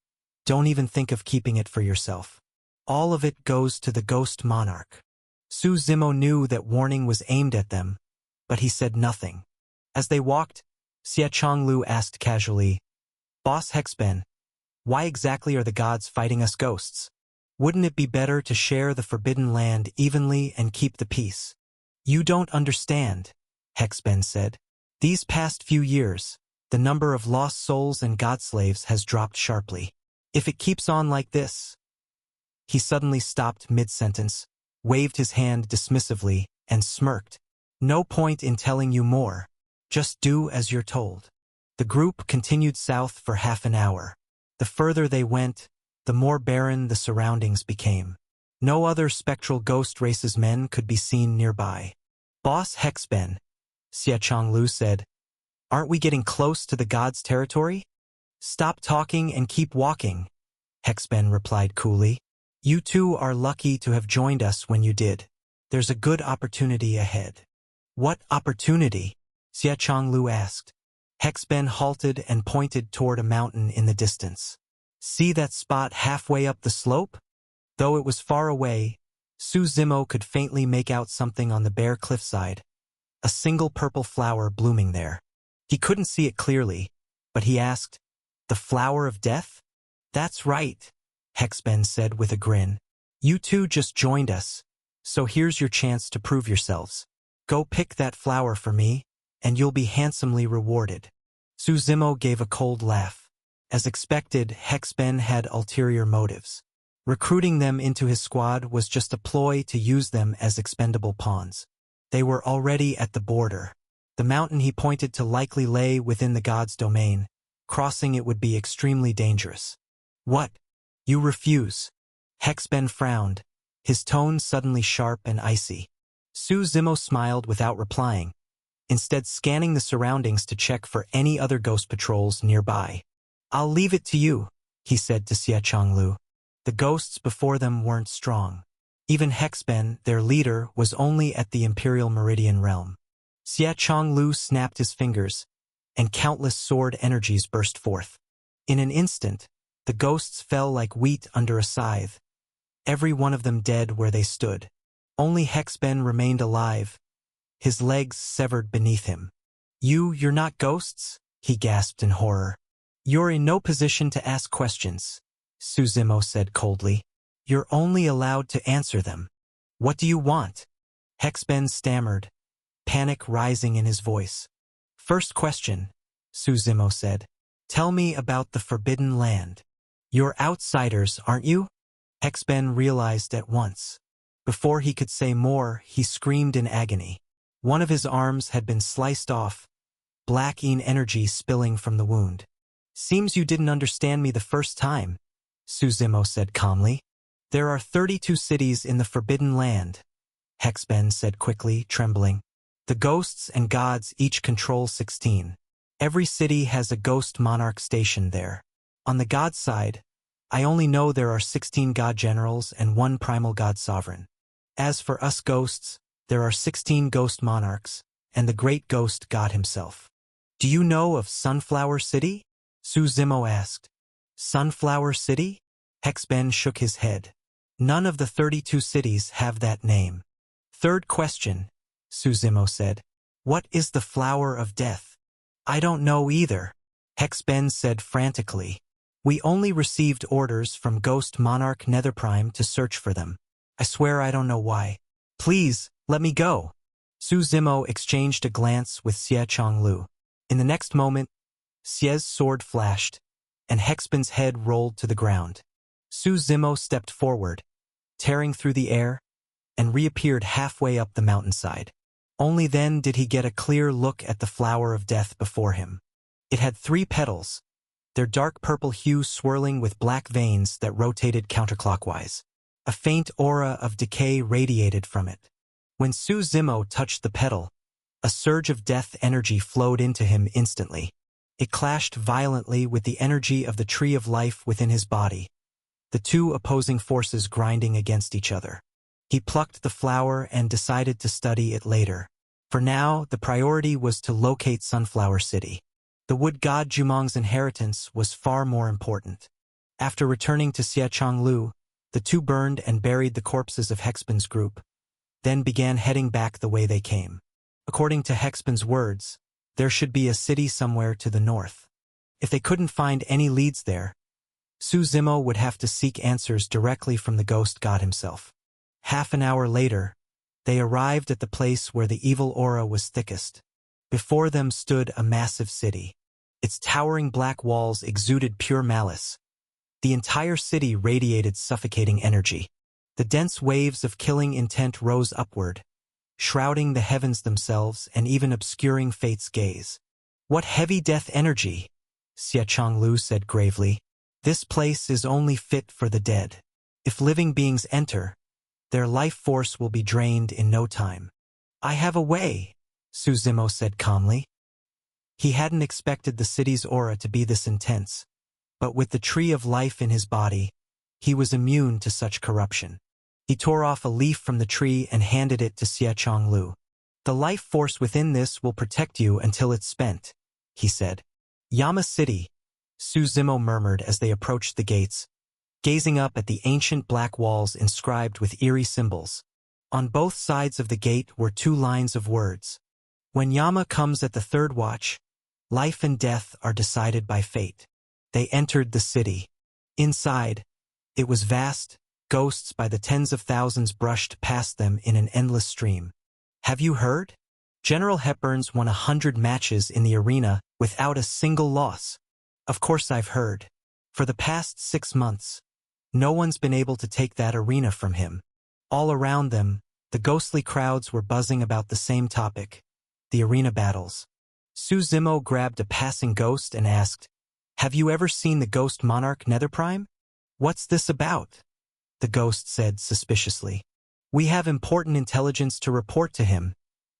don't even think of keeping it for yourself. All of it goes to the Ghost Monarch." Su Zimo knew that warning was aimed at them, but he said nothing. As they walked, Xia Changlu asked casually, "Boss Hexben, why exactly are the gods fighting us ghosts? Wouldn't it be better to share the forbidden land evenly and keep the peace?" "You don't understand," Hexben said. "These past few years, the number of lost souls and godslaves has dropped sharply. If it keeps on like this—" He suddenly stopped mid-sentence, waved his hand dismissively, and smirked. "No point in telling you more. Just do as you're told." The group continued south for half an hour. The further they went, the more barren the surroundings became. No other spectral ghost race's men could be seen nearby. "Boss Hexben," Xia Changlu said, "aren't we getting close to the gods' territory?" "Stop talking and keep walking," Hexben replied coolly. "You two are lucky to have joined us when you did. There's a good opportunity ahead." "What opportunity?" Xia Changlu asked. Hexben halted and pointed toward a mountain in the distance. "See that spot halfway up the slope?" Though it was far away, Su Zimo could faintly make out something on the bare cliffside, a single purple flower blooming there. He couldn't see it clearly, but he asked, "The flower of death?" "That's right," Hexben said with a grin. "You two just joined us, so here's your chance to prove yourselves. Go pick that flower for me, and you'll be handsomely rewarded." Su Zimo gave a cold laugh. As expected, Hexben had ulterior motives. Recruiting them into his squad was just a ploy to use them as expendable pawns. They were already at the border. The mountain he pointed to likely lay within the god's domain. Crossing it would be extremely dangerous. "What? You refuse?" Hexben frowned, his tone suddenly sharp and icy. Su Zimo smiled without replying, instead scanning the surroundings to check for any other ghost patrols nearby. "I'll leave it to you," he said to Xia Changlu. The ghosts before them weren't strong. Even Hexben, their leader, was only at the Imperial Meridian realm. Xia Changlu snapped his fingers, and countless sword energies burst forth. In an instant, The ghosts fell like wheat under a scythe, every one of them dead where they stood. Only Hexben remained alive, his legs severed beneath him. You're not ghosts?" he gasped in horror. "You're in no position to ask questions," Suzimo said coldly. "You're only allowed to answer them. What do you want?" Hexben stammered, panic rising in his voice. "First question," Suzimo said. "Tell me about the Forbidden Land. You're outsiders, aren't you?" Hexben realized at once. Before he could say more, he screamed in agony. One of his arms had been sliced off, black energy spilling from the wound. "Seems you didn't understand me the first time," Suzimo said calmly. "There are 32 cities in the Forbidden Land," Hexben said quickly, trembling. "The ghosts and gods each control 16. Every city has a ghost monarch stationed there. On the god side, I only know there are 16 god generals and 1 primal god sovereign. As for us ghosts, there are 16 ghost monarchs, and the great ghost god himself." "Do you know of Sunflower City?" Suzimo asked. "Sunflower City?" Hexben shook his head. "None of the 32 cities have that name." "Third question," Suzimo said. "What is the Flower of Death?" "I don't know either," Hexben said frantically. "We only received orders from Ghost Monarch Netherprime to search for them. I swear I don't know why. Please, let me go." Suzimo exchanged a glance with Xie Chonglu. In the next moment, Xie's sword flashed, and Hexben's head rolled to the ground. Suzimo stepped forward, tearing through the air, and reappeared halfway up the mountainside. Only then did he get a clear look at the Flower of Death before him. It had 3 petals, their dark purple hue swirling with black veins that rotated counterclockwise. A faint aura of decay radiated from it. When Suzimo touched the petal, a surge of death energy flowed into him instantly. It clashed violently with the energy of the tree of life within his body, the two opposing forces grinding against each other. He plucked the flower and decided to study it later. For now, the priority was to locate Sunflower City. The wood god Jumong's inheritance was far more important. After returning to Xie Chonglu, the two burned and buried the corpses of Hexben's group, then began heading back the way they came. According to Hexben's words, there should be a city somewhere to the north. If they couldn't find any leads there, Suzimo would have to seek answers directly from the ghost god himself. Half an hour later, they arrived at the place where the evil aura was thickest. Before them stood a massive city. Its towering black walls exuded pure malice. The entire city radiated suffocating energy. The dense waves of killing intent rose upward, shrouding the heavens themselves and even obscuring fate's gaze. "What heavy death energy," Xie Chonglu said gravely. "This place is only fit for the dead. If living beings enter, their life force will be drained in no time." "I have a way," Suzimo said calmly. He hadn't expected the city's aura to be this intense, but with the tree of life in his body, he was immune to such corruption. He tore off a leaf from the tree and handed it to Xie Chonglu. "The life force within this will protect you until it's spent," he said. "Yama City," Suzimo murmured as they approached the gates, gazing up at the ancient black walls inscribed with eerie symbols. On both sides of the gate were 2 lines of words. "When Yama comes at the 3rd watch, life and death are decided by fate." They entered the city. Inside, it was vast. Ghosts by the tens of thousands brushed past them in an endless stream. "Have you heard? General Hepburns won 100 matches in the arena without a single loss." "Of course I've heard. For the past 6 months, no one's been able to take that arena from him." All around them, the ghostly crowds were buzzing about the same topic, the arena battles. Suzimo grabbed a passing ghost and asked, "Have you ever seen the Ghost Monarch Netherprime?" "What's this about?" the ghost said suspiciously. "We have important intelligence to report to him,"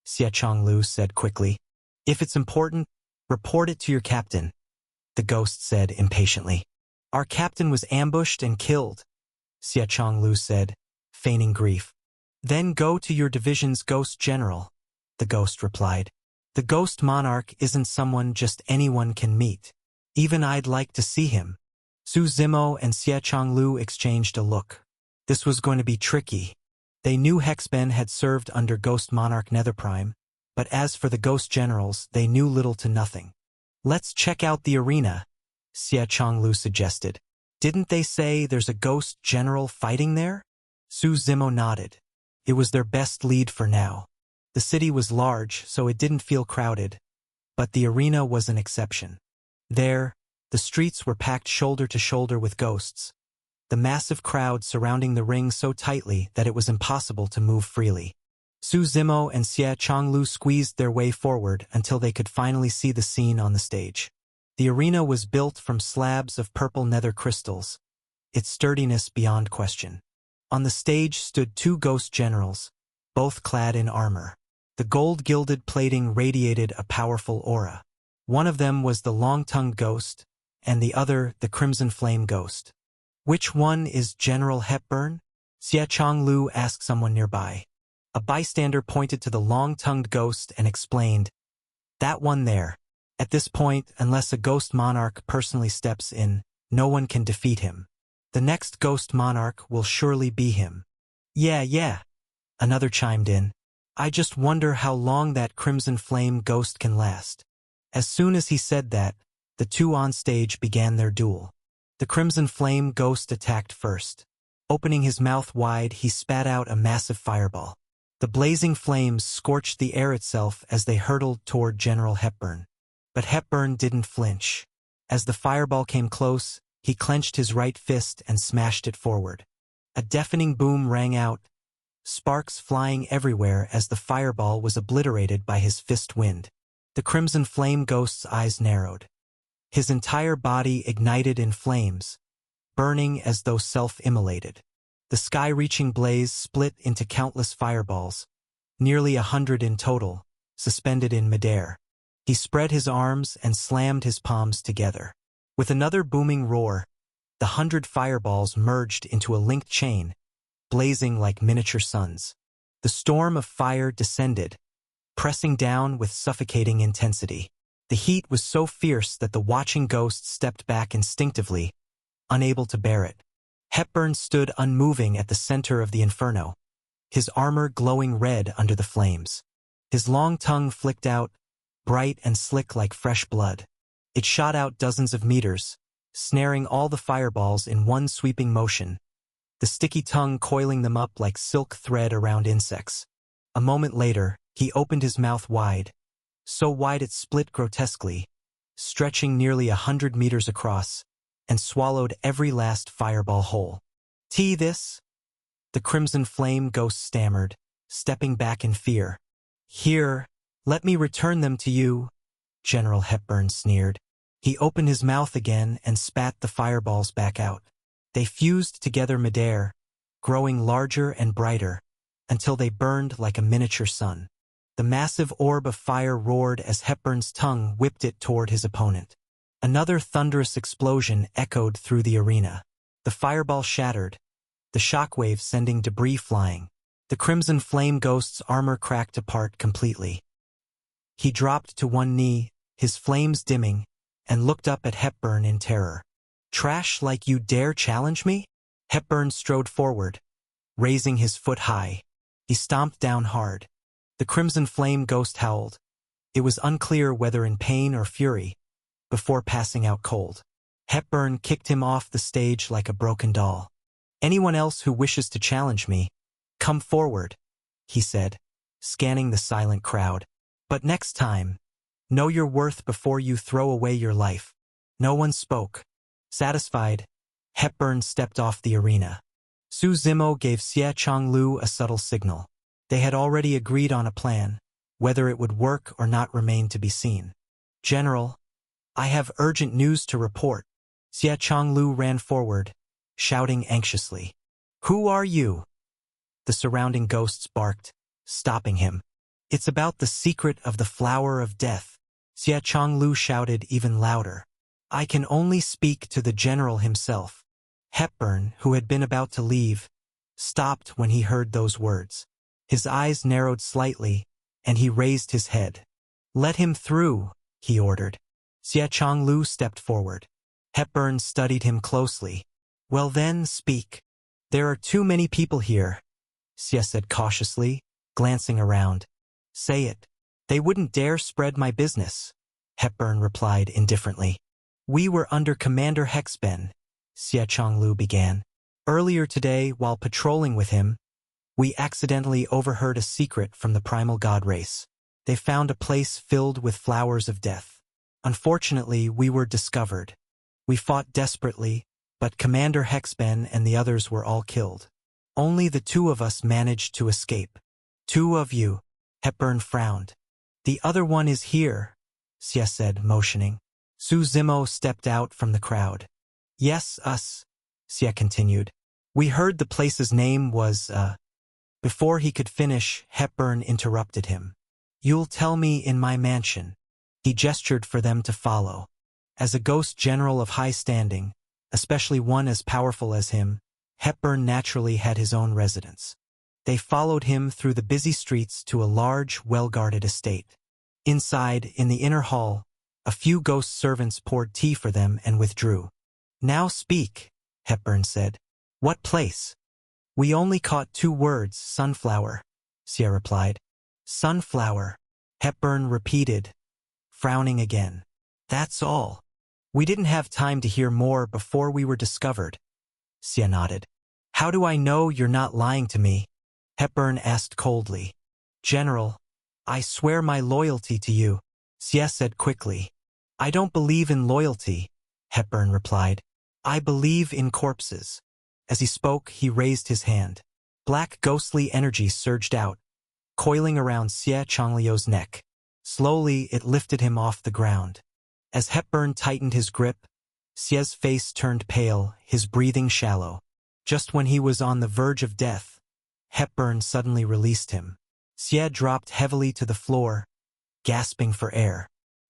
Xie Chonglu said quickly. "If it's important, report it to your captain," the ghost said impatiently. "Our captain was ambushed and killed," Xie Chonglu said, feigning grief. "Then go to your division's ghost general," the ghost replied. "The ghost monarch isn't someone just anyone can meet. Even I'd like to see him." Su Zimo and Xie Changlu exchanged a look. This was going to be tricky. They knew Hexben had served under Ghost Monarch Netherprime, but as for the Ghost Generals, they knew little to nothing. Let's check out the arena, Xie Changlu suggested. Didn't they say there's a Ghost General fighting there? Su Zimo nodded. It was their best lead for now. The city was large, so it didn't feel crowded, but the arena was an exception. There, the streets were packed shoulder to shoulder with ghosts, the massive crowd surrounding the ring so tightly that it was impossible to move freely. Su Zimo and Xie Changlu squeezed their way forward until they could finally see the scene on the stage. The arena was built from slabs of purple nether crystals, its sturdiness beyond question. On the stage stood two ghost generals, both clad in armor. The gold-gilded plating radiated a powerful aura. One of them was the long-tongued ghost, and the other the crimson flame ghost. Which one is General Hepburn? Xie Changlu asked someone nearby. A bystander pointed to the long-tongued ghost and explained, "That one there. At this point, unless a ghost monarch personally steps in, no one can defeat him. The next ghost monarch will surely be him." Yeah, another chimed in. "I just wonder how long that crimson flame ghost can last." As soon as he said that, the two on stage began their duel. The crimson flame ghost attacked first. Opening his mouth wide, he spat out a massive fireball. The blazing flames scorched the air itself as they hurtled toward General Hepburn. But Hepburn didn't flinch. As the fireball came close, he clenched his right fist and smashed it forward. A deafening boom rang out, sparks flying everywhere as the fireball was obliterated by his fist wind. The crimson flame ghost's eyes narrowed. His entire body ignited in flames, burning as though self-immolated. The sky-reaching blaze split into countless fireballs, nearly 100 in total, suspended in midair. He spread his arms and slammed his palms together. With another booming roar, the 100 fireballs merged into a linked chain, blazing like miniature suns. The storm of fire descended, pressing down with suffocating intensity. The heat was so fierce that the watching ghosts stepped back instinctively, unable to bear it. Hepburn stood unmoving at the center of the inferno, his armor glowing red under the flames. His long tongue flicked out, bright and slick like fresh blood. It shot out dozens of meters, snaring all the fireballs in one sweeping motion, the sticky tongue coiling them up like silk thread around insects. A moment later, he opened his mouth wide, so wide it split grotesquely, stretching nearly 100 meters across, and swallowed every last fireball whole. This? The crimson flame ghost stammered, stepping back in fear. Here, let me return them to you, General Hepburn sneered. He opened his mouth again and spat the fireballs back out. They fused together midair, growing larger and brighter, until they burned like a miniature sun. The massive orb of fire roared as Hepburn's tongue whipped it toward his opponent. Another thunderous explosion echoed through the arena. The fireball shattered, the shockwave sending debris flying. The crimson flame ghost's armor cracked apart completely. He dropped to one knee, his flames dimming, and looked up at Hepburn in terror. "Trash like you dare challenge me?" Hepburn strode forward, raising his foot high. He stomped down hard. The crimson flame ghost howled. It was unclear whether in pain or fury, before passing out cold. Hepburn kicked him off the stage like a broken doll. "Anyone else who wishes to challenge me, come forward," he said, scanning the silent crowd. "But next time, know your worth before you throw away your life." No one spoke. Satisfied, Hepburn stepped off the arena. Su Zimo gave Xie Changlu a subtle signal. They had already agreed on a plan. Whether it would work or not remained to be seen. "General, I have urgent news to report." Xie Changlu ran forward, shouting anxiously. "Who are you?" The surrounding ghosts barked, stopping him. "It's about the secret of the Flower of Death." Xie Changlu shouted even louder. "I can only speak to the general himself." Hepburn, who had been about to leave, stopped when he heard those words. His eyes narrowed slightly, and he raised his head. "Let him through," he ordered. Xie Changlu stepped forward. Hepburn studied him closely. Well then, speak. There are too many people here, Xie said cautiously, glancing around. Say it. They wouldn't dare spread my business, Hepburn replied indifferently. We were under Commander Hexben, Xie Chonglu began. Earlier today, while patrolling with him, we accidentally overheard a secret from the primal god race. They found a place filled with flowers of death. Unfortunately, we were discovered. We fought desperately, but Commander Hexben and the others were all killed. Only the two of us managed to escape. Two of you, Hepburn frowned. The other one is here, Xie said, motioning. Su Zimo stepped out from the crowd. Yes, us, Xie continued. We heard the place's name was, Before he could finish, Hepburn interrupted him. You'll tell me in my mansion. He gestured for them to follow. As a ghost general of high standing, especially one as powerful as him, Hepburn naturally had his own residence. They followed him through the busy streets to a large, well-guarded estate. Inside, in the inner hall, a few ghost servants poured tea for them and withdrew. Now speak, Hepburn said. What place? We only caught 2 words, sunflower, Xie replied. Sunflower, Hepburn repeated, frowning again. That's all. We didn't have time to hear more before we were discovered. Xie nodded. How do I know you're not lying to me? Hepburn asked coldly. General, I swear my loyalty to you, Xie said quickly. I don't believe in loyalty, Hepburn replied. I believe in corpses. As he spoke, he raised his hand. Black ghostly energy surged out, coiling around Xie Chongliu's neck. Slowly, it lifted him off the ground. As Hepburn tightened his grip, Xie's face turned pale, his breathing shallow. Just when he was on the verge of death, Hepburn suddenly released him. Xie dropped heavily to the floor, gasping for air.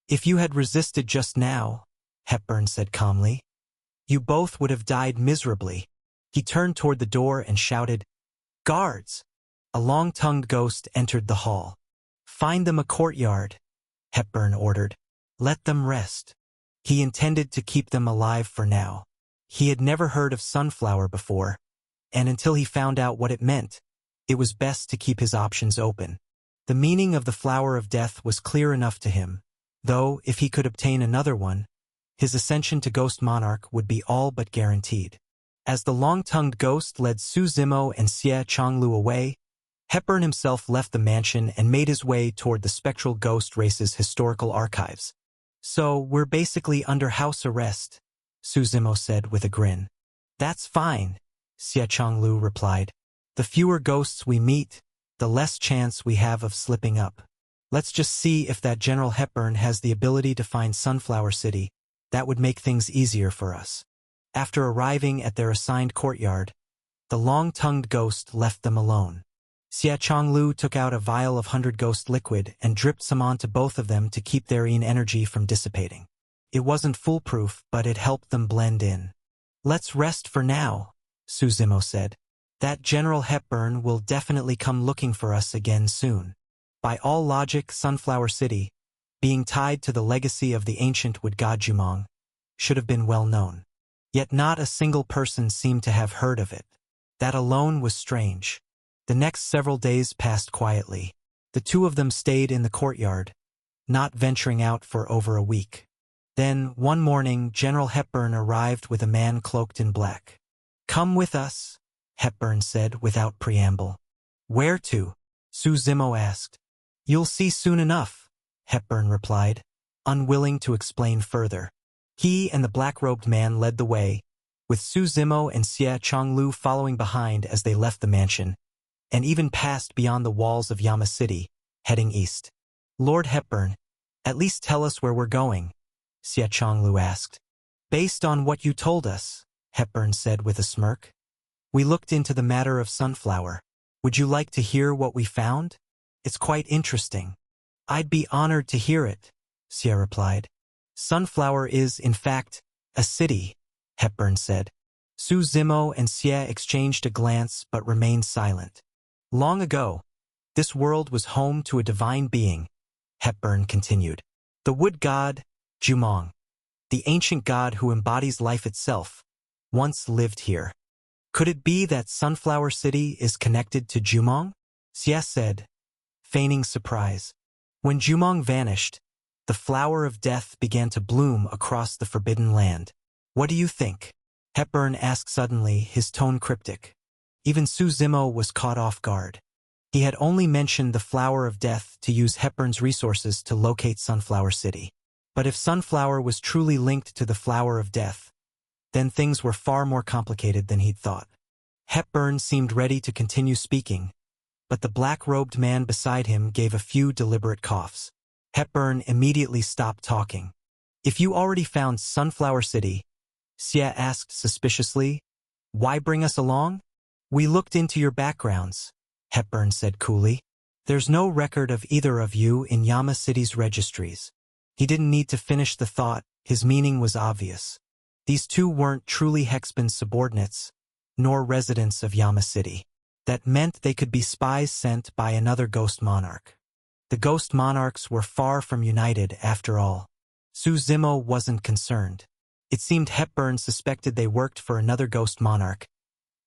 If you had resisted just now, Hepburn said calmly, you both would have died miserably. He turned toward the door and shouted, Guards! A long-tongued ghost entered the hall. Find them a courtyard, Hepburn ordered. Let them rest. He intended to keep them alive for now. He had never heard of sunflower before, and until he found out what it meant, it was best to keep his options open. The meaning of the flower of death was clear enough to him, though if he could obtain another one, his ascension to Ghost Monarch would be all but guaranteed. As the long-tongued ghost led Su Zimo and Xie Chonglu away, Hepburn himself left the mansion and made his way toward the spectral ghost race's historical archives. So, we're basically under house arrest, Su Zimo said with a grin. That's fine, Xie Chonglu replied. The fewer ghosts we meet, the less chance we have of slipping up. Let's just see if that General Hepburn has the ability to find Sunflower City. That would make things easier for us. After arriving at their assigned courtyard, the long-tongued ghost left them alone. Xie Chonglu took out a vial of 100 ghost liquid and dripped some onto both of them to keep their energy from dissipating. It wasn't foolproof, but it helped them blend in. Let's rest for now, Su Zimo said. That General Hepburn will definitely come looking for us again soon. By all logic, Sunflower City, being tied to the legacy of the ancient wood god Jumong, should have been well known. Yet not a single person seemed to have heard of it. That alone was strange. The next several days passed quietly. The two of them stayed in the courtyard, not venturing out for over a week. Then, one morning, General Hepburn arrived with a man cloaked in black. Come with us, Hepburn said without preamble. Where to? Su Zimo asked. You'll see soon enough, Hepburn replied, unwilling to explain further. He and the black-robed man led the way, with Su Zimo and Xie Chonglu following behind as they left the mansion, and even passed beyond the walls of Yama City, heading east. Lord Hepburn, at least tell us where we're going, Xie Chonglu asked. Based on what you told us, Hepburn said with a smirk. We looked into the matter of Sunflower. Would you like to hear what we found? It's quite interesting. I'd be honored to hear it, Xie replied. Sunflower is, in fact, a city, Hepburn said. Su Zimo and Xie exchanged a glance but remained silent. Long ago, this world was home to a divine being, Hepburn continued. The wood god, Jumong. the ancient god who embodies life itself, once lived here. Could it be that Sunflower City is connected to Jumong? Xia said, feigning surprise. When Jumong vanished, the flower of death began to bloom across the forbidden land. What do you think? Hepburn asked suddenly, his tone cryptic. Even Su Zimo was caught off guard. He had only mentioned the flower of death to use Hepburn's resources to locate Sunflower City. But if Sunflower was truly linked to the flower of death, then things were far more complicated than he'd thought. Hepburn seemed ready to continue speaking, but the black-robed man beside him gave a few deliberate coughs. Hepburn immediately stopped talking. If you already found Sunflower City, Xia asked suspiciously, why bring us along? We looked into your backgrounds, Hepburn said coolly. There's no record of either of you in Yama City's registries. He didn't need to finish the thought, his meaning was obvious. These two weren't truly Hexbin's subordinates, nor residents of Yama City. That meant they could be spies sent by another ghost monarch. The ghost monarchs were far from united after all. Su Zimo wasn't concerned. It seemed Hepburn suspected they worked for another ghost monarch,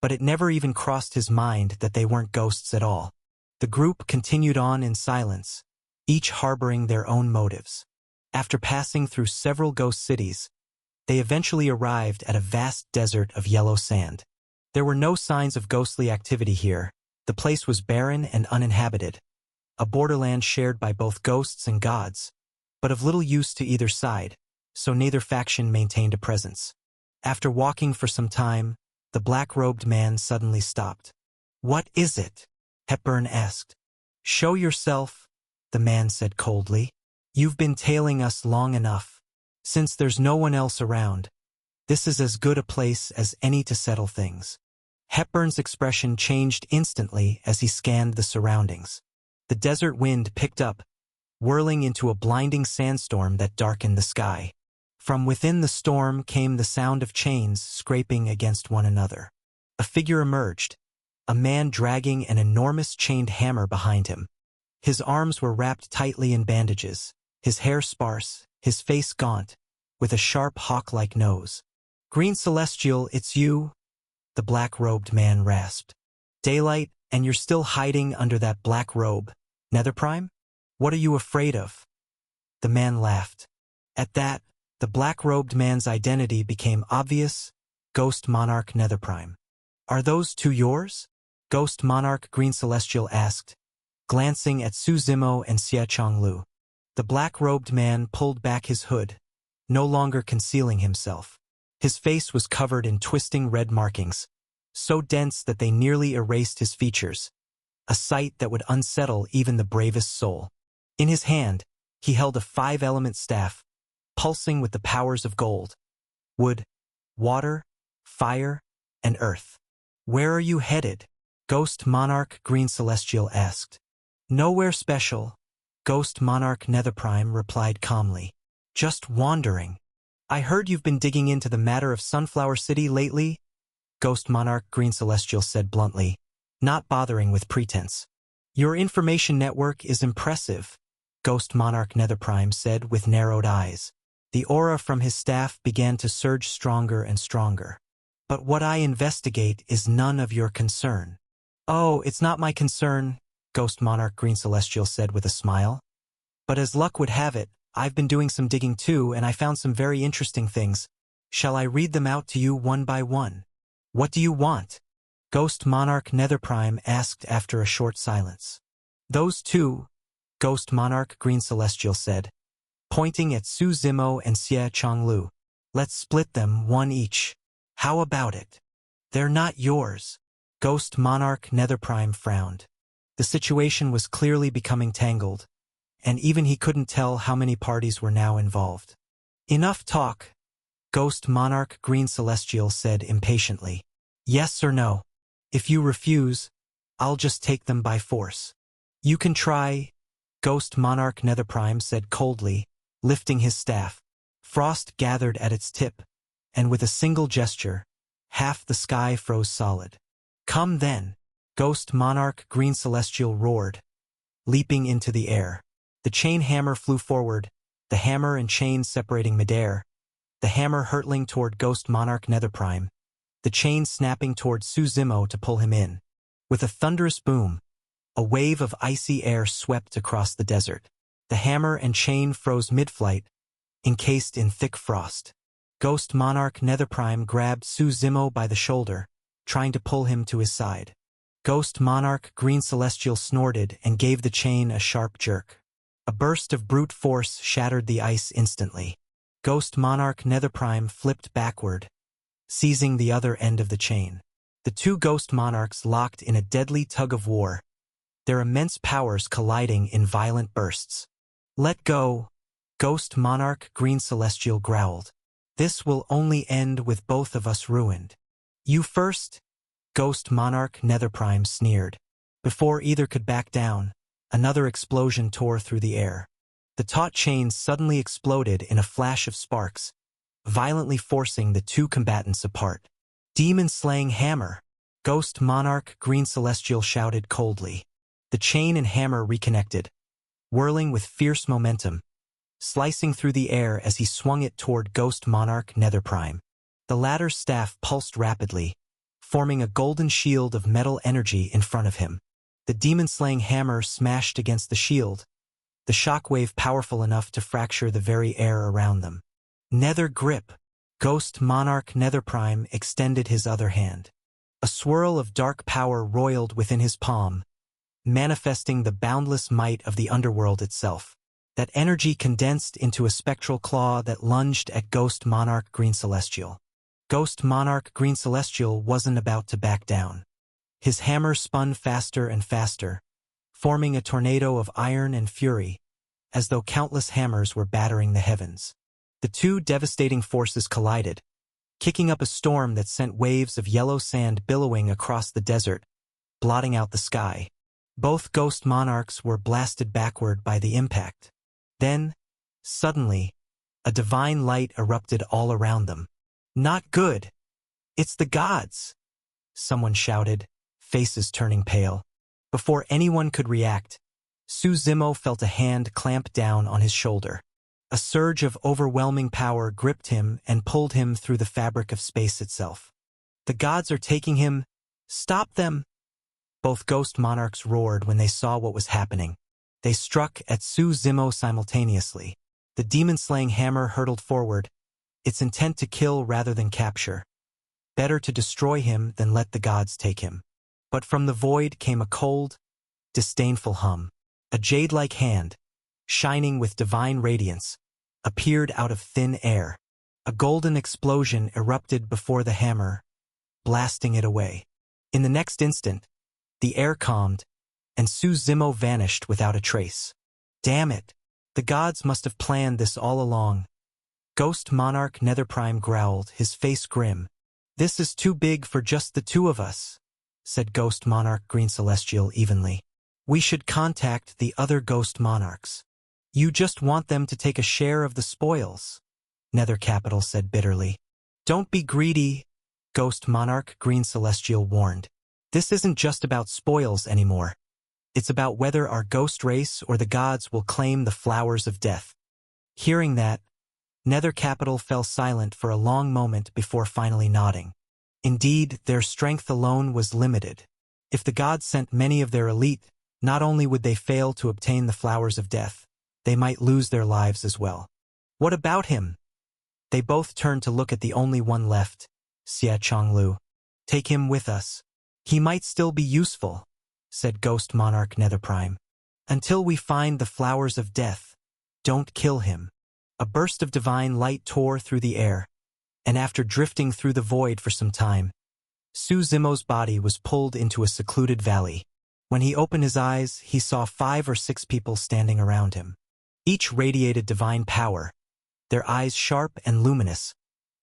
but it never even crossed his mind that they weren't ghosts at all. The group continued on in silence, each harboring their own motives. After passing through several ghost cities, they eventually arrived at a vast desert of yellow sand. There were no signs of ghostly activity here. The place was barren and uninhabited, a borderland shared by both ghosts and gods, but of little use to either side, so neither faction maintained a presence. After walking for some time, the black-robed man suddenly stopped. What is it? Hepburn asked. Show yourself, the man said coldly. You've been tailing us long enough. Since there's no one else around, this is as good a place as any to settle things. Hepburn's expression changed instantly as he scanned the surroundings. The desert wind picked up, whirling into a blinding sandstorm that darkened the sky. From within the storm came the sound of chains scraping against one another. A figure emerged, a man dragging an enormous chained hammer behind him. His arms were wrapped tightly in bandages, his hair sparse, his face gaunt, with a sharp hawk-like nose. Green Celestial, it's you? The black-robed man rasped. Daylight, and you're still hiding under that black robe. Netherprime? What are you afraid of? The man laughed. At that, the black-robed man's identity became obvious. Ghost Monarch Netherprime. Are those two yours? Ghost Monarch Green Celestial asked, glancing at Su Zimo and Xia Chonglu. The black-robed man pulled back his hood, no longer concealing himself. His face was covered in twisting red markings, so dense that they nearly erased his features, a sight that would unsettle even the bravest soul. In his hand, he held a 5-element staff, pulsing with the powers of gold, wood, water, fire, and earth. Where are you headed? Ghost Monarch Green Celestial asked. Nowhere special, Ghost Monarch Netherprime replied calmly. Just wandering. I heard you've been digging into the matter of Sunflower City lately, Ghost Monarch Green Celestial said bluntly, not bothering with pretense. Your information network is impressive, Ghost Monarch Netherprime said with narrowed eyes. The aura from his staff began to surge stronger and stronger. But what I investigate is none of your concern. Oh, it's not my concern, Ghost Monarch Green Celestial said with a smile. But as luck would have it, I've been doing some digging too, and I found some very interesting things. Shall I read them out to you one by one? What do you want? Ghost Monarch Netherprime asked after a short silence. Those two, Ghost Monarch Green Celestial said, pointing at Su Zimo and Xia Chonglu. Let's split them one each. How about it? They're not yours. Ghost Monarch Netherprime frowned. The situation was clearly becoming tangled, and even he couldn't tell how many parties were now involved. Enough talk, Ghost Monarch Green Celestial said impatiently. Yes or no? If you refuse, I'll just take them by force. You can try, Ghost Monarch Netherprime said coldly, lifting his staff. Frost gathered at its tip, and with a single gesture, half the sky froze solid. Come then, Ghost Monarch Green Celestial roared, leaping into the air. The chain hammer flew forward, the hammer and chain separating midair, the hammer hurtling toward Ghost Monarch Netherprime, the chain snapping toward Su Zimo to pull him in. With a thunderous boom, a wave of icy air swept across the desert. The hammer and chain froze mid-flight, encased in thick frost. Ghost Monarch Netherprime grabbed Su Zimo by the shoulder, trying to pull him to his side. Ghost Monarch Green Celestial snorted and gave the chain a sharp jerk. A burst of brute force shattered the ice instantly. Ghost Monarch Netherprime flipped backward, seizing the other end of the chain. The two Ghost Monarchs locked in a deadly tug-of-war, their immense powers colliding in violent bursts. "Let go," Ghost Monarch Green Celestial growled. "This will only end with both of us ruined." "You first," Ghost Monarch Netherprime sneered. Before either could back down, another explosion tore through the air. The taut chain suddenly exploded in a flash of sparks, violently forcing the two combatants apart. "Demon-slaying hammer," Ghost Monarch Green Celestial shouted coldly. The chain and hammer reconnected, whirling with fierce momentum, slicing through the air as he swung it toward Ghost Monarch Netherprime. The latter's staff pulsed rapidly, forming a golden shield of metal energy in front of him. The demon-slaying hammer smashed against the shield, the shockwave powerful enough to fracture the very air around them. "Nether grip," Ghost Monarch Netherprime extended his other hand. A swirl of dark power roiled within his palm, manifesting the boundless might of the underworld itself. That energy condensed into a spectral claw that lunged at Ghost Monarch Green Celestial. Ghost Monarch Green Celestial wasn't about to back down. His hammer spun faster and faster, forming a tornado of iron and fury, as though countless hammers were battering the heavens. The two devastating forces collided, kicking up a storm that sent waves of yellow sand billowing across the desert, blotting out the sky. Both Ghost Monarchs were blasted backward by the impact. Then, suddenly, a divine light erupted all around them. "Not good! It's the gods!" someone shouted, faces turning pale. Before anyone could react, Su Zimo felt a hand clamp down on his shoulder. A surge of overwhelming power gripped him and pulled him through the fabric of space itself. "The gods are taking him! Stop them!" Both Ghost Monarchs roared when they saw what was happening. They struck at Su Zimo simultaneously. The demon-slaying hammer hurtled forward, its intent to kill rather than capture. Better to destroy him than let the gods take him. But from the void came a cold, disdainful hum. A jade-like hand, shining with divine radiance, appeared out of thin air. A golden explosion erupted before the hammer, blasting it away. In the next instant, the air calmed, and Su Zimo vanished without a trace. "Damn it! The gods must have planned this all along." Ghost Monarch Netherprime growled, his face grim. "This is too big for just the two of us," said Ghost Monarch Green Celestial evenly. "We should contact the other Ghost Monarchs." "You just want them to take a share of the spoils," Nether Capital said bitterly. "Don't be greedy," Ghost Monarch Green Celestial warned. "This isn't just about spoils anymore. It's about whether our ghost race or the gods will claim the flowers of death." Hearing that, Nether Capital fell silent for a long moment before finally nodding. Indeed, their strength alone was limited. If the gods sent many of their elite, not only would they fail to obtain the flowers of death, they might lose their lives as well. "What about him?" They both turned to look at the only one left, Xia Chonglu. "Take him with us. He might still be useful," said Ghost Monarch Netherprime. "Until we find the flowers of death, don't kill him." A burst of divine light tore through the air, and after drifting through the void for some time, Su Zimo's body was pulled into a secluded valley. When he opened his eyes, he saw 5 or 6 people standing around him. Each radiated divine power, their eyes sharp and luminous,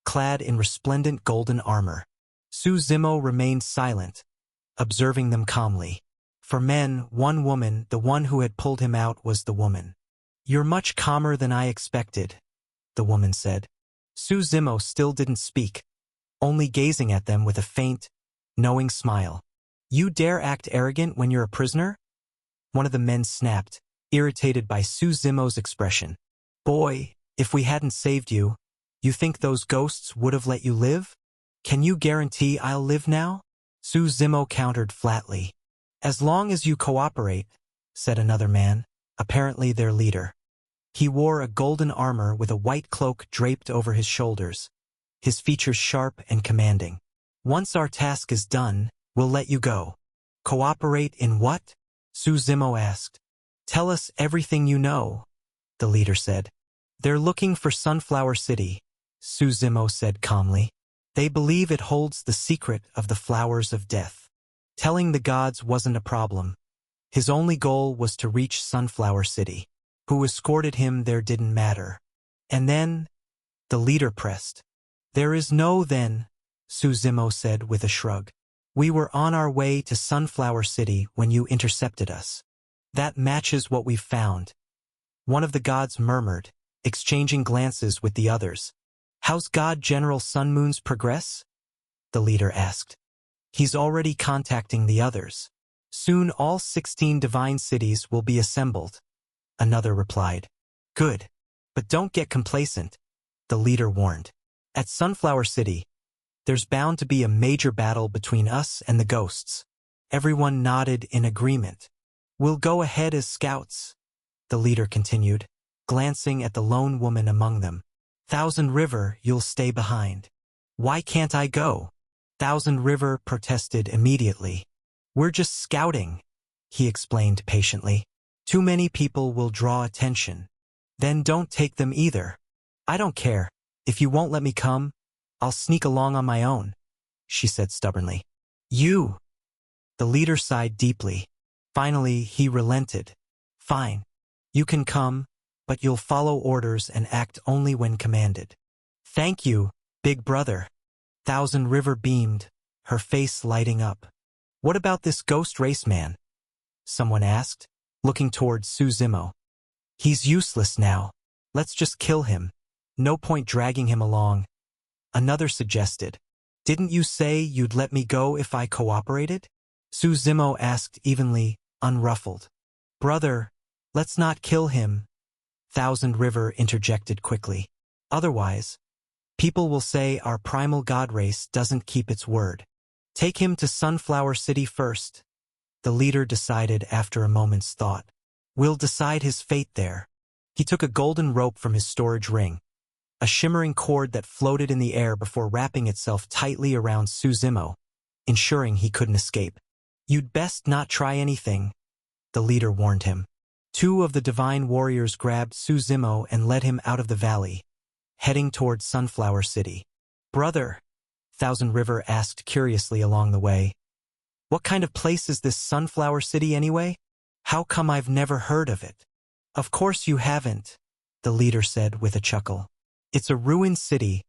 clad in resplendent golden armor. Su Zimo remained silent, observing them calmly. For men, one woman, the one who had pulled him out, was the woman. "You're much calmer than I expected," the woman said. Su Zimo still didn't speak, only gazing at them with a faint, knowing smile. "You dare act arrogant when you're a prisoner?" One of the men snapped, irritated by Su Zimo's expression. "Boy, if we hadn't saved you, You think those ghosts would have let you live? Can you guarantee I'll live now? Suzimo countered flatly. As long as you cooperate, said another man, apparently their leader. He wore a golden armor with a white cloak draped over his shoulders, his features sharp and commanding. Once our task is done, we'll let you go. Cooperate in what? Suzimo asked. Tell us everything you know, the leader said. They're looking for Sunflower City, Suzimo said calmly. They believe it holds the secret of the flowers of death. Telling the gods wasn't a problem. His only goal was to reach Sunflower City. Who escorted him there didn't matter. And then, the leader pressed. There is no then, Suzimo said with a shrug. We were on our way to Sunflower City when you intercepted us. That matches what we've found. One of the gods murmured, exchanging glances with the others. How's God General Sunmoon's progress? The leader asked. He's already contacting the others. Soon all 16 divine cities will be assembled. Another replied. Good. But don't get complacent, the leader warned. At Sunflower City, there's bound to be a major battle between us and the ghosts. Everyone nodded in agreement. We'll go ahead as scouts, the leader continued, glancing at the lone woman among them. Thousand River, you'll stay behind. Why can't I go? Thousand River protested immediately. We're just scouting, he explained patiently. Too many people will draw attention. Then don't take them either. I don't care. If you won't let me come, I'll sneak along on my own, she said stubbornly. You! The leader sighed deeply. Finally, he relented. Fine. You can come, but you'll follow orders and act only when commanded. Thank you, big brother. Thousand River beamed, her face lighting up. What about this ghost race man? Someone asked, looking towards Suzimo. He's useless now. Let's just kill him. No point dragging him along. Another suggested. Didn't you say you'd let me go if I cooperated? Suzimo asked evenly, unruffled. Brother, let's not kill him, Thousand River interjected quickly. Otherwise, people will say our primal god race doesn't keep its word. Take him to Sunflower City first, the leader decided after a moment's thought. We'll decide his fate there. He took a golden rope from his storage ring, a shimmering cord that floated in the air before wrapping itself tightly around Suzimo, ensuring he couldn't escape. You'd best not try anything, the leader warned him. Two of the divine warriors grabbed Suzimo and led him out of the valley, heading towards Sunflower City. Brother, Thousand River asked curiously along the way. What kind of place is this Sunflower City anyway? How come I've never heard of it? Of course you haven't, the leader said with a chuckle. It's a ruined city,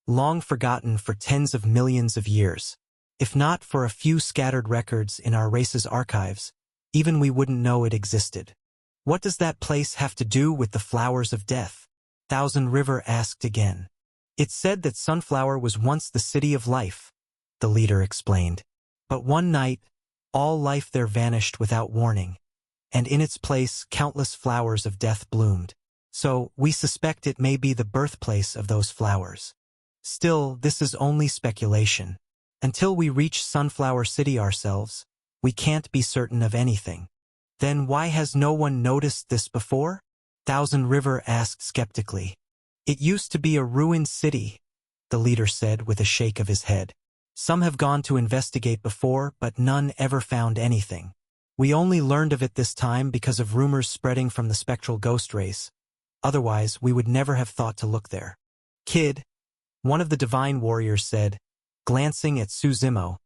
long forgotten for tens of millions of years. If not for a few scattered records in our race's archives, even we wouldn't know it existed. What does that place have to do with the flowers of death? Thousand River asked again. It's said that Sunflower was once the city of life, the leader explained. But one night, all life there vanished without warning, and in its place countless flowers of death bloomed. So, we suspect it may be the birthplace of those flowers. Still, this is only speculation. Until we reach Sunflower City ourselves, we can't be certain of anything. Then why has no one noticed this before? Thousand River asked skeptically. It used to be a ruined city, the leader said with a shake of his head. Some have gone to investigate before, but none ever found anything. We only learned of it this time because of rumors spreading from the spectral ghost race. Otherwise, we would never have thought to look there. Kid, one of the divine warriors said, glancing at Suzimo.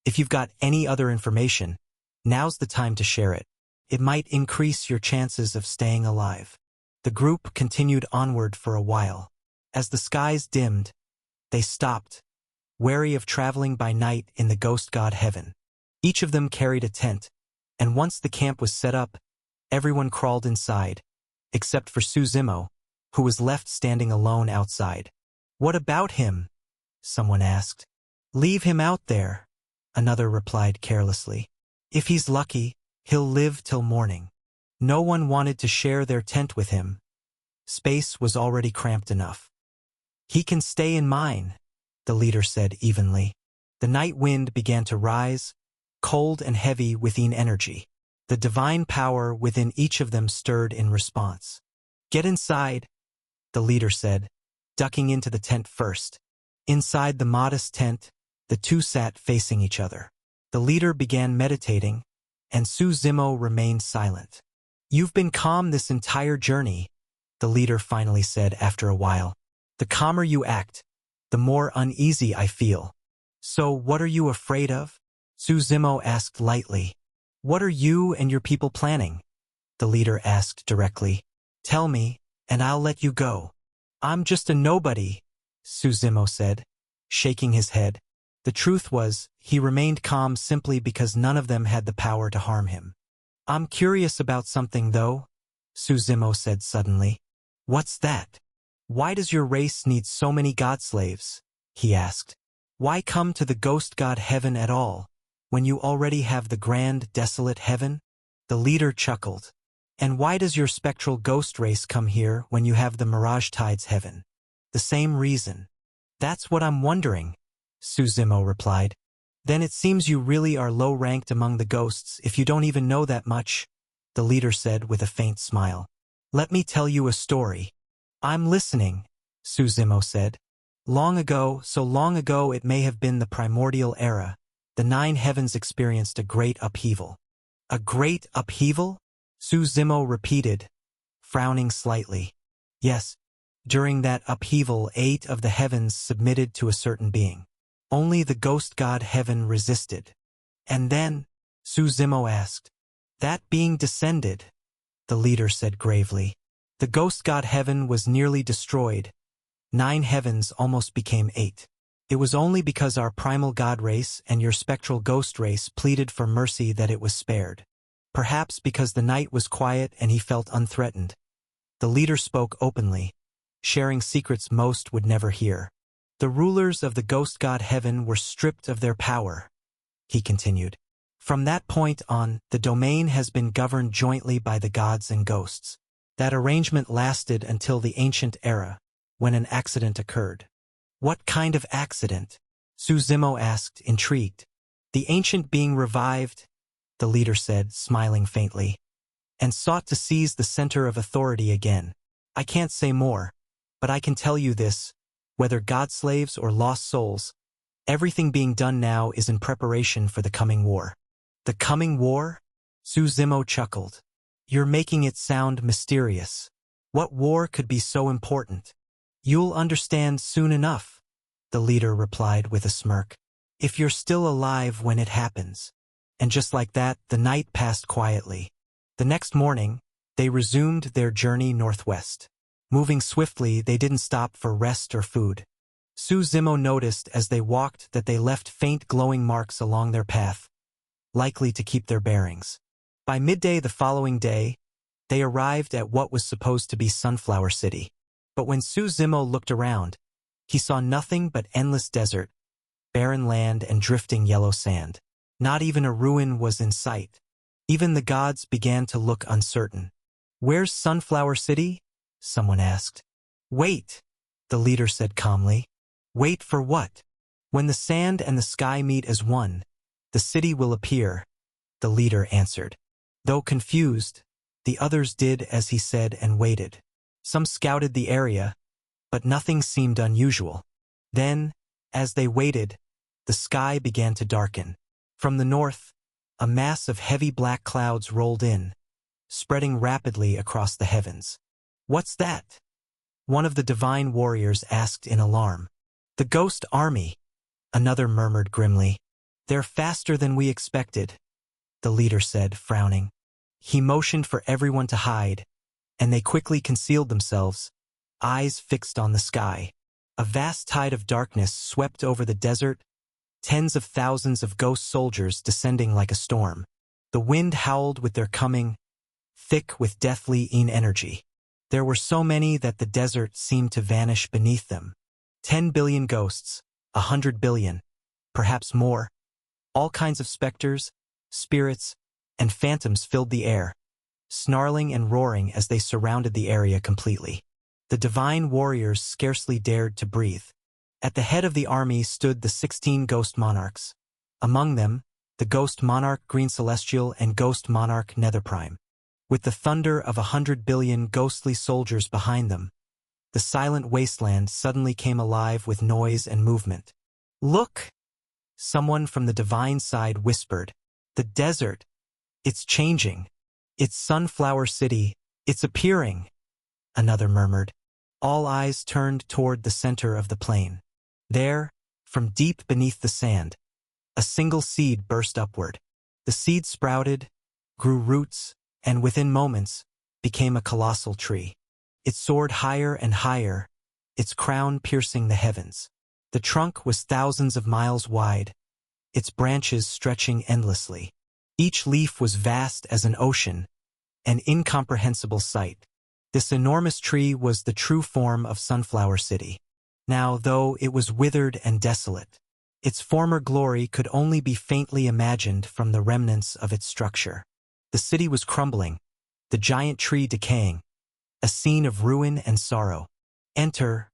If you've got any other information, now's the time to share it. It might increase your chances of staying alive. The group continued onward for a while. As the skies dimmed, they stopped, wary of traveling by night in the ghost god heaven. Each of them carried a tent, and once the camp was set up, everyone crawled inside, except for Suzimo, who was left standing alone outside. What about him? Someone asked. Leave him out there, another replied carelessly. If he's lucky, he'll live till morning. No one wanted to share their tent with him. Space was already cramped enough. He can stay in mine, the leader said evenly. The night wind began to rise, cold and heavy within energy. The divine power within each of them stirred in response. Get inside, the leader said, ducking into the tent first. Inside the modest tent, the two sat facing each other. The leader began meditating, and Su Zimo remained silent. You've been calm this entire journey, the leader finally said after a while. The calmer you act, the more uneasy I feel. So what are you afraid of? Su Zimo asked lightly. What are you and your people planning? The leader asked directly. Tell me, and I'll let you go. I'm just a nobody, Su Zimo said, shaking his head. The truth was, he remained calm simply because none of them had the power to harm him. I'm curious about something, though, Su Zimo said suddenly. What's that? Why does your race need so many god-slaves? He asked. Why come to the ghost god heaven at all, when you already have the grand, desolate heaven? The leader chuckled. And why does your spectral ghost race come here when you have the Mirage Tides heaven? The same reason. That's what I'm wondering, Su Zimo replied. Then it seems you really are low-ranked among the ghosts if you don't even know that much, the leader said with a faint smile. Let me tell you a story. I'm listening, Su Zimo said. Long ago, so long ago it may have been the primordial era, the 9 heavens experienced a great upheaval. A great upheaval? Su Zimo repeated, frowning slightly. Yes, during that upheaval 8 of the heavens submitted to a certain being. Only the ghost god heaven resisted. And then, Su Zimo asked, that being descended, the leader said gravely. The ghost god heaven was nearly destroyed. 9 heavens almost became 8. It was only because our primal god race and your spectral ghost race pleaded for mercy that it was spared. Perhaps because the night was quiet and he felt unthreatened. The leader spoke openly, sharing secrets most would never hear. The rulers of the ghost god heaven were stripped of their power, he continued. From that point on, the domain has been governed jointly by the gods and ghosts. That arrangement lasted until the ancient era, when an accident occurred. What kind of accident? Su Zimo asked, intrigued. The ancient being revived, the leader said, smiling faintly, and sought to seize the center of authority again. I can't say more, but I can tell you this, whether god-slaves or lost souls, everything being done now is in preparation for the coming war. The coming war? Su Zimo chuckled. You're making it sound mysterious. What war could be so important? You'll understand soon enough, the leader replied with a smirk. If you're still alive when it happens. And just like that, the night passed quietly. The next morning, they resumed their journey northwest. Moving swiftly, they didn't stop for rest or food. Su Zimo noticed as they walked that they left faint glowing marks along their path, likely to keep their bearings. By midday the following day, they arrived at what was supposed to be Sunflower City. But when Su Zimo looked around, he saw nothing but endless desert, barren land and drifting yellow sand. Not even a ruin was in sight. Even the gods began to look uncertain. Where's Sunflower City? Someone asked. Wait, the leader said calmly. Wait for what? When the sand and the sky meet as one, the city will appear, the leader answered. Though confused, the others did as he said and waited. Some scouted the area, but nothing seemed unusual. Then, as they waited, the sky began to darken. From the north, a mass of heavy black clouds rolled in, spreading rapidly across the heavens. What's that? One of the divine warriors asked in alarm. The ghost army, another murmured grimly. They're faster than we expected, the leader said, frowning. He motioned for everyone to hide, and they quickly concealed themselves, eyes fixed on the sky. A vast tide of darkness swept over the desert, tens of thousands of ghost soldiers descending like a storm. The wind howled with their coming, thick with deathly energy. There were so many that the desert seemed to vanish beneath them. 10 billion ghosts, 100 billion, perhaps more. All kinds of specters, spirits, and phantoms filled the air, snarling and roaring as they surrounded the area completely. The divine warriors scarcely dared to breathe. At the head of the army stood the 16 ghost monarchs. Among them, the ghost monarch Green Celestial and ghost monarch Netherprime. With the thunder of 100 billion ghostly soldiers behind them, the silent wasteland suddenly came alive with noise and movement. "Look!" Someone from the divine side whispered. "The desert! It's changing. It's Sunflower City. It's appearing!" Another murmured. All eyes turned toward the center of the plain. There, from deep beneath the sand, a single seed burst upward. The seed sprouted, grew roots, and within moments, became a colossal tree. It soared higher and higher, its crown piercing the heavens. The trunk was thousands of miles wide, its branches stretching endlessly. Each leaf was vast as an ocean, an incomprehensible sight. This enormous tree was the true form of Sunflower City. Now, though it was withered and desolate, its former glory could only be faintly imagined from the remnants of its structure. The city was crumbling, the giant tree decaying, a scene of ruin and sorrow. "Enter,"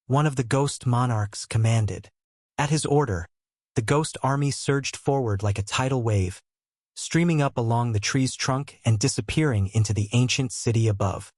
one of the ghost monarchs commanded. At his order, the ghost army surged forward like a tidal wave, streaming up along the tree's trunk and disappearing into the ancient city above.